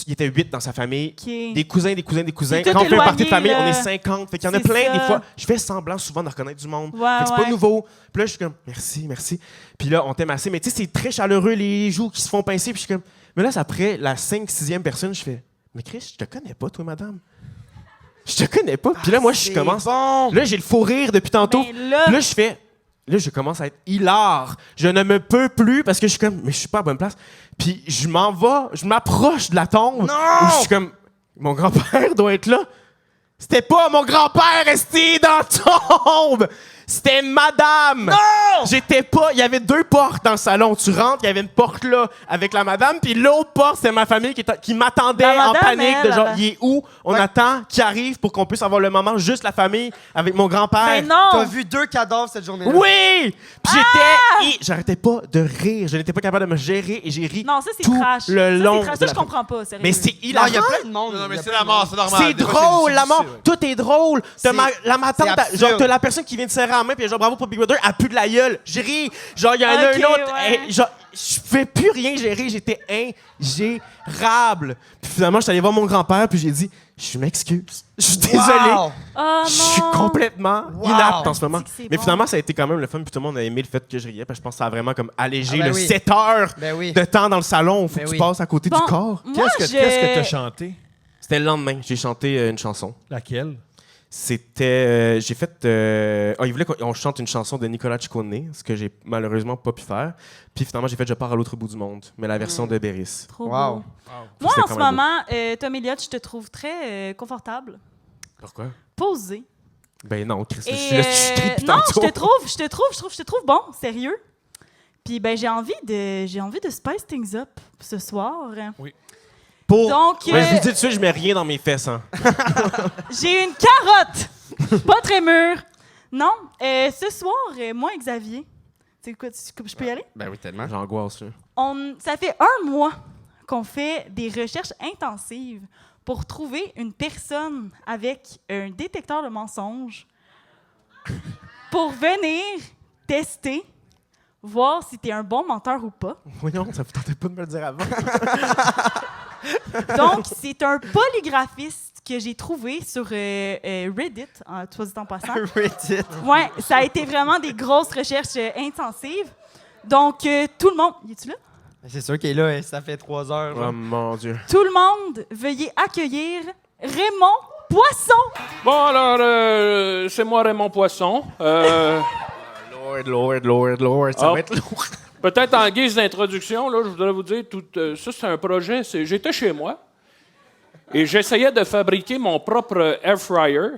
Il était 8 dans sa famille. OK. Des cousins. C'est Quand on tout fait une partie de éloigné, famille, là. on est 50. Fait qu'il y en a C'est plein, ça. des fois. Je fais semblant souvent de reconnaître du monde. Ouais, Fait que c'est pas ouais. nouveau. Puis là, je suis comme, merci. Puis là, on t'aime assez. Mais tu sais, c'est très chaleureux, les joues qui se font pincer. Puis je suis comme, mais là, c'est après la 5-6e personne, je fais, mais Chris, je te connais pas, toi, madame. Je te connais pas. Puis là, moi, je commence. Là, j'ai le faux rire depuis tantôt. Ben là- Puis là, je fais. Là, je commence à être hilar. Je ne me peux plus parce que je suis comme, mais je suis pas à bonne place. Puis je m'en vais, je m'approche de la tombe. Où je suis comme, mon grand-père doit être là. C'était pas mon grand-père resté dans la tombe. C'était madame. Non! J'étais pas. Il y avait 2 portes dans le salon. Tu rentres, il y avait une porte là avec la madame, puis l'autre porte, c'est ma famille qui m'attendait La en madame, panique de elle, genre, elle- il est où? On attend qu'il arrive pour qu'on puisse avoir le moment juste la famille avec mon grand-père. Ben non! T'as vu 2 cadavres cette journée-là? Oui! Puis j'étais. J'arrêtais pas de rire. Je n'étais pas capable de me gérer et j'ai ri Non, ça, c'est tout trash. le Ça, long. c'est trash. de Ça, la je comprends pas, sérieux. Mais c'est Non, hilarant. il y a plein de monde. Non, mais Il y a c'est plein la de mort, monde. c'est normal. C'est Des fois, drôle, c'est la mort. difficile, Tout est drôle. T'as la ma tante, c'est absurde. genre, t'as la personne qui vient de serrer la main, puis genre, bravo pour Big Brother, elle pue de la gueule. J'ai ri. Genre, il y en a Ok, un autre. ouais. Genre, je pouvais plus rien gérer. J'étais ingérable. Puis finalement, je suis allé voir mon grand-père, puis j'ai dit, je m'excuse. Je suis désolé. Wow! Oh non! Je suis complètement Wow. inapte en ce moment. C'est que c'est Mais bon. finalement, ça a été quand même le fun, puis tout le monde a aimé le fait que je riais, parce que je pense que ça a vraiment comme allégé Ah ben le oui. 7 heures Ben oui. de temps dans le salon où il faut Ben que tu oui. passes à côté Bon, du corps. moi, Qu'est-ce que t'as chanté? C'était le lendemain. J'ai chanté une chanson. Laquelle? C'était... j'ai fait... il voulait qu'on chante une chanson de Nicolas Ciccone, ce que j'ai malheureusement pas pu faire. Puis finalement, j'ai fait « Je pars à l'autre bout du monde », mais la version de Béris. Trop beau. Moi, en ce moment, Tom Elliott, je te trouve très confortable. Pourquoi? Posé. Ben non, Chris, Et, je suis depuis non, tantôt. je te trouve bon, sérieux. Puis ben j'ai envie de spice things up ce soir. Oui. Donc, je vous dis tout de suite, je mets rien dans mes fesses. Hein. J'ai une carotte, pas très mûre. Non, ce soir, moi et Xavier, c'est quoi, je peux y aller? Ben oui, tellement. J'angoisse. Là. Ça fait 1 mois qu'on fait des recherches intensives pour trouver une personne avec un détecteur de mensonges pour venir tester, voir si tu es un bon menteur ou pas. Voyons, ça vous tentait pas de me le dire avant. Donc, c'est un polygraphiste que j'ai trouvé sur Reddit, toi dit en passant. Reddit. Ouais, ça a été vraiment des grosses recherches intensives. Donc, tout le monde... Es-tu là? C'est sûr qu'il est là, ça fait 3 heures. Oh mon Dieu. Tout le monde, veuillez accueillir Raymond Poisson. Bon, alors, c'est moi, Raymond Poisson. Lord, ça va être lourd. Peut-être en guise d'introduction, là, je voudrais vous dire, ça, c'est un projet. J'étais chez moi et j'essayais de fabriquer mon propre air fryer.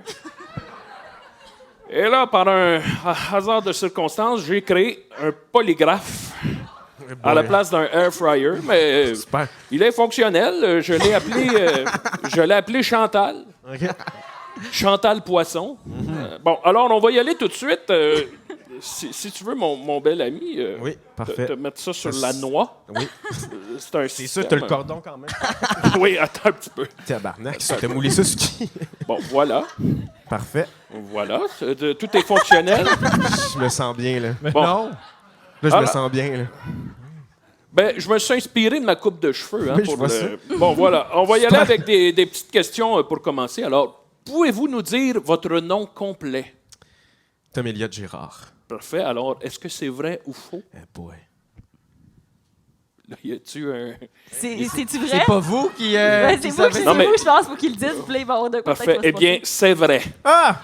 Et là, par un hasard de circonstances, j'ai créé un polygraphe à la place d'un air fryer, mais il est fonctionnel. Je l'ai appelé Chantal. Okay. Chantal Poisson. Bon, alors on va y aller tout de suite. Si tu veux, mon bel ami, oui, parfait. Te mettre ça sur la noix. Oui. C'est sûr, t'as le cordon quand même. Oui, attends un petit peu. Tabarnak, t'as moulé ça sur qui? Bon, voilà. Parfait. Voilà, tout est fonctionnel. Je me sens bien, là. Bon. Non. Là, je me sens bien, là. Ben, je me suis inspiré de ma coupe de cheveux. Hein, oui, je vois ça. Bon, voilà. On va y aller avec des petites questions pour commencer. Alors, pouvez-vous nous dire votre nom complet? Tom Elliott Gérard. Parfait. Alors, est-ce que c'est vrai ou faux? Boy. Là, y a-tu un... C'est-tu vrai? C'est pas vous qui... c'est vous, je pense, pour qu'il le dise. Puis là, il va y avoir de quoi. Parfait. Eh bien, c'est vrai. Ah!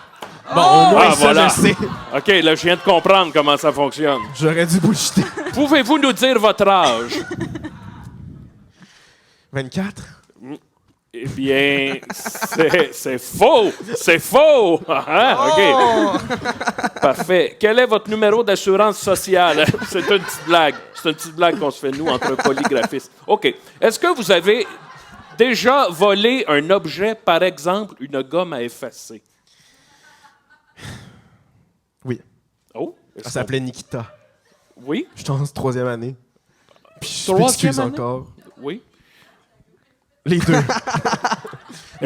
Bon, au moins, ça, voilà. je sais. OK, là, je viens de comprendre comment ça fonctionne. J'aurais dû bullshiter. Pouvez-vous nous dire votre âge? 24. Eh bien, c'est faux! C'est faux! Ah, OK. Parfait. Quel est votre numéro d'assurance sociale? C'est une petite blague. C'est une petite blague qu'on se fait, nous, entre polygraphistes. OK. Est-ce que vous avez déjà volé un objet, par exemple, une gomme à effacer? Oui. Oh? Ça s'appelait Nikita. Oui? Je suis en 3e année. Puis je Troisième m'excuse année? encore. Oui. Les deux. Non,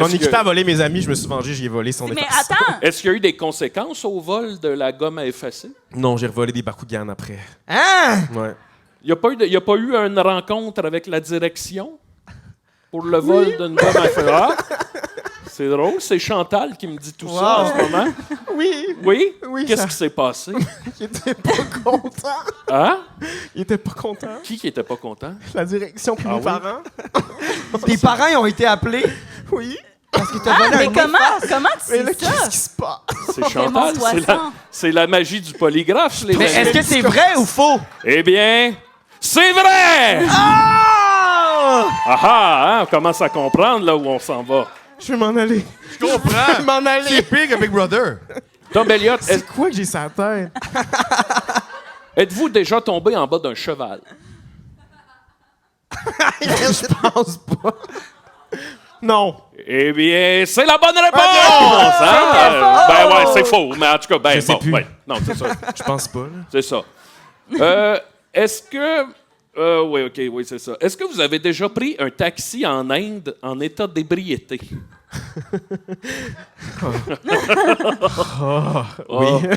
Est-ce Nikita que- a volé mes amis, je me suis vengé, j'y ai volé son Mais effaçant. attends! Est-ce qu'il y a eu des conséquences au vol de la gomme à effacer? Non, j'ai revolé des Bakugan après. Hein? Ouais. Il n'y a pas eu une rencontre avec la direction pour le vol d'une gomme à effacer? Ah! C'est drôle, c'est Chantal qui me dit tout ça en ce moment. Oui. Oui? Oui, Qu'est-ce ça- qui s'est passé? Il était pas content. Hein? Il était pas content. Qui était pas content? La direction puis Ah mes oui? parents. Tes parents, ils ont été appelés? Oui. Parce que t'as Ah, volé mais un comment tu Mais là, sais ça? qu'est-ce qui se passe? C'est Chantal. Poisson. C'est la magie du polygraphe, les Mais amis. est-ce que c'est vrai ou faux? Eh bien, c'est vrai! Ah! Ah ah, hein, on commence à comprendre là où on s'en va. Je vais m'en aller. Je comprends. Je vais m'en aller. C'est pire que Big Brother. Tom Elliott, C'est quoi que j'ai sur la tête? êtes-vous déjà tombé en bas d'un cheval? Je pense pas. Non. Eh bien, c'est la bonne réponse! Hein? Ben ouais, c'est faux, mais en tout cas, ben Je sais bon, plus. ouais. Non, c'est ça. Je pense pas, là. C'est ça. Est-ce que... oui, OK, oui, c'est ça. Est-ce que vous avez déjà pris un taxi en Inde en état d'ébriété? Oui. Oui?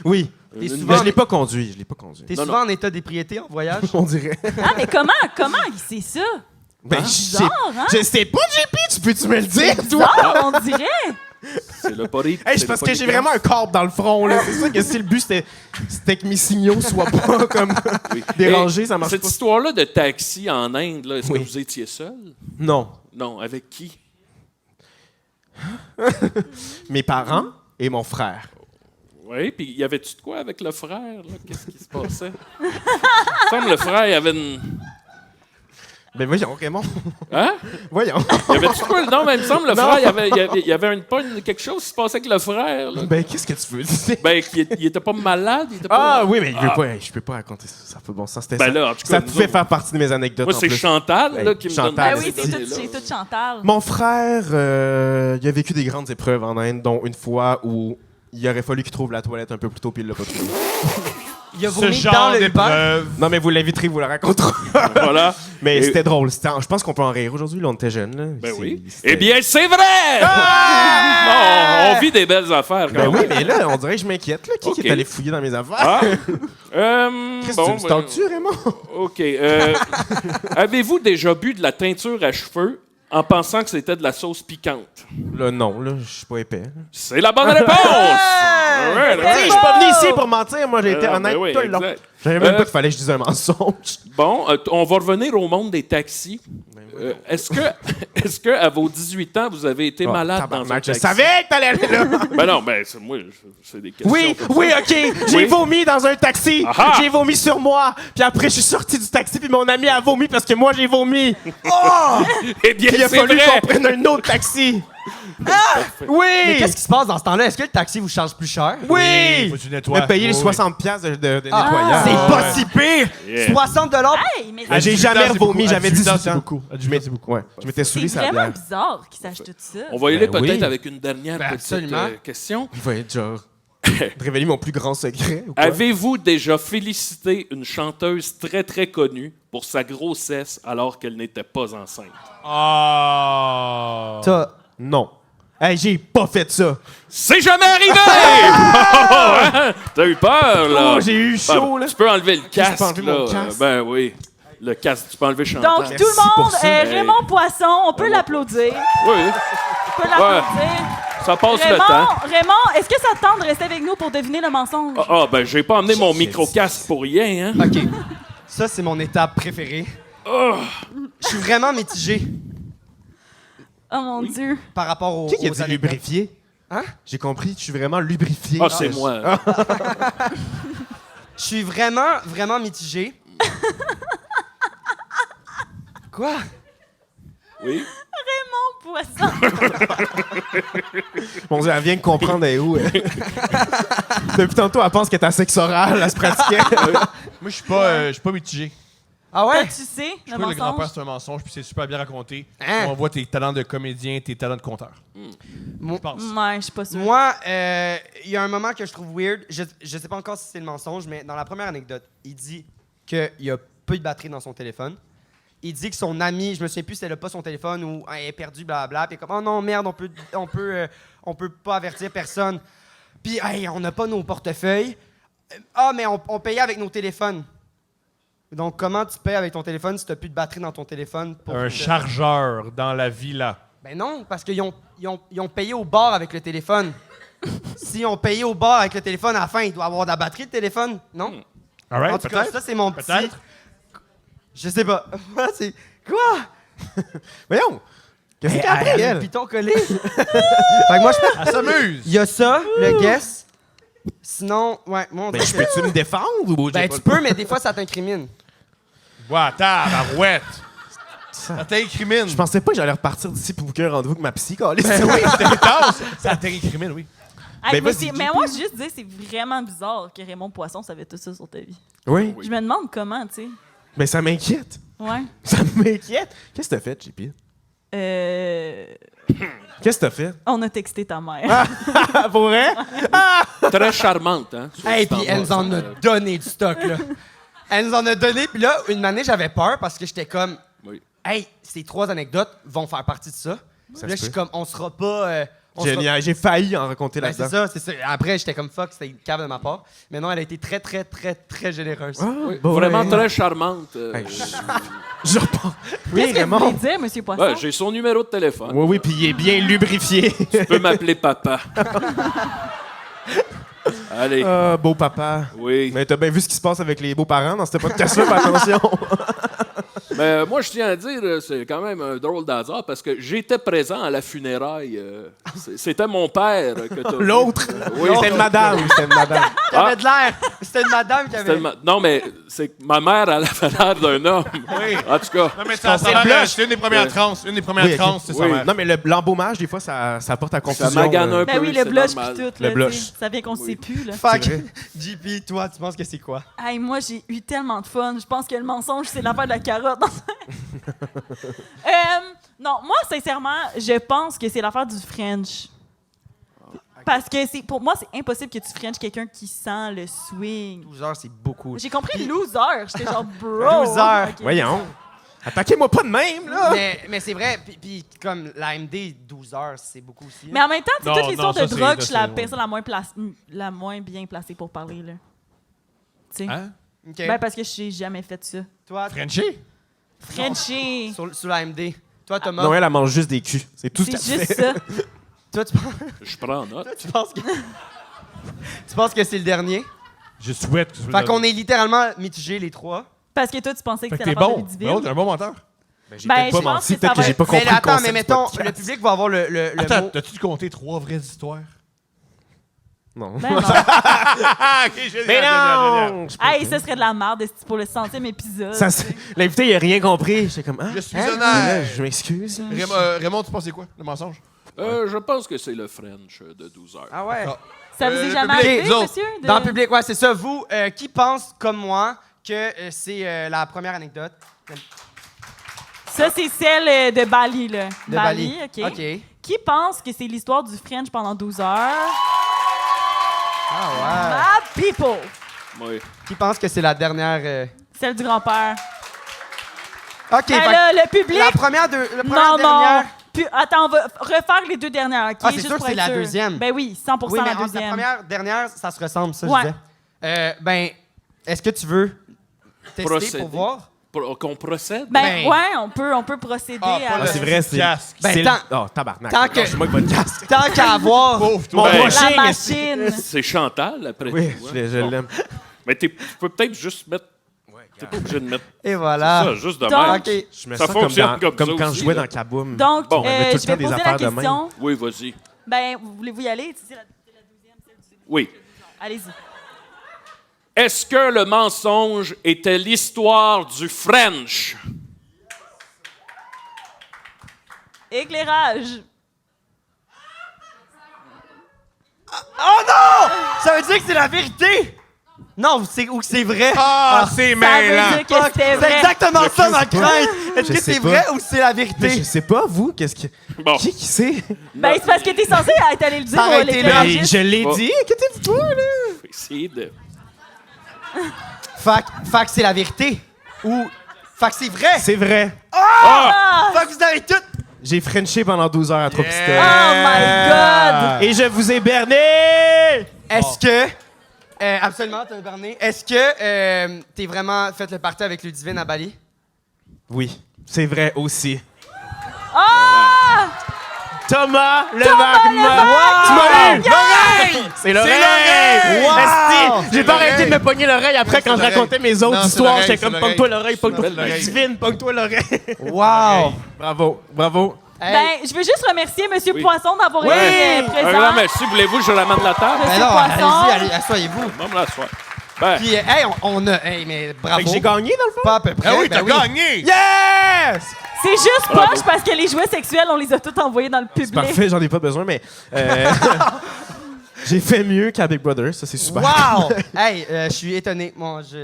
Oui. T'es Mais souvent- je l'ai pas conduit. Je l'ai pas conduit. T'es Non, souvent en état d'ébriété en voyage? On dirait. Ah, mais comment il sait ça? Ben, je bizarre, hein? Je sais pas, JP. Tu peux-tu me le dire, toi? Bizarre, on dirait. C'est le poly... Hey, c'est parce que j'ai vraiment un corps dans le front, là. C'est ça que si le but, c'était que mes signaux soient pas comme dérangés, ça marche Cette pas. histoire-là de taxi en Inde, là, est-ce Oui. que vous étiez seul? Non. Non, avec qui? Mes parents et mon frère. Oui, puis y avait-tu de quoi avec le frère, là? Qu'est-ce qui se passait? Il me semble que le frère, il avait une... Ben voyons, Raymond. Hein? Voyons. Y avait-tu de quoi? Non, mais il me semble que le frère, il y avait quelque chose qui se passait avec le frère, là. Ben, qu'est-ce que tu veux dire? Ben, il était pas malade, il était pas... Ah oui, mais je peux pas raconter ça. Ça fait bon sens. C'était Ben ça. là, en tout cas, ça nous pouvait autres- faire partie de mes anecdotes. Moi, en c'est plus. Chantal, là, qui me donne Chantal, Ah oui, des c'est idées, tout Chantal. Mon frère, il a vécu des grandes épreuves en Inde, dont une fois où il aurait fallu qu'il trouve la toilette un peu plus tôt, puis il l'a pas trouvé. Il a vomi dans le Uber. Non, mais vous l'inviterez, vous la raconterez. Voilà. Mais Et- c'était drôle. Je pense qu'on peut en rire aujourd'hui. Là, on était jeunes. Là. Ben oui. c'était- Eh bien, c'est vrai! Non, on vit des belles affaires, quand Ben oui, même. mais là, on dirait que je m'inquiète. Là. Qui Ok. est allé fouiller dans mes affaires? Ah. Qu'est-ce que tu me stalks-tu, Raymond? OK. Avez-vous déjà bu de la teinture à cheveux en pensant que c'était de la sauce piquante? Là, non. Là, je suis pas épais. C'est la bonne réponse! Ouais, Tu sais, je suis pas venu ici pour mentir. Moi, j'ai été honnête ben oui, tout le long. exact. Je savais même pas qu'il fallait que je dise un mensonge. Bon, on va revenir au monde des taxis. Est-ce que à vos 18 ans, vous avez été malade dans un tabarnak, taxi? je savais que t'allais aller là. Ben non, ben c'est des questions. Oui, comme oui, ça. OK. J'ai Oui. vomi dans un taxi. Aha. J'ai vomi sur moi. Puis après, je suis sorti du taxi, puis mon ami a vomi parce que moi, j'ai vomi. Oh! Eh bien, Puis il a c'est fallu vrai. qu'on prenne un autre taxi. Ah! Oui! Mais qu'est-ce qui se passe dans ce temps-là? Est-ce que le taxi vous charge plus cher? Oui! Faut que tu nettoies. De payer les Oui. 60$ de nettoyage. C'est pas si pire! Yeah. 60 Hey, mais Ah, j'ai 18 ans, jamais c'est beaucoup. vomi, À j'avais 18 ans, 18 c'est ans. beaucoup. À 18 ans, c'est beaucoup. Ouais, je m'étais saoulé c'est sa vraiment bière. bizarre qu'ils sachent tout ça. On va y aller Ben peut-être oui. avec une dernière petite absolument. question. Il va être genre... de révéler mon plus grand secret ou quoi? Avez-vous déjà félicité une chanteuse très, très connue pour sa grossesse alors qu'elle n'était pas enceinte? Ah. Non. Hey, j'ai pas fait ça. C'est jamais arrivé! Hein? T'as eu peur, là? Oh, j'ai eu chaud, là. Tu peux enlever le je peux casque, enlever là. mon casque? Ben oui. Le casque, tu peux enlever Chantal. Donc, tout le pour monde, ça. Raymond Poisson, on peut l'applaudir. Oui. On peut l'applaudir. Ça passe le Raymond, temps. Raymond, est-ce que ça te tente de rester avec nous pour deviner le mensonge? Ben j'ai pas emmené mon micro-casque pour rien, hein? OK. Ça, c'est mon étape préférée. Je suis vraiment mitigé Oh mon Dieu. par rapport aux. Qui a aux dit anecdotes. lubrifié? Hein? J'ai compris, je suis vraiment lubrifié. Ah, c'est moi. Je suis vraiment, vraiment mitigé. Quoi? Oui. Raymond Poisson. Mon Dieu, elle vient de comprendre elle est où. Depuis tantôt, elle pense qu'elle est à sexe oral, elle se pratiquait. Moi, je suis pas mitigé. Ah ouais? Toi, tu sais, Je le trouve que le grand-père, mensonge. c'est un mensonge, puis c'est super bien raconté. Hein? On voit tes talents de comédien, tes talents de conteur. Mo- Je pense. Ouais, je suis pas sûre. Moi, il y a un moment que je trouve weird. Je sais pas encore si c'est le mensonge, mais dans la première anecdote, il dit qu'il y a peu de batterie dans son téléphone. Il dit que son ami, je me souviens plus si elle a pas son téléphone ou elle est perdue, blablabla. Puis il est comme, oh non, merde, on peut pas avertir personne. Puis, hey, on n'a pas nos portefeuilles. Ah, mais on payait avec nos téléphones. Donc, comment tu payes avec ton téléphone si t'as plus de batterie dans ton téléphone? Un chargeur dans la villa. Ben non, parce qu'ils ont payé au bar avec le téléphone. S'ils ont payé au bar avec le téléphone, à la fin, il doit avoir de la batterie, le téléphone, non? All right, En tout cas, peut-être. ça, c'est mon petit... Peut-être. Je sais pas. C'est... Quoi? Voyons. Qu'est-ce qu'elle a après, Le elle? piton collé. Fait que moi, Elle s'amuse. il y a ça, le guess. Sinon, ouais, moi, on Ben, dirait je que- peux-tu me défendre ou Ben, tu peux, mais des fois, ça t'incrimine. Ouais, tabarouette. Ça t'incrimine. Je pensais pas que j'allais repartir d'ici pour booker un rendez-vous avec ma psy, câlisse. Ben oui, c'était intense. Ça t'incrimine, oui. Hey, Ben, mais, vas-y, mais moi, je veux juste dire, c'est vraiment bizarre que Raymond Poisson savait tout ça sur ta vie. Oui. Je me demande comment, tu sais. Mais ça m'inquiète. Ouais. Ça m'inquiète. Qu'est-ce que t'as fait, JP? Qu'est-ce que t'as fait? On a texté ta mère. Pour vrai? Très charmante, hein? Hey, puis elle nous en a donné du stock, là. Elle nous en a donné, puis là, une année, j'avais peur parce que j'étais comme... Oui. Hey, ces 3 anecdotes vont faire partie de ça. Ça Là, se je suis peut. comme, on sera pas... on sera- Génial. J'ai failli en raconter Ben, là-dedans. c'est ça. Après, j'étais comme fuck, c'était une cave de ma part. Mais non, elle a été très, très, très, très généreuse. Oui, Vraiment très charmante. Hey, je reprends. Oui, Qu'est-ce que vous Raymond. voulez dire, Monsieur Poisson? Ouais, j'ai son numéro de téléphone. Oui, oui, puis il est bien lubrifié. Tu peux m'appeler papa. Allez. Beau papa. Oui. Mais t'as bien vu ce qui se passe avec les beaux-parents dans ce podcast-là, fais attention. Mais moi, je tiens à dire, c'est quand même un drôle d'hasard parce que j'étais présent à la funéraille. C'était mon père que t'as vu. L'autre? Oui. C'était une madame. C'était une madame. T'avais de l'air. C'était une madame qui avait... Non, mais c'est que ma mère, elle avait l'air d'un homme. Oui. En tout cas. Non, mais c'est une des premières trans. Une des premières trans, c'est ça. Non, mais l'embaumage, des fois, ça porte à confusion. Ça magane un Ben peu, oui, le c'est blush normal. pis tout. Le là, blush. tu sais, ça vient qu'on se sait plus. Là. Fait que, JP, toi, tu penses que c'est quoi? Hey, moi, j'ai eu tellement de fun. Je pense que le mensonge, c'est l'affaire de la carotte. Non, moi, sincèrement, je pense que c'est l'affaire du French. Parce que pour moi, c'est impossible que tu French quelqu'un qui sent le swing. 12 heures, c'est beaucoup. J'ai compris loser. J'étais genre bro. 12 heures. Ok. Voyons. Attaquez-moi pas de même, là! Mais c'est vrai, puis comme l'AMD, 12 heures, c'est beaucoup aussi. Mais en même temps, c'est Non, toute l'histoire non, de ça, drogue, c'est- je suis ça, la c'est- personne la moins bien placée pour parler. Là. Tu sais? Hein? OK. Ben, parce que je n'ai jamais fait ça. Toi, Frenchie? Frenchie. sur l'AMD. Toi, Thomas, Non, elle mange juste des culs. C'est tout ce C'est qu'elle juste fait. ça. toi, tu penses, Je prends note. tu penses que c'est le dernier? Je souhaite que ce soit Fait le- qu'on est littéralement mitigés, les trois. Parce que toi, tu pensais que Fait que c'était t'es l'affaire de bon. Ludivine. T'es un bon menteur. J'ai Ben, peut-être je pas pense menti, que peut-être ça que j'ai va pas être- compris Mais le attends, concept mais du mettons, podcast. le public va avoir le Attends, mot. t'as-tu compté 3 vraies histoires? Non. Ben non. Ah, ok, génial, Mais génial, non! Hey, ça serait de la merde pour le 100e épisode. Ça, l'invité, il a rien compris. J'étais comme, Je suis hein? honnête. Je m'excuse. Raymond, tu penses c'est quoi, le mensonge? Je pense que c'est le French de 12 heures. Ah ouais? Ça vous est le jamais public, arrivé, vous autres. monsieur? de- Dans le public, ouais, c'est ça. Vous, qui pense, comme moi, que c'est la première anecdote Ça, c'est celle de Bali, là. de Bali? OK. Qui pense que c'est l'histoire du French pendant 12 heures? Ah Bad people! Oui. ouais. Qui pense que c'est la dernière... Celle du grand-père. OK, Ben fait là, le public... la première, la première Non, dernière... non. Puis, attends, on va refaire les deux dernières, OK? Ah, c'est Juste sûr que pour c'est être la sûr. deuxième. Ben oui, 100% Oui, mais la entre la deuxième. première, dernière, ça se ressemble, ça, Ouais. je disais. Ben, est-ce que tu veux tester Procéder. pour voir? Qu'on procède? Ben, ouais, on peut procéder à... C'est vrai, c'est. casque. Ben, c'est tant- Oh, tabarnak. tant que- C'est moi qui votre casque. Tant qu'à avoir... Mon Ben, brushing, La est-ce- machine. C'est Chantal, après Oui, tout. je Bon. l'aime. Mais tu peux peut-être juste mettre... T'es pas obligé de mettre Et voilà. ça, juste de Donc- même. OK. Je me Ça sens fonctionne comme ça quand aussi, je jouais là. dans Kaboom. Donc, Bon, on avait tout le je temps vais des poser la affaires de même. question. Oui, vas-y. Ben, voulez-vous y aller? C'est la deuxième, celle du... Oui. Allez-y. Est-ce que le mensonge était l'histoire du French? Éclairage. Oh non! Ça veut dire que c'est la vérité! Non, ou que c'est vrai. Ah, c'est Ça veut mêlant. dire que c'était C'est vrai. exactement ça, ma sais pas. crainte. Est-ce Je que sais c'est pas. vrai ou c'est la Mais je vérité? sais pas, vous, qu'est-ce que. Bon. Qui sait? Ben, c'est parce que t'es censé être allé le dire Ça aurait au été Ben, l'éclairagiste. je l'ai Oh. dit, inquiétez-vous pas, là. Faut essayer de... Fait que c'est la vérité. Ou. Fait que c'est vrai. C'est vrai. Ah! Fait que vous avez tout. J'ai frenché pendant 12 heures à Tropistel. Oh my God! Et je vous ai berné! Est-ce que. Absolument, t'as berné. Est-ce que t'es vraiment fait le party avec Ludivine à Bali? Oui, c'est vrai aussi. Ah! Thomas Levac! Tu m'as eu! L'oreille! C'est l'oreille! Wow! Esti! J'ai C'est pas arrêté l'oreille. de me pogner l'oreille après Non, quand c'est je racontais mes autres Non, c'est histoires. l'oreille, J'étais c'est comme l'oreille. pogne-toi l'oreille, pogne-toi C'est l'oreille. Divine, pogne-toi l'oreille. Wow! Bravo, bravo. Ben, je veux juste remercier M. Oui. Poisson d'avoir Oui. été Un présent. grand merci. Voulez-vous que je ramène la table? Monsieur Ben non, Poisson. allez-y, asseyez-vous. Bon, me l'asseoir. Ben, Puis, hey, on a. Hey, mais bravo. Fait que j'ai gagné dans le fond? Pas à peu près. Ah oui, ben t'as gagné! Yes! C'est juste Bravo. poche parce que les jouets sexuels, on les a tous envoyés dans le C'est public. parfait, j'en ai pas besoin, mais. J'ai fait mieux qu'à Big Brother, ça c'est super. Wow! Hey, je suis étonné.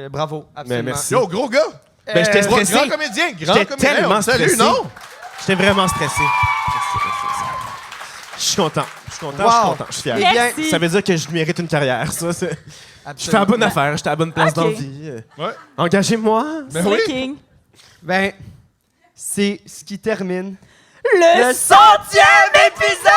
Bravo, absolument. Mais merci. Yo, gros gars! Ben, j'étais stressé. Grand comédien, grand J'étais comédien. tellement Salut, stressé. non? J'étais vraiment stressé. Je suis content. Je suis content, Wow. je suis content, je suis fier. Eh bien, Merci. Ça veut dire que je mérite une carrière, ça. Je fais la absolument. bonne affaire, j'étais à la bonne place Ok. dans la vie. Ouais. Engagez-moi. Ben C'est oui. le king. Ben, c'est ce qui termine Le 100e épisode!